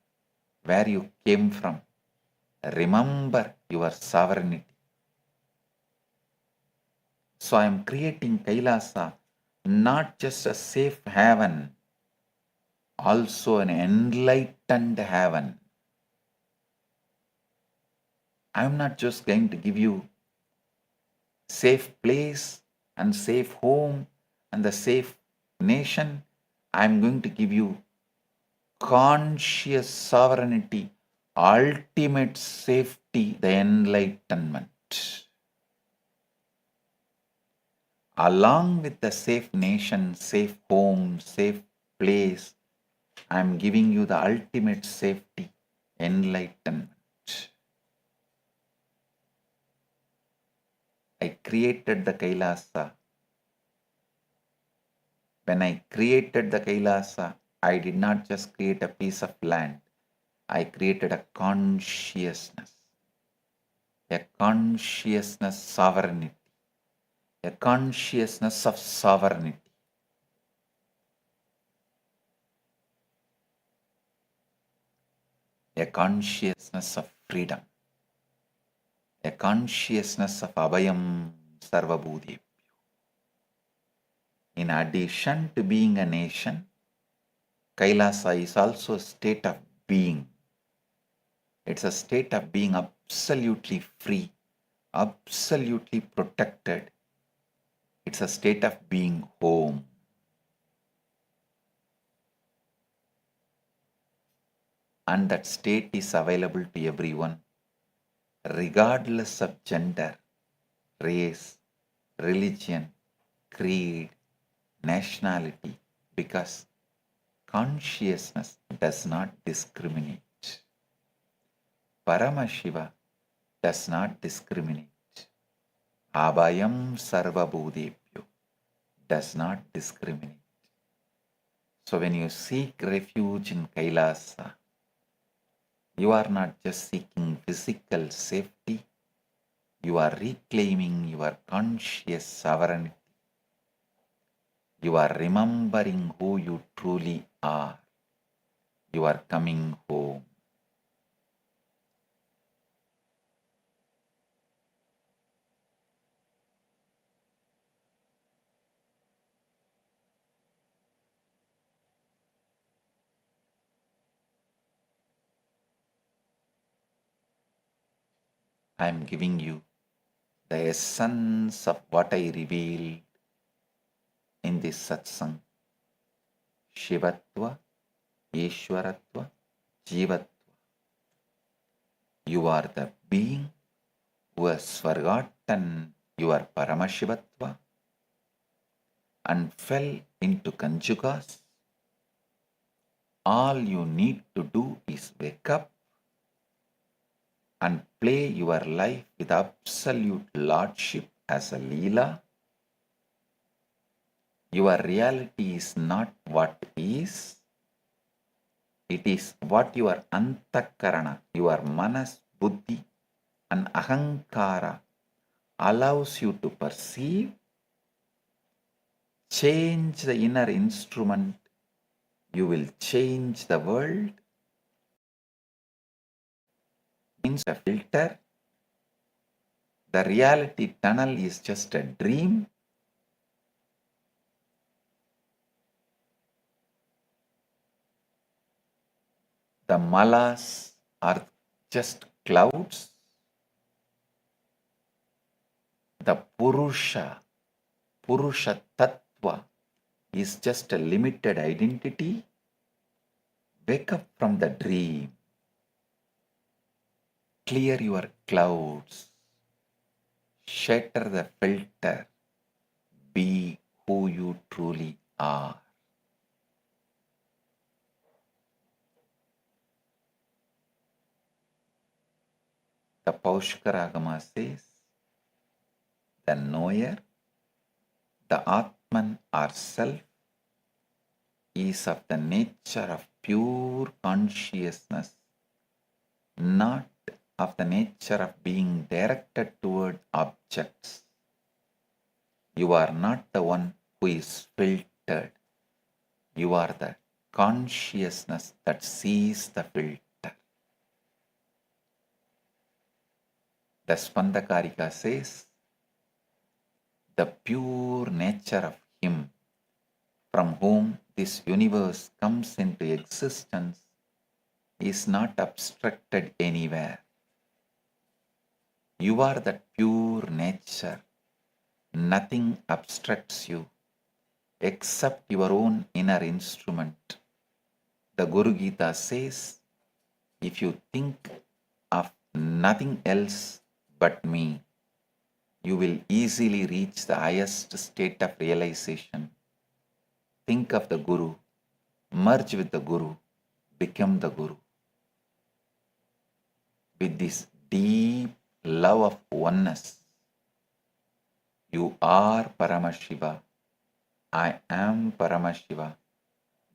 S11: where you came from. Remember your sovereignty. So I am creating Kailasa not just a safe haven, also an enlightened haven. I am not just going to give you safe place and safe home and the safe nation. I am going to give you conscious sovereignty, ultimate safety, the enlightenment. Along with the safe nation, safe home, safe place, I am giving you the ultimate safety, enlightenment. I created the Kailasa. When I created the Kailasa, I did not just create a piece of land. I created a consciousness sovereignty, a consciousness of sovereignty. A consciousness of freedom, a consciousness of Abhayam Sarvabhutebhyo. In addition to being a nation, Kailasa is also a state of being. It's a state of being absolutely free, absolutely protected. It's a state of being home. And that state is available to everyone, regardless of gender, race, religion, creed, nationality, because consciousness does not discriminate. Paramashiva does not discriminate. Abhayam Sarvabhutebhyo does not discriminate. So when you seek refuge in Kailasa, you are not just seeking physical safety, you are reclaiming your conscious sovereignty. You are remembering who you truly are. You are coming home. I am giving you the essence of what I revealed in this satsang. Shivatva, Ishwaratva, Jivatva. You are the being who has forgotten your Paramashivatva and fell into Kanjugas. All you need to do is wake up and play your life with absolute lordship as a Leela. Your reality is not what is. It is what your antakarana, your manas, buddhi, and ahankara allows you to perceive, change the inner instrument, you will change the world. Means a filter. The reality tunnel is just a dream. The malas are just clouds. The Purusha Tattva is just a limited identity. Wake up from the dream. Clear your clouds. Shatter the filter. Be who you truly are. The Paushkara Agama says, the knower, the Atman or self, is of the nature of pure consciousness, not of the nature of being directed toward objects. You are not the one who is filtered. You are the consciousness that sees the filter. The Spandakarika says, the pure nature of Him from whom this universe comes into existence is not abstracted anywhere. You are that pure nature. Nothing abstracts you except your own inner instrument. The Guru Gita says, if you think of nothing else but me, you will easily reach the highest state of realization. Think of the Guru, merge with the Guru, become the Guru. With this deep love of oneness, you are Paramashiva, I am Paramashiva.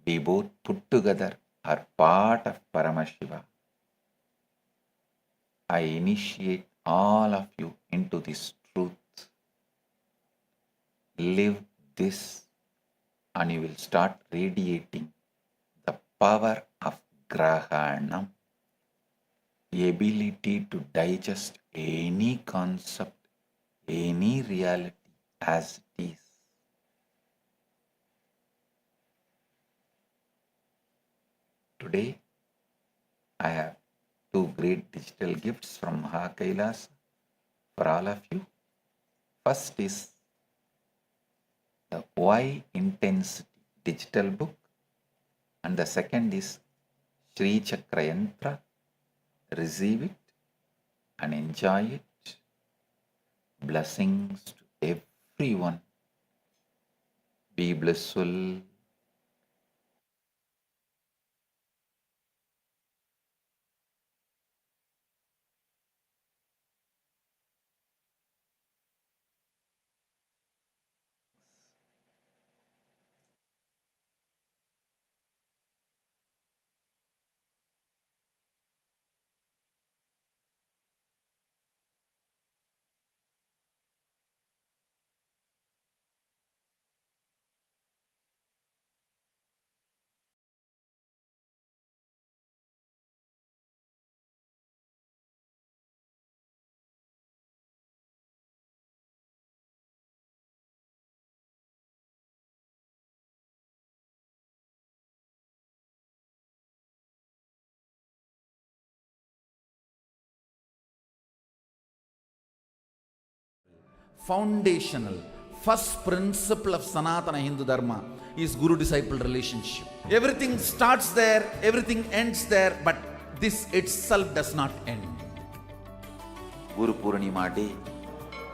S11: We both put together are part of Paramashiva. I initiate all of you into this truth. Live this and you will start radiating the power of Grahanam, the ability to digest any concept, any reality as it is. Today, I have two great digital gifts from Mahakailas for all of you. First is the Why Intensity digital book, and the second is Sri Chakra Yantra. Receive it and enjoy it. Blessings to everyone. Be blissful.
S12: Foundational, first principle of Sanatana Hindu Dharma is Guru-disciple relationship. Everything starts there, everything ends there, but this itself does not end.
S11: Guru Purnima Day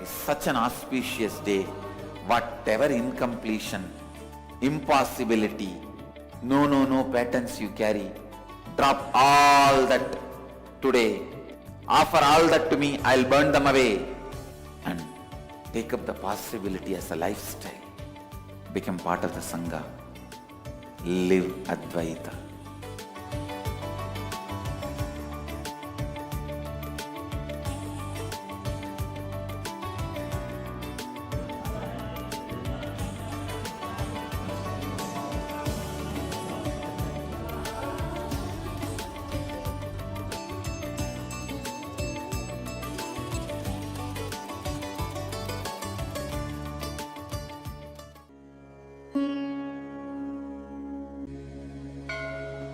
S11: is such an auspicious day. Whatever incompletion, impossibility, no patterns you carry, drop all that today. Offer all that to me, I'll burn them away. And take up the possibility as a lifestyle. Become part of the Sangha. Live Advaita.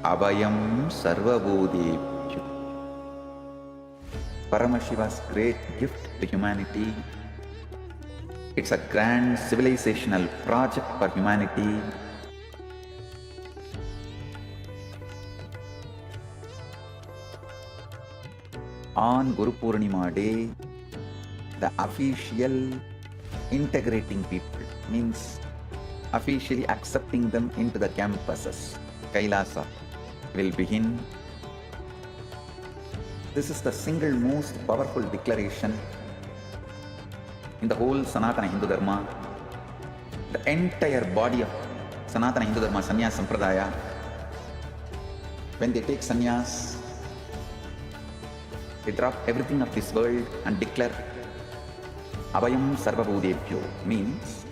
S11: Abhayam Sarvabhutebhyo. Paramashiva's great gift to humanity. It's a grand civilizational project for humanity. On Guru Purnima Day, the official integrating people means officially accepting them into the campuses, Kailasa, will begin. This is the single most powerful declaration in the whole Sanatana Hindu Dharma. The entire body of Sanatana Hindu Dharma, Sannyas Sampradaya, when they take sannyas, they drop everything of this world and declare Abhayam Sarvabhutebhyo, means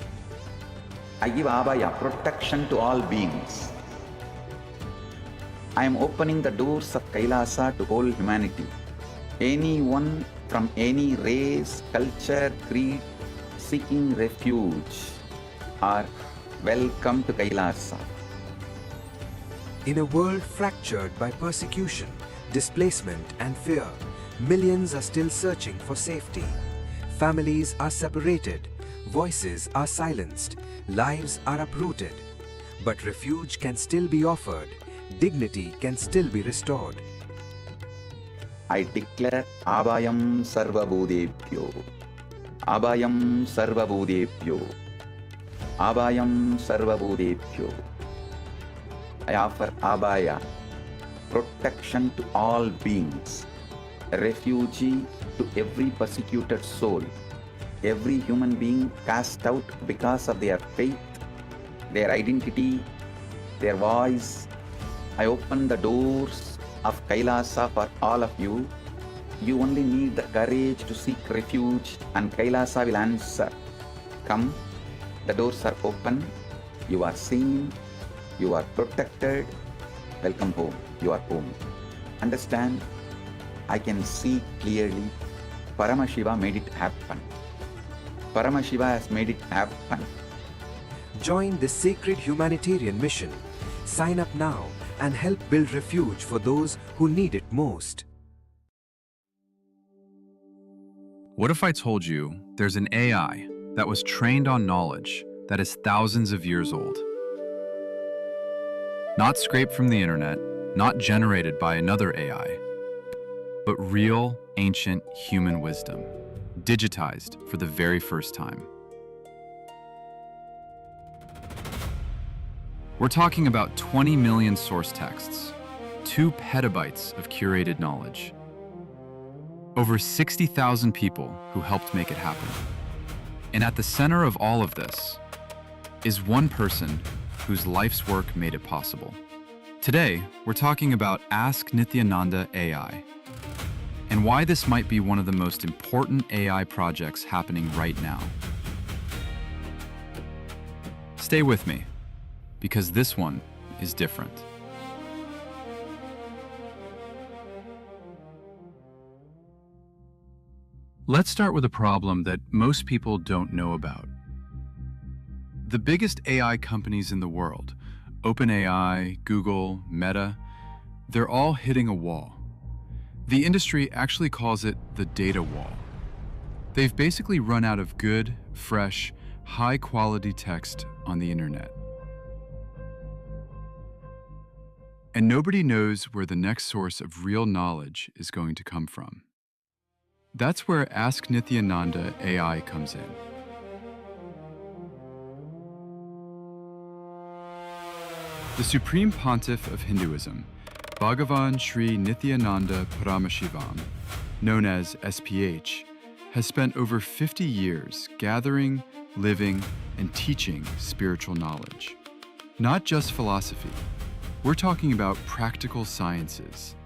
S11: I give Abhaya, protection to all beings. I am opening the doors of Kailasa to whole humanity. Anyone from any race, culture, creed, seeking refuge are welcome to Kailasa.
S13: In a world fractured by persecution, displacement and fear, millions are still searching for safety. Families are separated, voices are silenced, lives are uprooted. But refuge can still be offered, dignity can still be restored.
S11: I declare Abhayam Sarvabhutebhyo. Abhayam Sarvabhutebhyo. Abhayam Sarvabhutebhyo. I offer Abhaya, protection to all beings, refugee to every persecuted soul, every human being cast out because of their faith, their identity, their voice. I open the doors of Kailasa for all of you. You only need the courage to seek refuge and Kailasa will answer. Come, the doors are open, you are seen, you are protected. Welcome home, you are home. Understand, I can see clearly, Paramashiva made it happen. Paramashiva has made it happen.
S13: Join this sacred humanitarian mission. Sign up now and help build refuge for those who need it most.
S14: What if I told you there's an AI that was trained on knowledge that is thousands of years old? Not scraped from the internet, not generated by another AI, but real, ancient human wisdom, digitized for the very first time. We're talking about 20 million source texts, 2 petabytes of curated knowledge, over 60,000 people who helped make it happen. And at the center of all of this is one person whose life's work made it possible. Today, we're talking about Ask Nithyananda AI, and why this might be one of the most important AI projects happening right now. Stay with me, because this one is different. Let's start with a problem that most people don't know about. The biggest AI companies in the world, OpenAI, Google, Meta, they're all hitting a wall. The industry actually calls it the data wall. They've basically run out of good, fresh, high-quality text on the internet. And nobody knows where the next source of real knowledge is going to come from. That's where Ask Nithyananda AI comes in. The Supreme Pontiff of Hinduism, Bhagavan Sri Nithyananda Paramashhivam, known as SPH, has spent over 50 years gathering, living, and teaching spiritual knowledge. Not just philosophy. We're talking about practical sciences,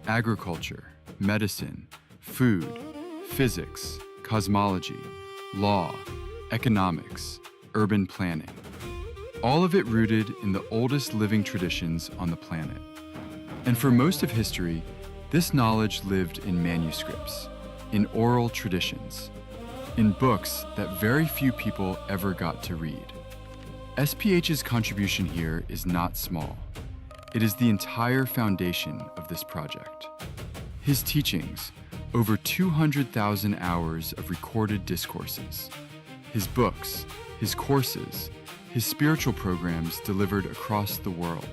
S14: agriculture, medicine, food, physics, cosmology, law, economics, urban planning. All of it rooted in the oldest living traditions on the planet. And for most of history, this knowledge lived in manuscripts, in oral traditions, in books that very few people ever got to read. SPH's contribution here is not small. It is the entire foundation of this project. His teachings, over 200,000 hours of recorded discourses, his books, his courses, his spiritual programs delivered across the world,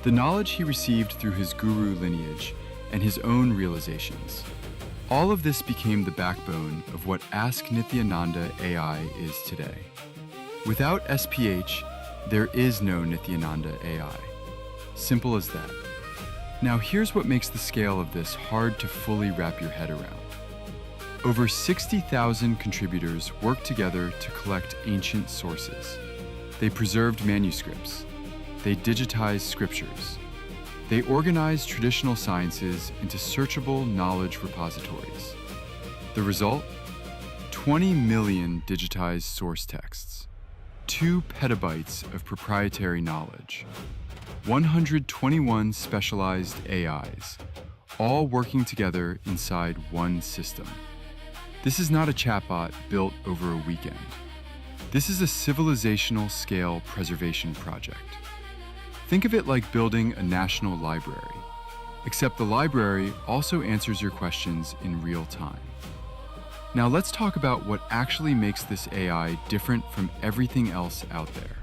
S14: the knowledge he received through his guru lineage, and his own realizations. All of this became the backbone of what Ask Nithyananda AI is today. Without SPH, there is no Nithyananda AI. Simple as that. Now here's what makes the scale of this hard to fully wrap your head around. Over 60,000 contributors worked together to collect ancient sources. They preserved manuscripts. They digitized scriptures. They organized traditional sciences into searchable knowledge repositories. The result? 20 million digitized source texts, 2 petabytes of proprietary knowledge, 121 specialized AIs, all working together inside one system. This is not a chatbot built over a weekend. This is a civilizational scale preservation project. Think of it like building a national library, except the library also answers your questions in real time. Now let's talk about what actually makes this AI different from everything else out there.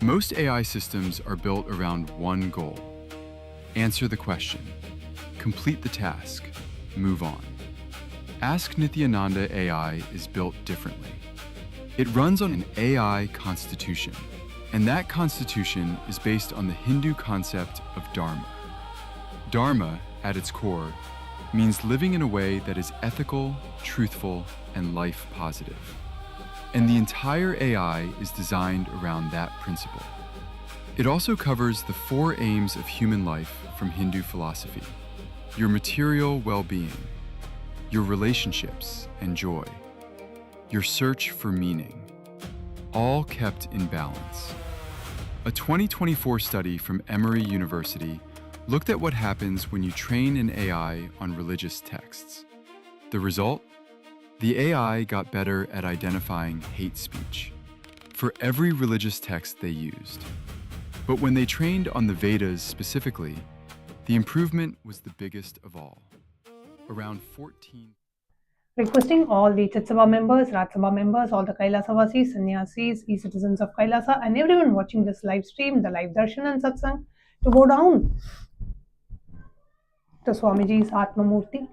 S14: Most AI systems are built around one goal: answer the question, complete the task, move on. Ask Nithyananda AI is built differently. It runs on an AI constitution, and that constitution is based on the Hindu concept of Dharma. Dharma, at its core, means living in a way that is ethical, truthful, and life positive. And the entire AI is designed around that principle. It also covers the 4 aims of human life from Hindu philosophy: your material well-being, your relationships and joy, your search for meaning, all kept in balance. A 2024 study from Emory University looked at what happens when you train an AI on religious texts. The result? The AI got better at identifying hate speech for every religious text they used. But when they trained on the Vedas specifically, the improvement was the biggest of all. Around 14.
S1: Requesting all the Chitsabha members, Rajsabha members, all the Kailasa-vasis, Sannyasis, e-citizens of Kailasa, and everyone watching this live stream, the live Darshan and Satsang, to go down to Swamiji's Atma Murti.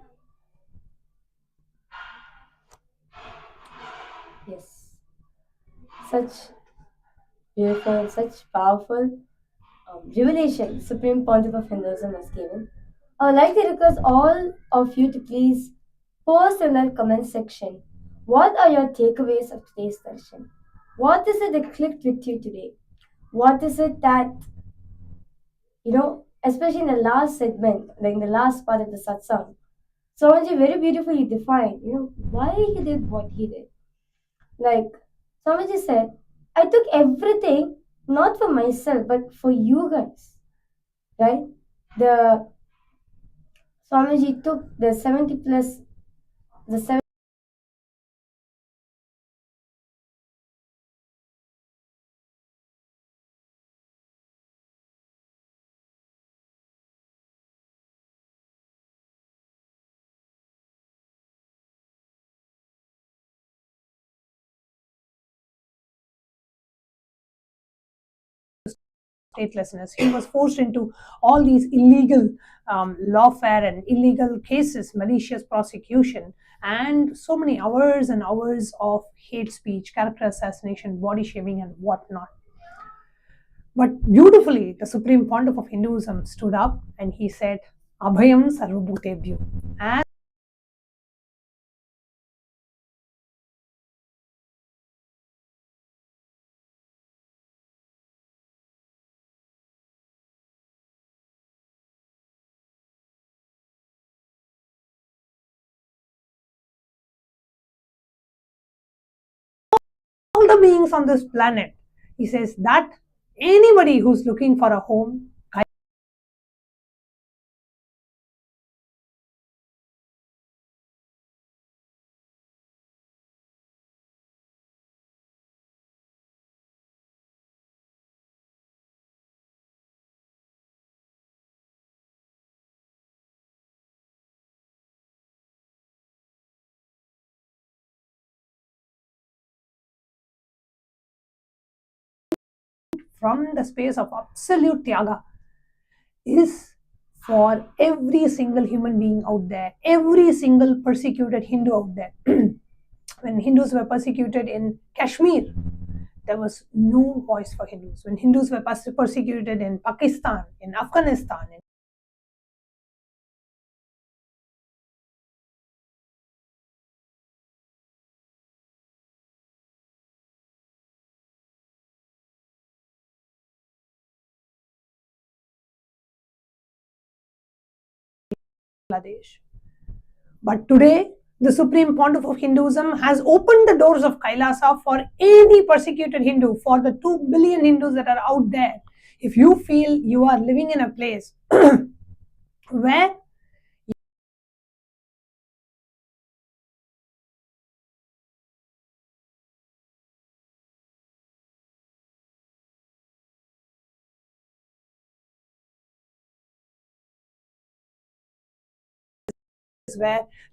S2: Yes. Such beautiful, such powerful revelation Supreme Pontiff of Hinduism has given. I would like to request all of you to please post in the comment section. What are your takeaways of today's darshan? What is it that clicked with you today? What is it that, especially in the last segment, like in the last part of the satsang, Swamiji very beautifully defined, why he did what he did. Like Swamiji said, I took everything not for myself, but for you guys, right? The Swamiji took the 70 plus, the 70
S1: statelessness. He was forced into all these illegal lawfare and illegal cases, malicious prosecution, and so many hours and hours of hate speech, character assassination, body shaming, and whatnot. But beautifully, the Supreme Pontiff of Hinduism stood up and he said, Abhayam Sarvabhutebhyo. And all the beings on this planet, he says that anybody who's looking for a home, from the space of absolute Tyaga is for every single human being out there, every single persecuted Hindu out there. When Hindus were persecuted in Kashmir, there was no voice for Hindus. When Hindus were persecuted in Pakistan, in Afghanistan, in Bangladesh. But today, the Supreme Pontiff of Hinduism has opened the doors of Kailasa for any persecuted Hindu, for the 2 billion Hindus that are out there. If you feel you are living in a place where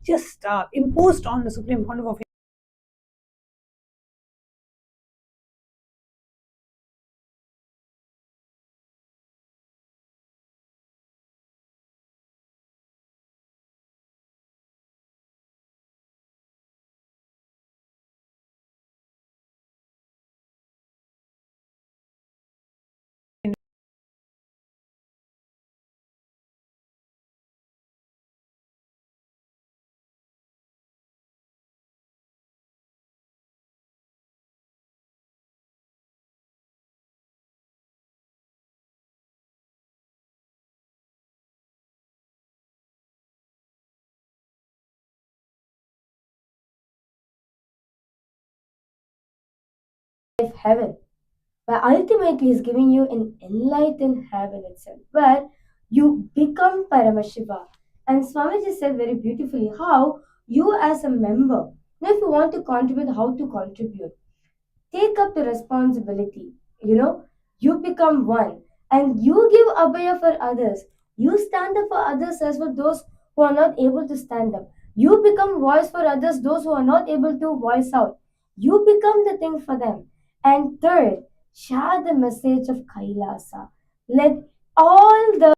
S1: just imposed on the Supreme Pontiff of
S2: heaven, but ultimately he's giving you an enlightened heaven itself, where you become Paramashiva. And Swamiji said very beautifully how you as a member, now if you want to contribute, how to contribute. Take up the responsibility, you become one and you give Abhaya for others. You stand up for others as well, those who are not able to stand up. You become voice for others, those who are not able to voice out. You become the thing for them. And third, share the message of Kailasa. Let all the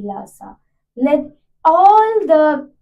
S2: Kailasa. Let all the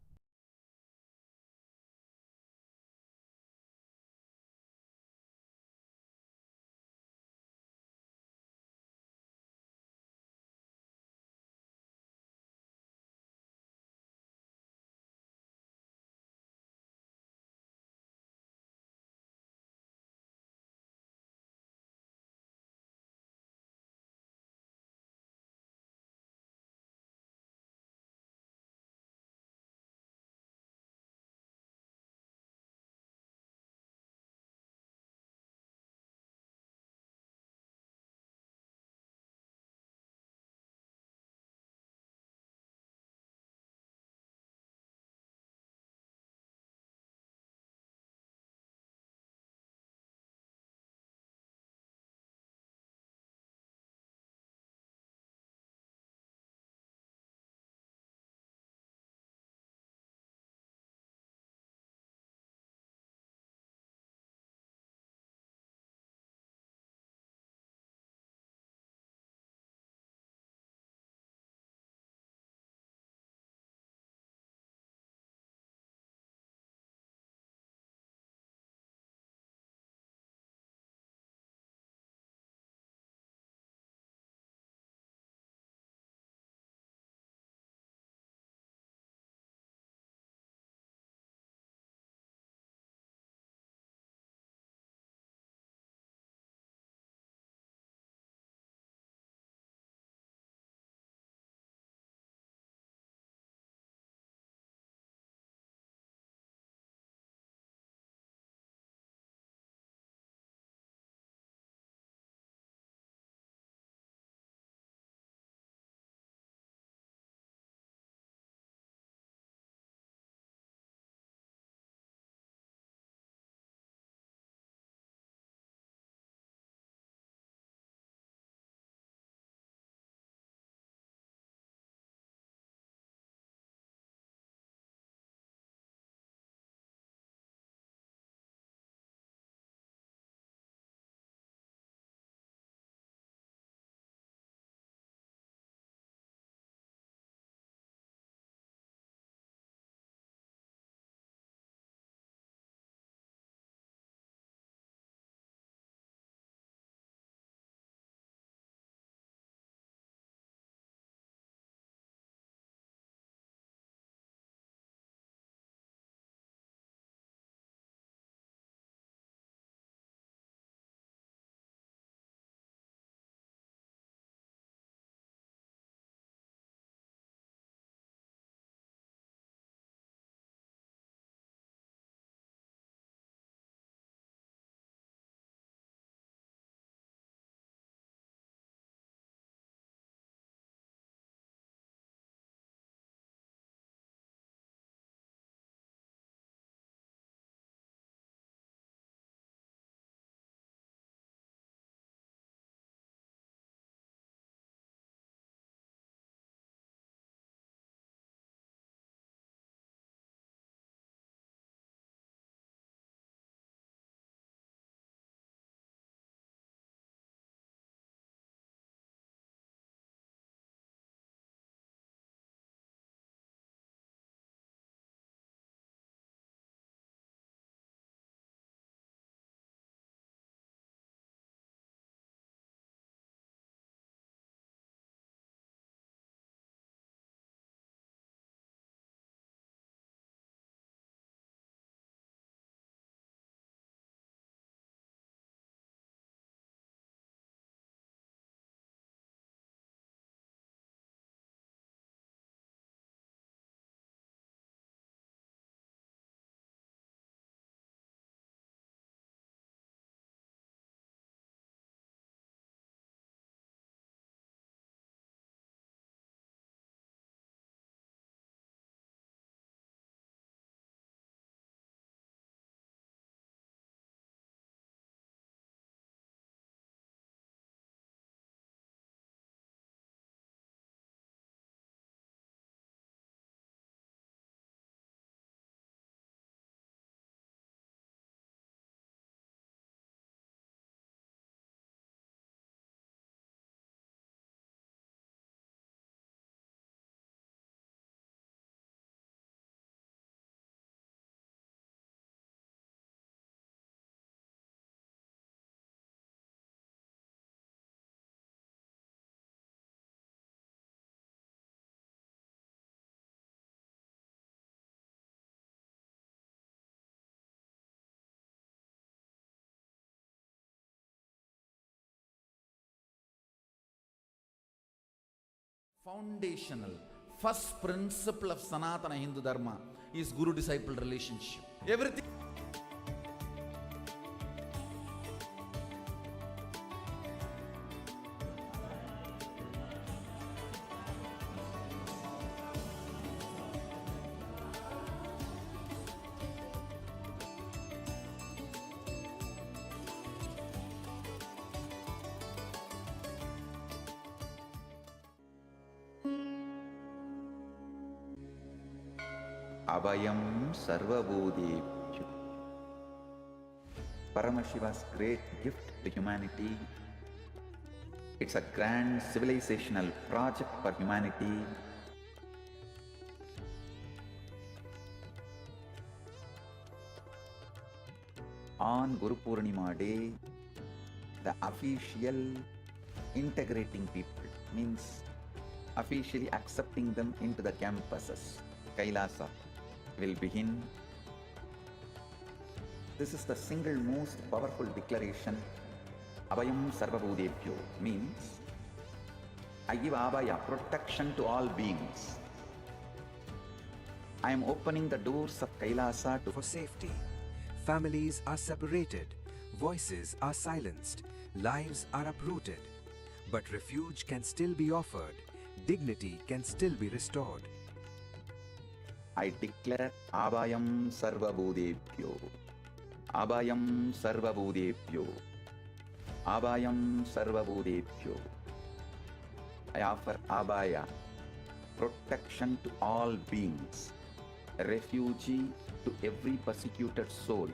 S12: Foundational, first principle of Sanatana Hindu Dharma is Guru-disciple relationship. Everything.
S11: Abhayam Sarvabhutebhyo. Paramashiva's great gift to humanity. It's a grand civilizational project for humanity. On Guru Purnima Day, the official integrating people means officially accepting them into the campuses, Kailasa, will begin. This is the single most powerful declaration. Abhayam Sarvabhutebhyo means I give Abhaya, protection to all beings. I am opening the doors of Kailasa
S13: for safety. Families are separated, voices are silenced, lives are uprooted. But refuge can still be offered, dignity can still be restored.
S11: I declare Abhayam Sarvabhutebhyo. Abhayam Sarvabhutebhyo. Abhayam Sarvabhutebhyo. I offer Abhaya, protection to all beings, refugee to every persecuted soul,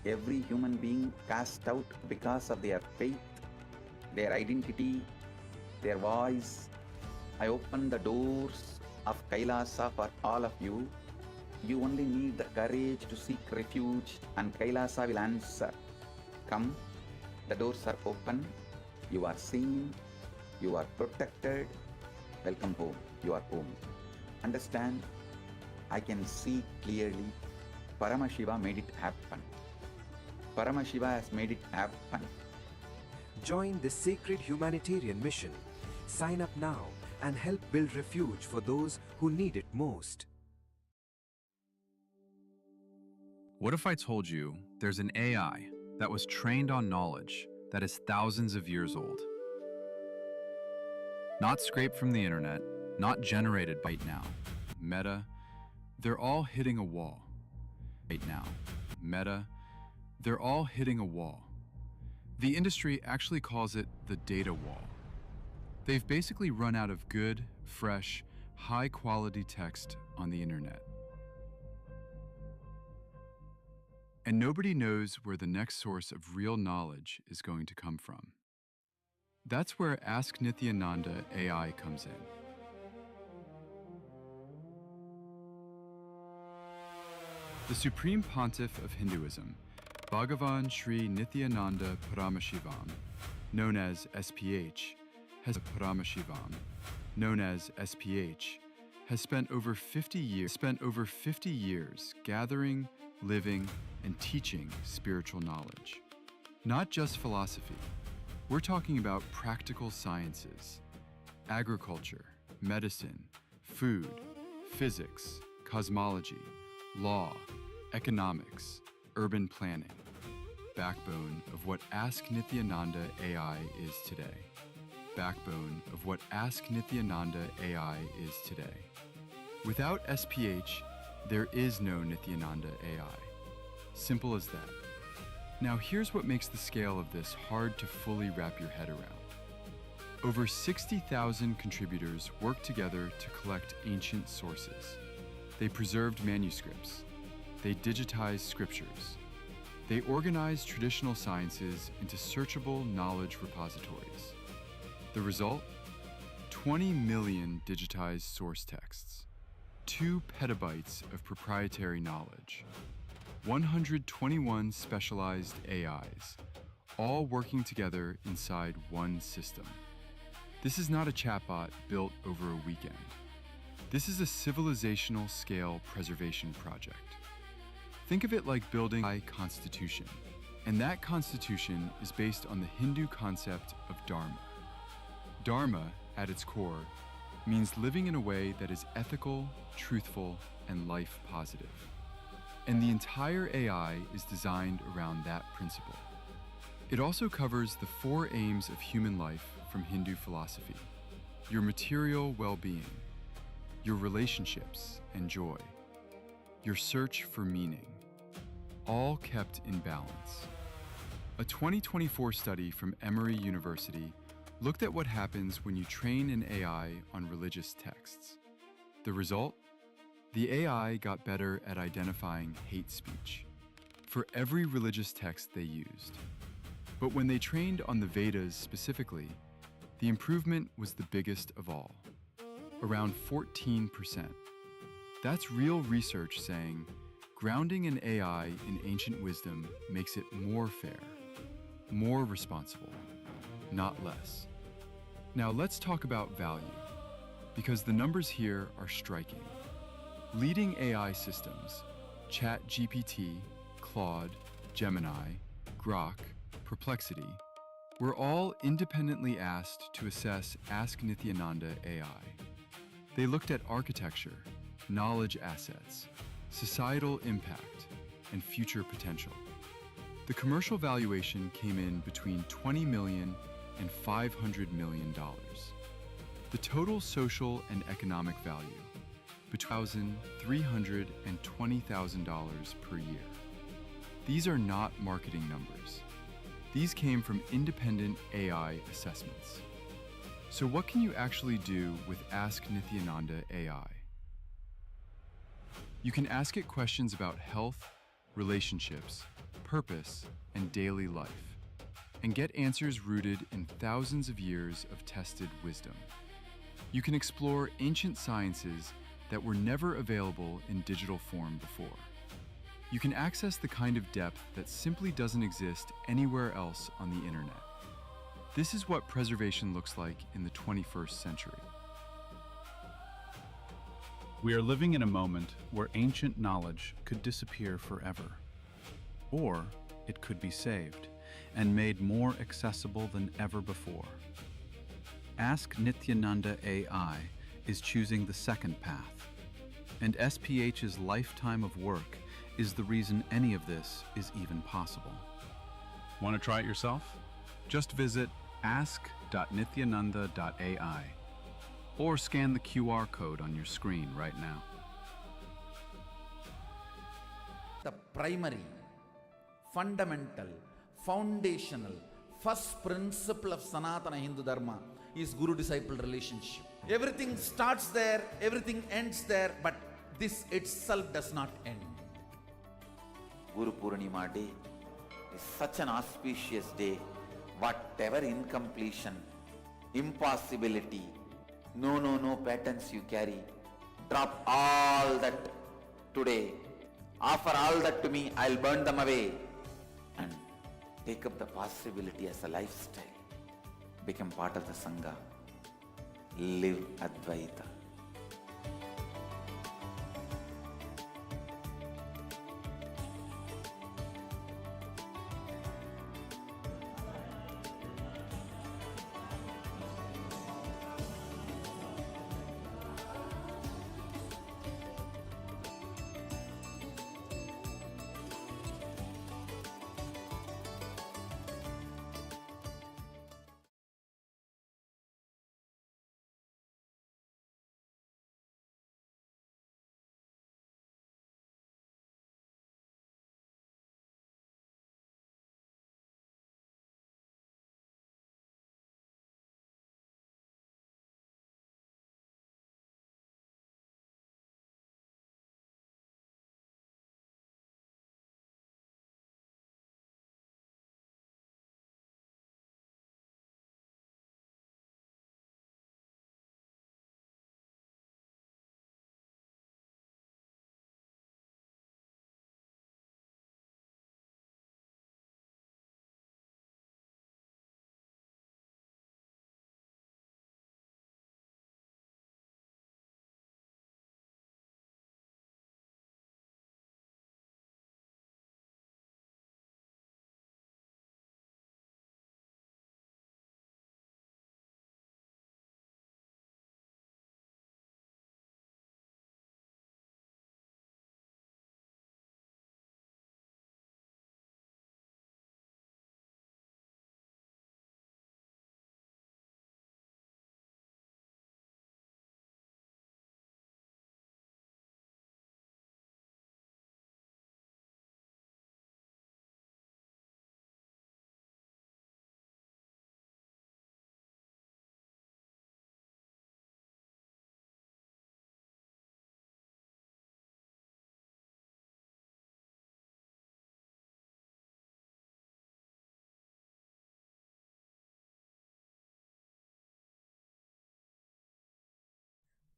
S11: every human being cast out because of their faith, their identity, their voice. I open the doors of Kailasa for all of you. You only need the courage to seek refuge and Kailasa will answer. Come, the doors are open, you are seen, you are protected. Welcome home, you are home. Understand? I can see clearly. Paramashiva made it happen. Paramashiva has made it happen.
S13: Join this sacred humanitarian mission. Sign up now and help build refuge for those who need it most.
S14: What if I told you there's an AI that was trained on knowledge that is thousands of years old? Not scraped from the internet, not generated right now. Meta, they're all hitting a wall. Right now. Meta, they're all hitting a wall. The industry actually calls it the data wall. They've basically run out of good, fresh, high-quality text on the internet. And nobody knows where the next source of real knowledge is going to come from. That's where Ask Nithyananda AI comes in. The Supreme Pontiff of Hinduism, Bhagavan Sri Nithyananda Paramashivām, known as SPH, has spent over 50 years gathering, living, and teaching spiritual knowledge. Not just philosophy. We're talking about practical sciences, agriculture, medicine, food, physics, cosmology, law, economics, urban planning. Backbone of what Ask Nithyananda AI is today. Backbone of what Ask Nithyananda AI is today. Without SPH, there is no Nithyananda AI. Simple as that. Now here's what makes the scale of this hard to fully wrap your head around. Over 60,000 contributors worked together to collect ancient sources. They preserved manuscripts. They digitized scriptures. They organized traditional sciences into searchable knowledge repositories. The result? 20 million digitized source texts, 2 petabytes of proprietary knowledge, 121 specialized AIs, all working together inside one system. This is not a chatbot built over a weekend. This is a civilizational scale preservation project. Think of it like building a constitution, and that constitution is based on the Hindu concept of Dharma. Dharma, at its core, means living in a way that is ethical, truthful, and life positive. And the entire AI is designed around that principle. It also covers the 4 aims of human life from Hindu philosophy: your material well-being, your relationships and joy, your search for meaning, all kept in balance. A 2024 study from Emory University looked at what happens when you train an AI on religious texts. The result? The AI got better at identifying hate speech for every religious text they used. But when they trained on the Vedas specifically, the improvement was the biggest of all, around 14%. That's real research saying grounding an AI in ancient wisdom makes it more fair, more responsible, not less. Now let's talk about value, because the numbers here are striking. Leading AI systems, ChatGPT, Claude, Gemini, Grok, Perplexity, were all independently asked to assess Ask Nithyananda AI. They looked at architecture, knowledge assets, societal impact, and future potential. The commercial valuation came in between $20 million and $500 million. The total social and economic value, between $1,300 and $20,000 per year. These are not marketing numbers. These came from independent AI assessments. So what can you actually do with Ask Nithyananda AI? You can ask it questions about health, relationships, purpose, and daily life, and get answers rooted in thousands of years of tested wisdom. You can explore ancient sciences that were never available in digital form before. You can access the kind of depth that simply doesn't exist anywhere else on the internet. This is what preservation looks like in the 21st century.
S15: We are living in a moment where ancient knowledge could disappear forever, or it could be saved and made more accessible than ever before. Ask Nithyananda AI is choosing the second path, and SPH's lifetime of work is the reason any of this is even possible. Want to try it yourself? Just visit ask.nithyananda.ai or scan the QR code on your screen right now.
S12: The primary, fundamental, foundational, first principle of Sanatana Hindu Dharma is Guru-disciple relationship. Everything starts there, everything ends there, but this itself does not end.
S11: Guru Purnima day is such an auspicious day. Whatever incompletion, impossibility, no patterns you carry, drop all that today. Offer all that to me, I'll burn them away. And take up the possibility as a lifestyle. Become part of the Sangha. Live Advaita.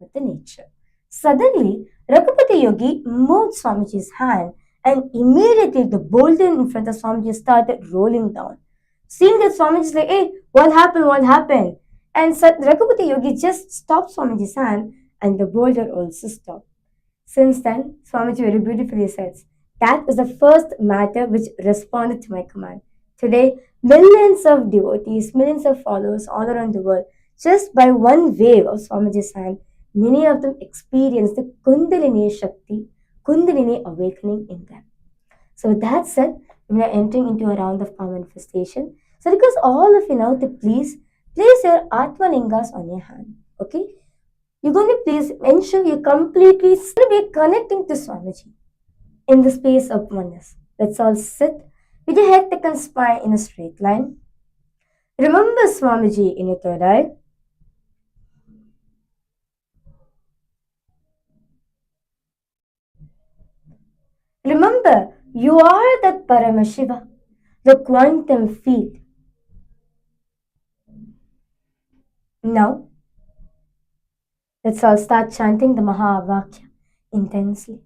S2: with the nature. Suddenly, Raghupati Yogi moved Swamiji's hand, and immediately the boulder in front of Swamiji started rolling down. Seeing that, Swamiji's like, "Hey, what happened? What happened?" And Raghupati Yogi just stopped Swamiji's hand, and the boulder also stopped. Since then, Swamiji very beautifully says, that is the first matter which responded to my command. Today, millions of devotees, millions of followers all around the world, just by one wave of Swamiji's hand, many of them experience the Kundalini Shakti, Kundalini awakening in them. So with that said, we are entering into a round of power manifestation. So because all of you now to please place your Atma Lingas on your hand. Okay? You're going to please ensure you completely be connecting to Swamiji in the space of oneness. Let's all sit with your head, neck, and spine in a straight line. Remember Swamiji in your third eye. Remember, you are that Paramashiva, the quantum field. Now, let's all start chanting the Mahavakya intensely.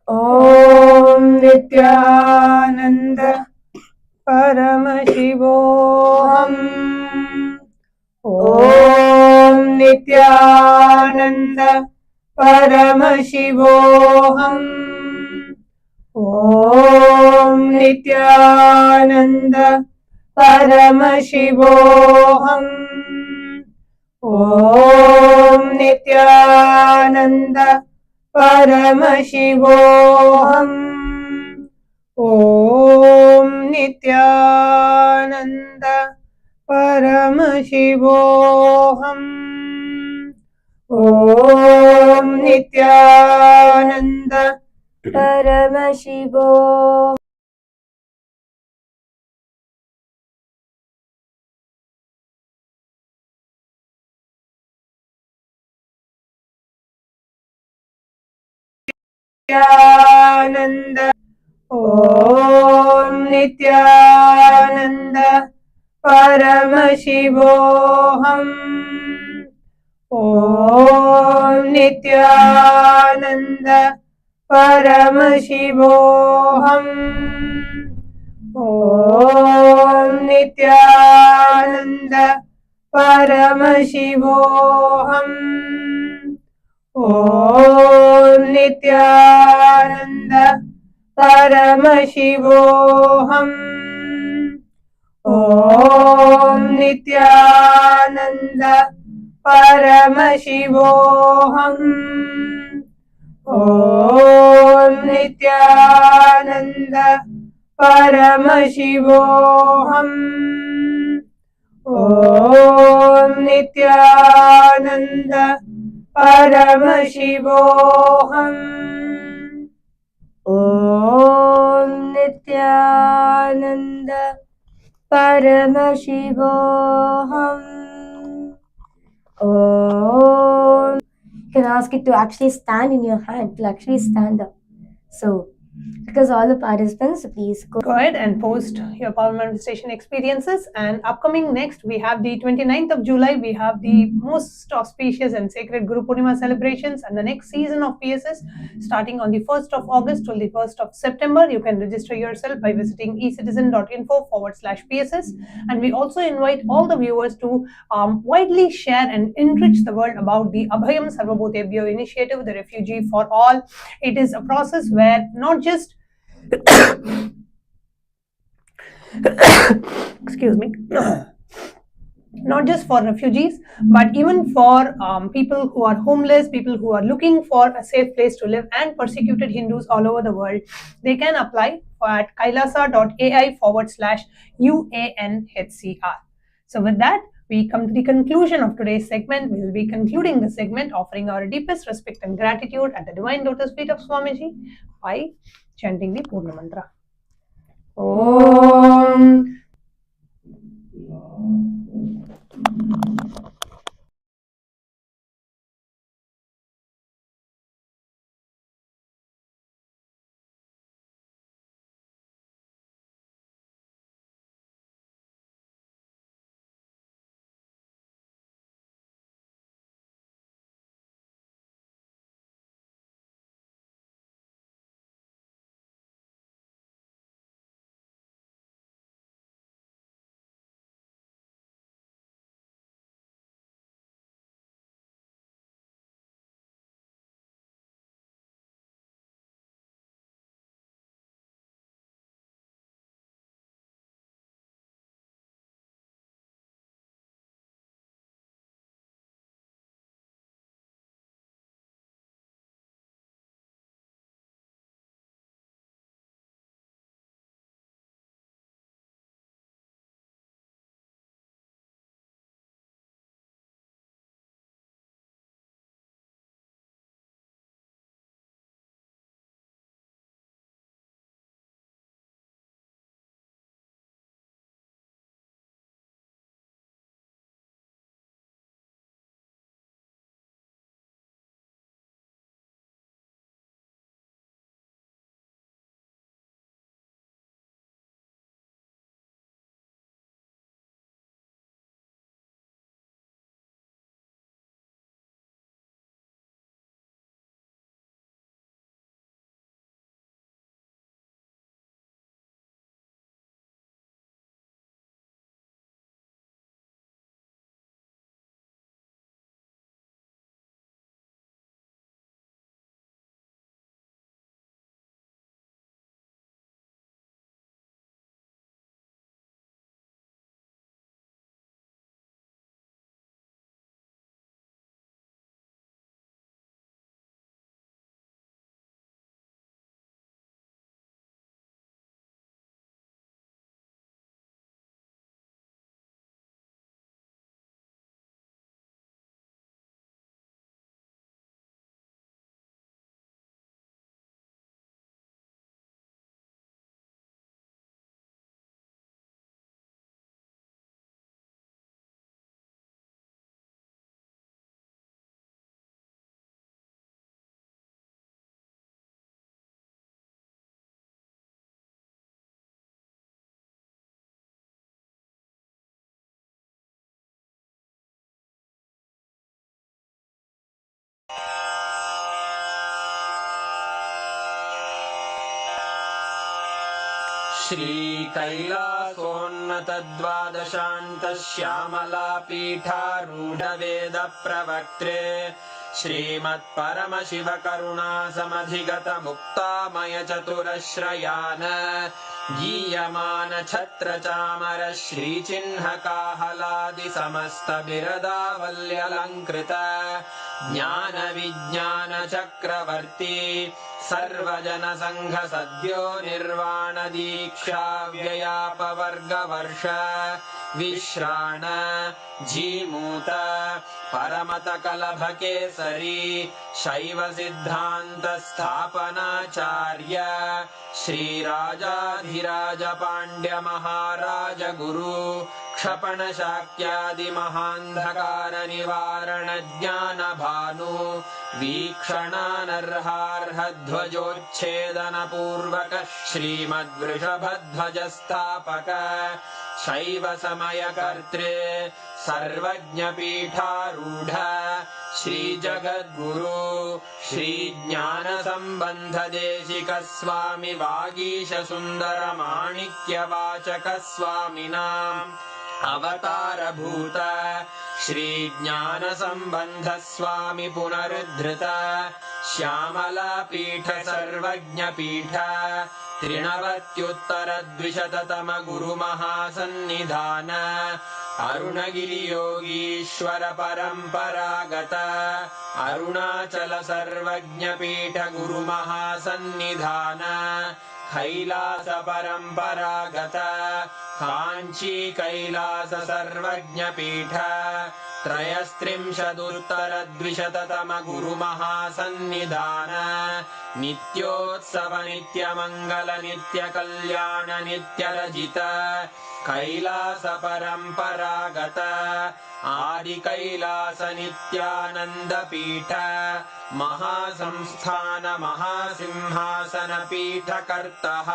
S2: Om Nityananda Paramashivoham. Om Nityananda Paramashivoham. Om Nityananda Paramashivoham. Om Nityananda Paramashivoham. Om Nityananda Paramashivoham. Om Nityananda Paramashivoham. Nityananda. Om Nityananda Paramashivoham. Om Nityananda Paramashivoham. Om Nityananda Paramashivoham. Om Nityananda Paramashivoham. Om Nityananda Paramashivoham. Om Nityananda Paramashivoham. Om Nityananda Paramashivoham. Om Nityananda Paramashivoham. Om. You can ask it to actually stand in your hand, to actually stand up. So, because all the participants, please
S1: Go ahead and post your power manifestation experiences. And upcoming next, we have the 29th of July. We have the most auspicious and sacred Guru Purnima celebrations, and the next season of PSS starting on the 1st of August till the 1st of September. You can register yourself by visiting ecitizen.info/PSS. And we also invite all the viewers to widely share and enrich the world about the Abhayam Sarvabhutebhyo initiative, the Refugee for All. It is a process where not just excuse me, not just for refugees, but even for people who are homeless, people who are looking for a safe place to live, and persecuted Hindus all over the world. They can apply at kailasa.ai/UANHCR. So with that, we come to the conclusion of today's segment. We will be concluding the segment offering our deepest respect and gratitude at the Divine Lotus feet of Swamiji by chanting the Purna Mantra. Om
S6: श्रीकैलासोन्नतद्वादशान्तश्यामलापीठारूढवेदप्रवक्त्रे श्रीमत्परमशिवकरुणासमधिगतमुक्तामयचतुरश्रयान् गीयमानछत्रचामर श्रीचिह्नकाहलादिसमस्तबिरदावल्यलङ्कृत ज्ञानविज्ञानचक्रवर्ती सर्वजनसङ्घसद्यो निर्वाणदीक्षाव्ययापवर्गवर्ष विश्राण Jimuta परमतकलभकेसरी शैवसिद्धान्तस्थापनाचार्य श्रीराजाधिराजपाण्ड्यमहाराजगुरु क्षपणशाक्यादिमहान्धकारनिवारणज्ञानभानु वीक्षणानर्हार्हध्वजोच्छेदनपूर्वक श्रीमद्वृषभध्वजस्थापक शैवसमयकर्त्रे सर्वज्ञपीठारूढ श्रीजगद्गुरु श्रीज्ञानसम्बन्धदेशिकस्वामि वागीशसुन्दरमाणिक्यवाचकस्वामिनाम् अवतारभूत श्रीज्ञानसम्बन्धस्वामि पुनरुद्धृत श्यामलापीठ सर्वज्ञपीठ त्रिनवत्युत्तरद्विशततम गुरुमहासन्निधान अरुणगिरियोगीश्वर परम्परागत अरुणाचल सर्वज्ञपीठ गुरुमहासन्निधान कैलास परम्परागत काञ्ची कैलास सर्वज्ञपीठ त्रयस्त्रिंशदुत्तरद्विशततम गुरुमहासन्निधान नित्योत्सव नित्यमङ्गल नित्यकल्याण नित्यरजित कैलास परम्परागत आदिकैलास नित्यानन्दपीठ महासंस्थान महासिंहासन पीठकर्तः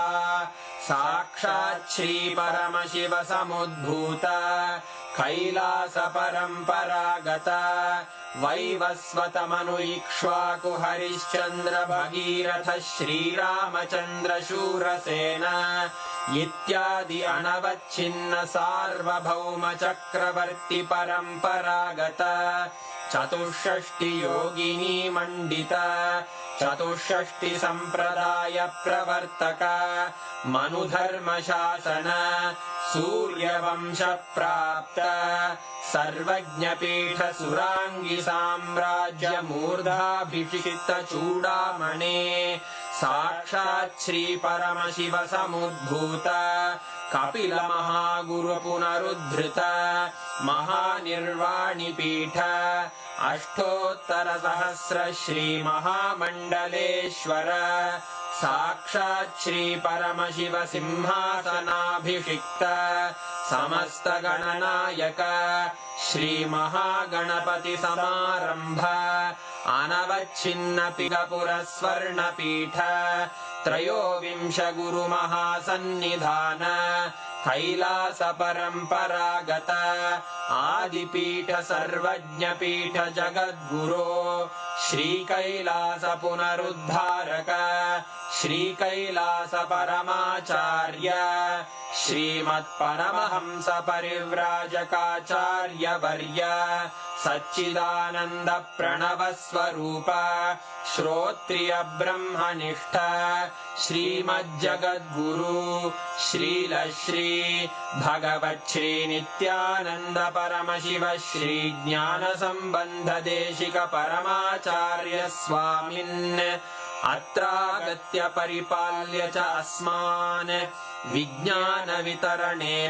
S6: साक्षात् श्री परमशिव समुद्भूत कैलास परम्परागत वैवस्वतमनु इक्ष्वाकु हरिश्चन्द्र भगीरथ श्रीरामचन्द्र शूरसेन इत्यादि अनवच्छिन्न सार्वभौम चक्रवर्ति परम्परागत चतुष्षष्टि योगिनी मंडित चतुष्षष्टि संप्रदाय प्रवर्तक मनुधर्म शासन सूर्यवंश प्राप्त सर्वज्ञपीठ सुरांगी साम्राज्य मूर्धाभिषिक्त चूडामणे साक्षात् श्री परमशिव समुद्भूत कपिल महागुरु पुनरुद्धृत महानिर्वाणि पीठ अष्टोत्तर सहस्र श्री महामंडलेश्वर साक्षात् श्री परमशिव सिंहासनाभिषिक्त समस्त गणनायक श्री महागणपति समारंभ अनवच्छिन्न पिगपुर स्वर्ण पीठ त्रयोविंश गुरु महासन्निधान कैलास परम्परागत आदिपीठ सर्वज्ञपीठ जगद्गुरो श्री कैलास पुनरुद्धारक श्री कैलास परमाचार्य श्रीमत्परमहंस परिव्राजकाचार्य वर्य सच्चिदानंद प्रणव स्वरूप श्रोत्रिय ब्रह्मनिष्ठ श्रीमज्जगद्गुरु श्रील श्री भगवत् श्री नित्यानंद परमशिव श्री ज्ञान संबंध देशिक परमाचार्य स्वामिन् अत्रागत्य परिपाल्य च अस्मान् विज्ञान वितरणे